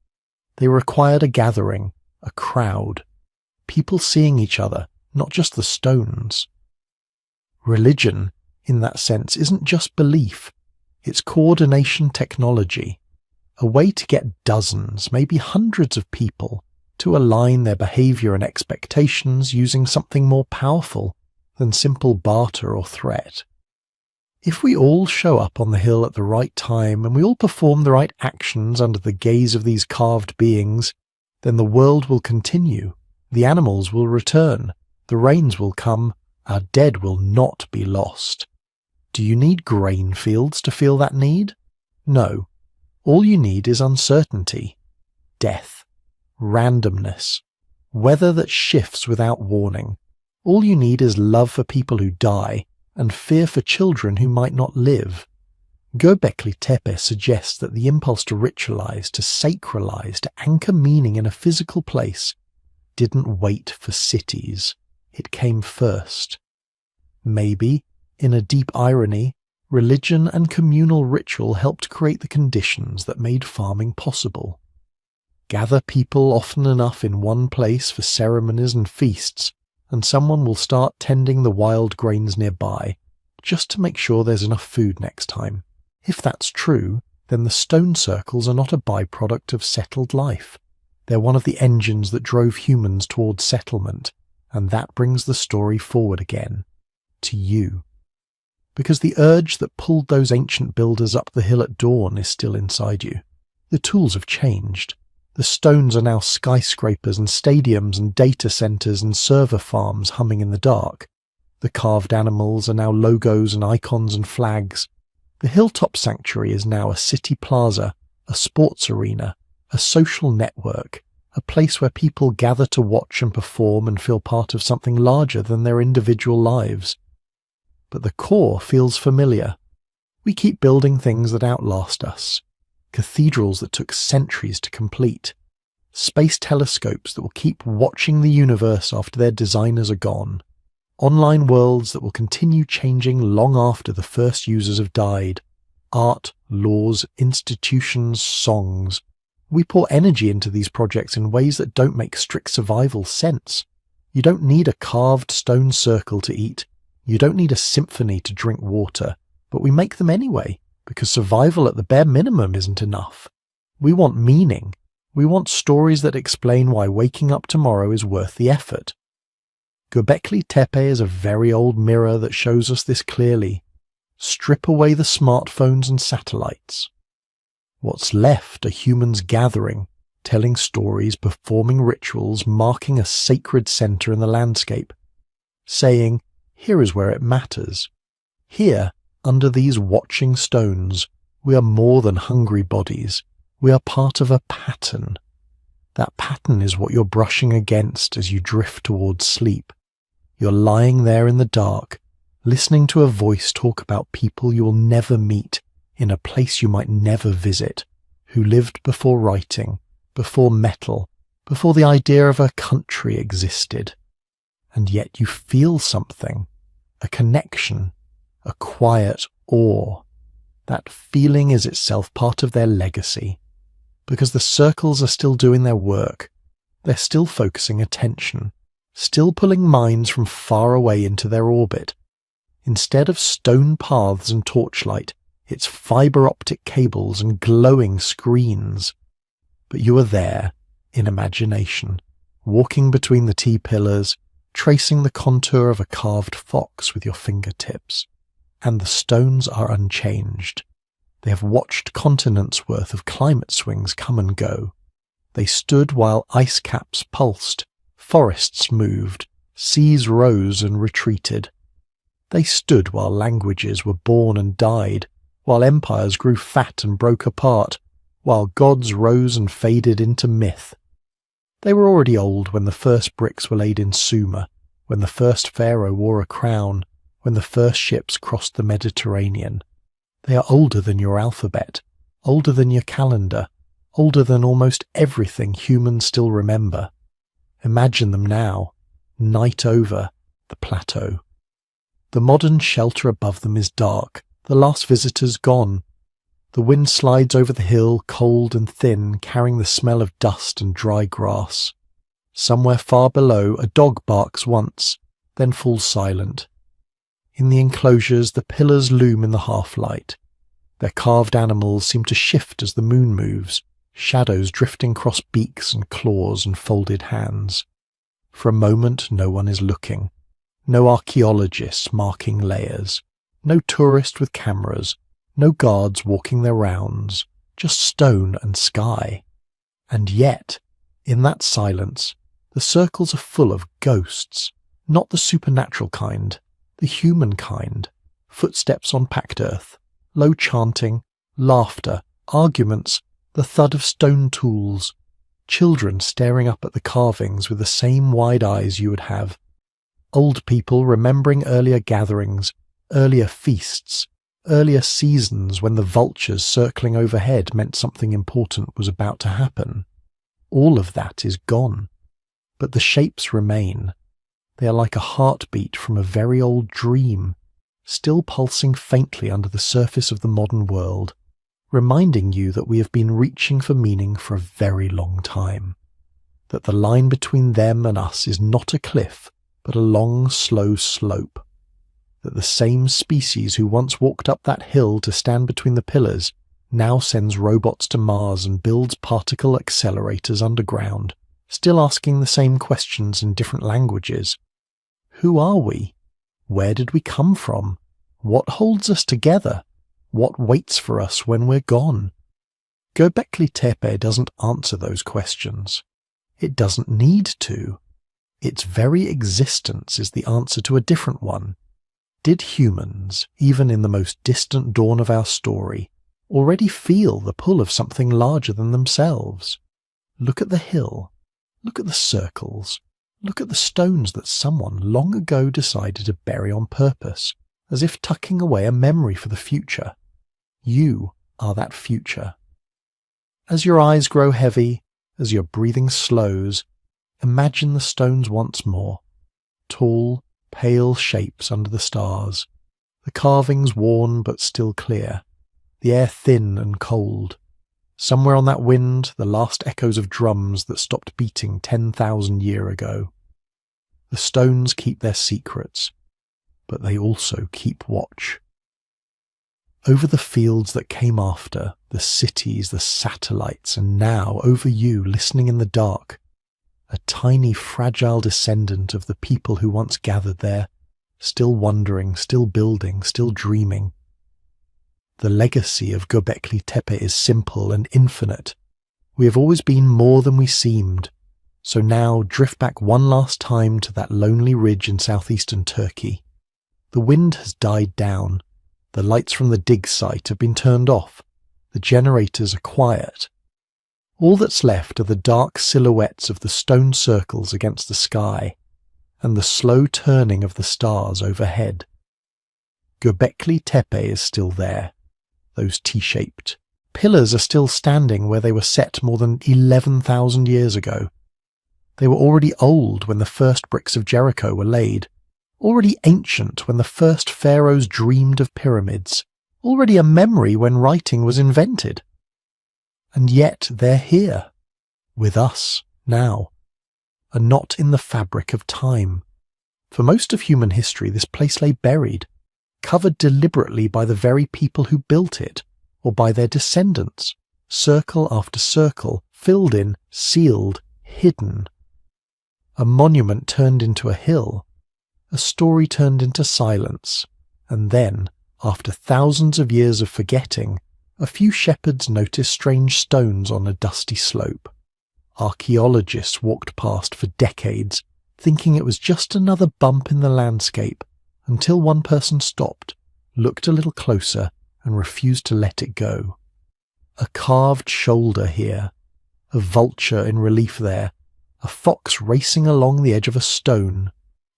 They required a gathering, a crowd, people seeing each other, not just the stones. Religion, in that sense, isn't just belief. It's coordination technology, a way to get dozens, maybe hundreds of people to align their behavior and expectations using something more powerful than simple barter or threat. If we all show up on the hill at the right time and we all perform the right actions under the gaze of these carved beings, then the world will continue, the animals will return, the rains will come, our dead will not be lost. Do you need grain fields to feel that need? No. All you need is uncertainty, death, randomness, weather that shifts without warning. All you need is love for people who die and fear for children who might not live. Göbekli Tepe suggests that the impulse to ritualize, to sacralize, to anchor meaning in a physical place didn't wait for cities. It came first. Maybe, in a deep irony, religion and communal ritual helped create the conditions that made farming possible. Gather people often enough in one place for ceremonies and feasts, and someone will start tending the wild grains nearby, just to make sure there's enough food next time. If that's true, then the stone circles are not a byproduct of settled life. They're one of the engines that drove humans towards settlement, and that brings the story forward again, to you. Because the urge that pulled those ancient builders up the hill at dawn is still inside you. The tools have changed. The stones are now skyscrapers and stadiums and data centers and server farms humming in the dark. The carved animals are now logos and icons and flags. The hilltop sanctuary is now a city plaza, a sports arena, a social network, a place where people gather to watch and perform and feel part of something larger than their individual lives. But the core feels familiar. We keep building things that outlast us. Cathedrals that took centuries to complete. Space telescopes that will keep watching the universe after their designers are gone. Online worlds that will continue changing long after the first users have died. Art, laws, institutions, songs. We pour energy into these projects in ways that don't make strict survival sense. You don't need a carved stone circle to eat. You don't need a symphony to drink water. But we make them anyway, because survival at the bare minimum isn't enough. We want meaning. We want stories that explain why waking up tomorrow is worth the effort. Göbekli Tepe is a very old mirror that shows us this clearly. Strip away the smartphones and satellites. What's left are humans gathering, telling stories, performing rituals, marking a sacred center in the landscape, saying, here is where it matters. Here, under these watching stones, we are more than hungry bodies. We are part of a pattern. That pattern is what you're brushing against as you drift towards sleep. You're lying there in the dark, listening to a voice talk about people you will never meet in a place you might never visit, who lived before writing, before metal, before the idea of a country existed. And yet you feel something, a connection, a quiet awe. That feeling is itself part of their legacy. Because the circles are still doing their work, they're still focusing attention, still pulling minds from far away into their orbit. Instead of stone paths and torchlight, it's fiber optic cables and glowing screens. But you are there, in imagination, walking between the T-pillars, tracing the contour of a carved fox with your fingertips. And the stones are unchanged. They have watched continents' worth of climate swings come and go. They stood while ice caps pulsed, forests moved, seas rose and retreated. They stood while languages were born and died, while empires grew fat and broke apart, while gods rose and faded into myth. They were already old when the first bricks were laid in Sumer, when the first pharaoh wore a crown, when the first ships crossed the Mediterranean. They are older than your alphabet, older than your calendar, older than almost everything humans still remember. Imagine them now, night over the plateau. The modern shelter above them is dark, the last visitors gone. The wind slides over the hill, cold and thin, carrying the smell of dust and dry grass. Somewhere far below, a dog barks once, then falls silent. In the enclosures, the pillars loom in the half-light. Their carved animals seem to shift as the moon moves, shadows drifting across beaks and claws and folded hands. For a moment, no one is looking. No archaeologists marking layers. No tourist with cameras. No guards walking their rounds. Just stone and sky. And yet, in that silence, the circles are full of ghosts. Not the supernatural kind. The human kind. Footsteps on packed earth. Low chanting. Laughter. Arguments. The thud of stone tools. Children staring up at the carvings with the same wide eyes you would have. Old people remembering earlier gatherings, earlier feasts, earlier seasons when the vultures circling overhead meant something important was about to happen. All of that is gone. But the shapes remain. They are like a heartbeat from a very old dream, still pulsing faintly under the surface of the modern world, reminding you that we have been reaching for meaning for a very long time, that the line between them and us is not a cliff, but a long, slow slope, that the same species who once walked up that hill to stand between the pillars now sends robots to Mars and builds particle accelerators underground, still asking the same questions in different languages. Who are we? Where did we come from? What holds us together? What waits for us when we're gone? Göbekli Tepe doesn't answer those questions. It doesn't need to. Its very existence is the answer to a different one. Did humans, even in the most distant dawn of our story, already feel the pull of something larger than themselves? Look at the hill. Look at the circles. Look at the stones that someone long ago decided to bury on purpose, as if tucking away a memory for the future. You are that future. As your eyes grow heavy, as your breathing slows, imagine the stones once more, tall, pale shapes under the stars, the carvings worn but still clear, the air thin and cold. Somewhere on that wind, the last echoes of drums that stopped beating 10,000 years ago. The stones keep their secrets, but they also keep watch. Over the fields that came after, the cities, the satellites, and now over you, listening in the dark, a tiny, fragile descendant of the people who once gathered there, still wondering, still building, still dreaming. The legacy of Göbekli Tepe is simple and infinite. We have always been more than we seemed, so now drift back one last time to that lonely ridge in southeastern Turkey. The wind has died down. The lights from the dig site have been turned off. The generators are quiet. All that's left are the dark silhouettes of the stone circles against the sky, and the slow turning of the stars overhead. Göbekli Tepe is still there, those T-shaped. Pillars are still standing where they were set more than 11,000 years ago. They were already old when the first bricks of Jericho were laid, already ancient when the first pharaohs dreamed of pyramids, already a memory when writing was invented. And yet they're here, with us, now, a knot in the fabric of time. For most of human history, this place lay buried, covered deliberately by the very people who built it, or by their descendants, circle after circle, filled in, sealed, hidden. A monument turned into a hill, a story turned into silence, and then, after thousands of years of forgetting, a few shepherds noticed strange stones on a dusty slope. Archaeologists walked past for decades, thinking it was just another bump in the landscape, until one person stopped, looked a little closer, and refused to let it go. A carved shoulder here, a vulture in relief there, a fox racing along the edge of a stone.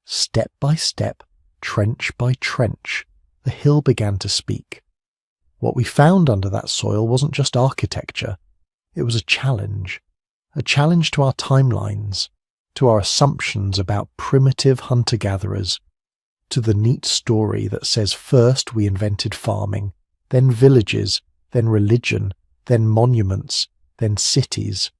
Step by step, trench by trench, the hill began to speak. What we found under that soil wasn't just architecture, it was a challenge to our timelines, to our assumptions about primitive hunter-gatherers, to the neat story that says first we invented farming, then villages, then religion, then monuments, then cities.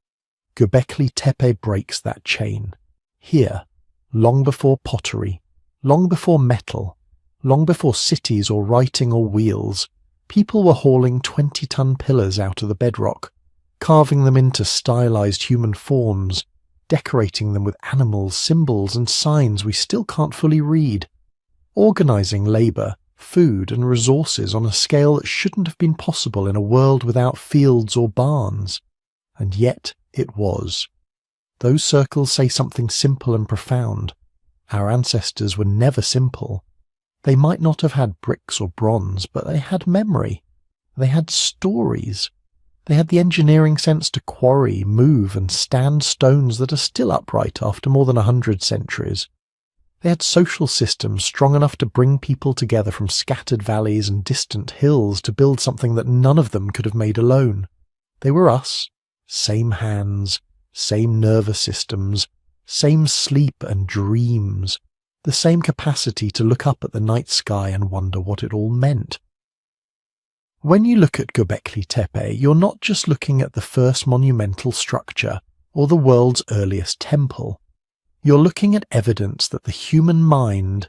Göbekli Tepe breaks that chain. Here, long before pottery, long before metal, long before cities or writing or wheels, people were hauling 20-ton pillars out of the bedrock, carving them into stylized human forms, decorating them with animals, symbols, and signs we still can't fully read, organizing labor, food, and resources on a scale that shouldn't have been possible in a world without fields or barns. And yet it was. Those circles say something simple and profound. Our ancestors were never simple. They might not have had bricks or bronze, but they had memory. They had stories. They had the engineering sense to quarry, move, and stand stones that are still upright after more than 100 centuries. They had social systems strong enough to bring people together from scattered valleys and distant hills to build something that none of them could have made alone. They were us, same hands, same nervous systems, same sleep and dreams, the same capacity to look up at the night sky and wonder what it all meant. When you look at Göbekli Tepe, you're not just looking at the first monumental structure or the world's earliest temple. You're looking at evidence that the human mind,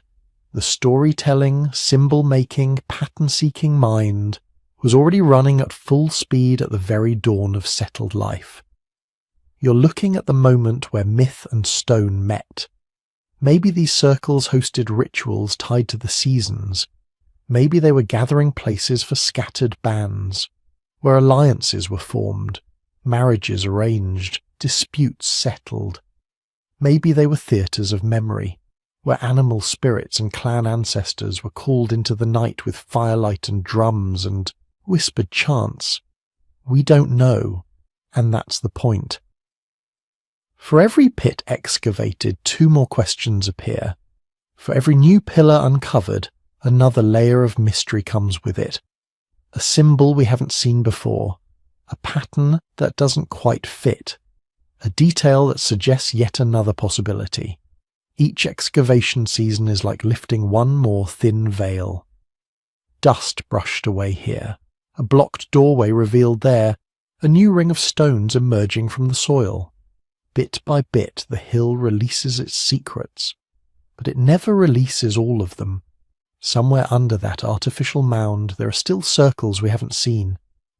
the storytelling, symbol-making, pattern-seeking mind, was already running at full speed at the very dawn of settled life. You're looking at the moment where myth and stone met. Maybe these circles hosted rituals tied to the seasons. Maybe they were gathering places for scattered bands, where alliances were formed, marriages arranged, disputes settled. Maybe they were theatres of memory, where animal spirits and clan ancestors were called into the night with firelight and drums and whispered chants. We don't know, and that's the point. For every pit excavated, 2 more questions appear. For every new pillar uncovered, another layer of mystery comes with it. A symbol we haven't seen before, a pattern that doesn't quite fit, a detail that suggests yet another possibility. Each excavation season is like lifting one more thin veil. Dust brushed away here, a blocked doorway revealed there, a new ring of stones emerging from the soil. Bit by bit the hill releases its secrets, but it never releases all of them. Somewhere under that artificial mound there are still circles we haven't seen,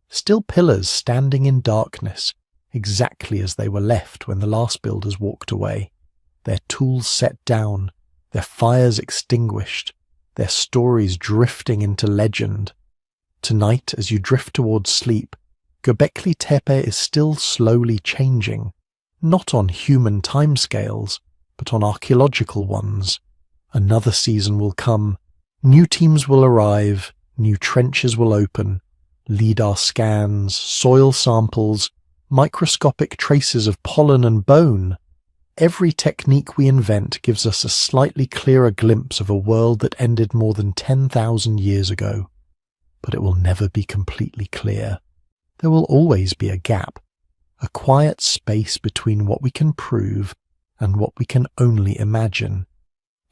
still pillars standing in darkness, exactly as they were left when the last builders walked away, their tools set down, their fires extinguished, their stories drifting into legend. Tonight, as you drift towards sleep, Göbekli Tepe is still slowly changing, not on human timescales, but on archaeological ones. Another season will come. New teams will arrive, new trenches will open, LIDAR scans, soil samples, microscopic traces of pollen and bone. Every technique we invent gives us a slightly clearer glimpse of a world that ended more than 10,000 years ago. But it will never be completely clear. There will always be a gap, a quiet space between what we can prove and what we can only imagine.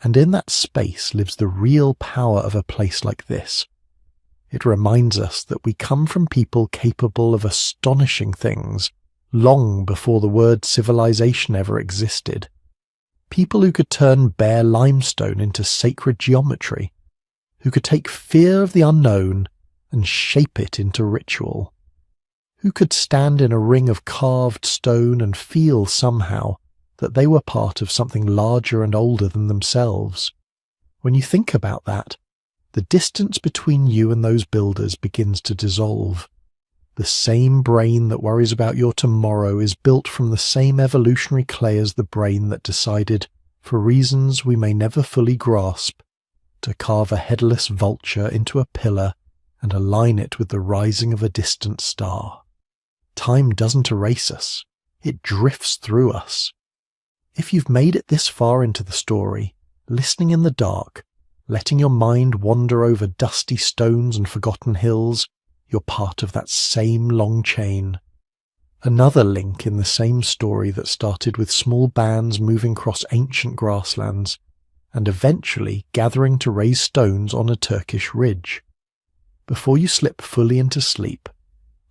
And in that space lives the real power of a place like this. It reminds us that we come from people capable of astonishing things long before the word civilization ever existed. People who could turn bare limestone into sacred geometry, who could take fear of the unknown and shape it into ritual, who could stand in a ring of carved stone and feel somehow that they were part of something larger and older than themselves. When you think about that, the distance between you and those builders begins to dissolve. The same brain that worries about your tomorrow is built from the same evolutionary clay as the brain that decided, for reasons we may never fully grasp, to carve a headless vulture into a pillar and align it with the rising of a distant star. Time doesn't erase us, it drifts through us. If you've made it this far into the story, listening in the dark, letting your mind wander over dusty stones and forgotten hills, you're part of that same long chain. Another link in the same story that started with small bands moving across ancient grasslands and eventually gathering to raise stones on a Turkish ridge. Before you slip fully into sleep,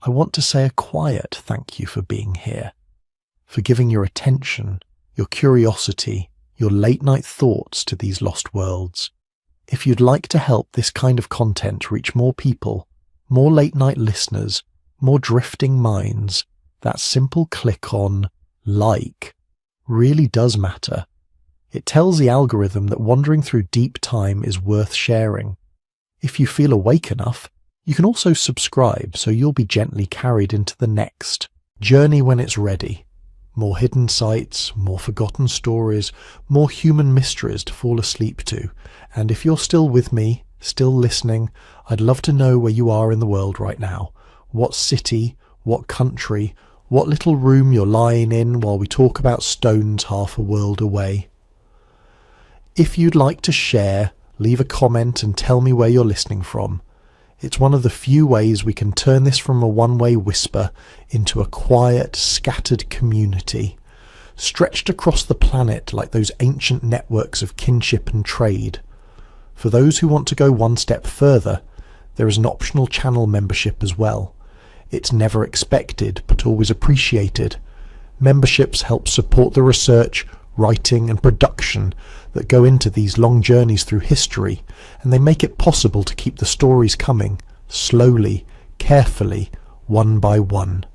I want to say a quiet thank you for being here, for giving your attention, your curiosity, your late-night thoughts to these lost worlds. If you'd like to help this kind of content reach more people, more late-night listeners, more drifting minds, that simple click on like really does matter. It tells the algorithm that wandering through deep time is worth sharing. If you feel awake enough, you can also subscribe so you'll be gently carried into the next journey when it's ready. More hidden sights, more forgotten stories, more human mysteries to fall asleep to. And if you're still with me, still listening, I'd love to know where you are in the world right now. What city, what country, what little room you're lying in while we talk about stones half a world away. If you'd like to share, leave a comment and tell me where you're listening from. It's one of the few ways we can turn this from a one-way whisper into a quiet, scattered community, stretched across the planet like those ancient networks of kinship and trade. For those who want to go one step further, there is an optional channel membership as well. It's never expected, but always appreciated. Memberships help support the research, writing and production that go into these long journeys through history, and they make it possible to keep the stories coming, slowly, carefully, one by one.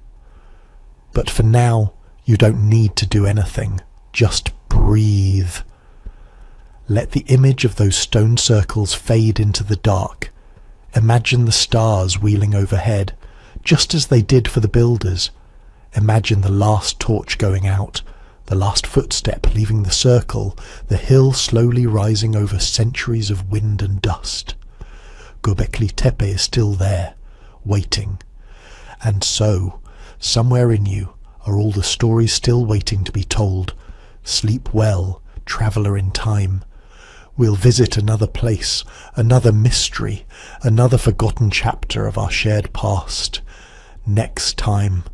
But for now, you don't need to do anything. Just breathe. Let the image of those stone circles fade into the dark. Imagine the stars wheeling overhead, just as they did for the builders. Imagine the last torch going out, the last footstep leaving the circle, the hill slowly rising over centuries of wind and dust. Göbekli Tepe is still there, waiting. And so, somewhere in you, are all the stories still waiting to be told. Sleep well, traveller in time. We'll visit another place, another mystery, another forgotten chapter of our shared past. Next time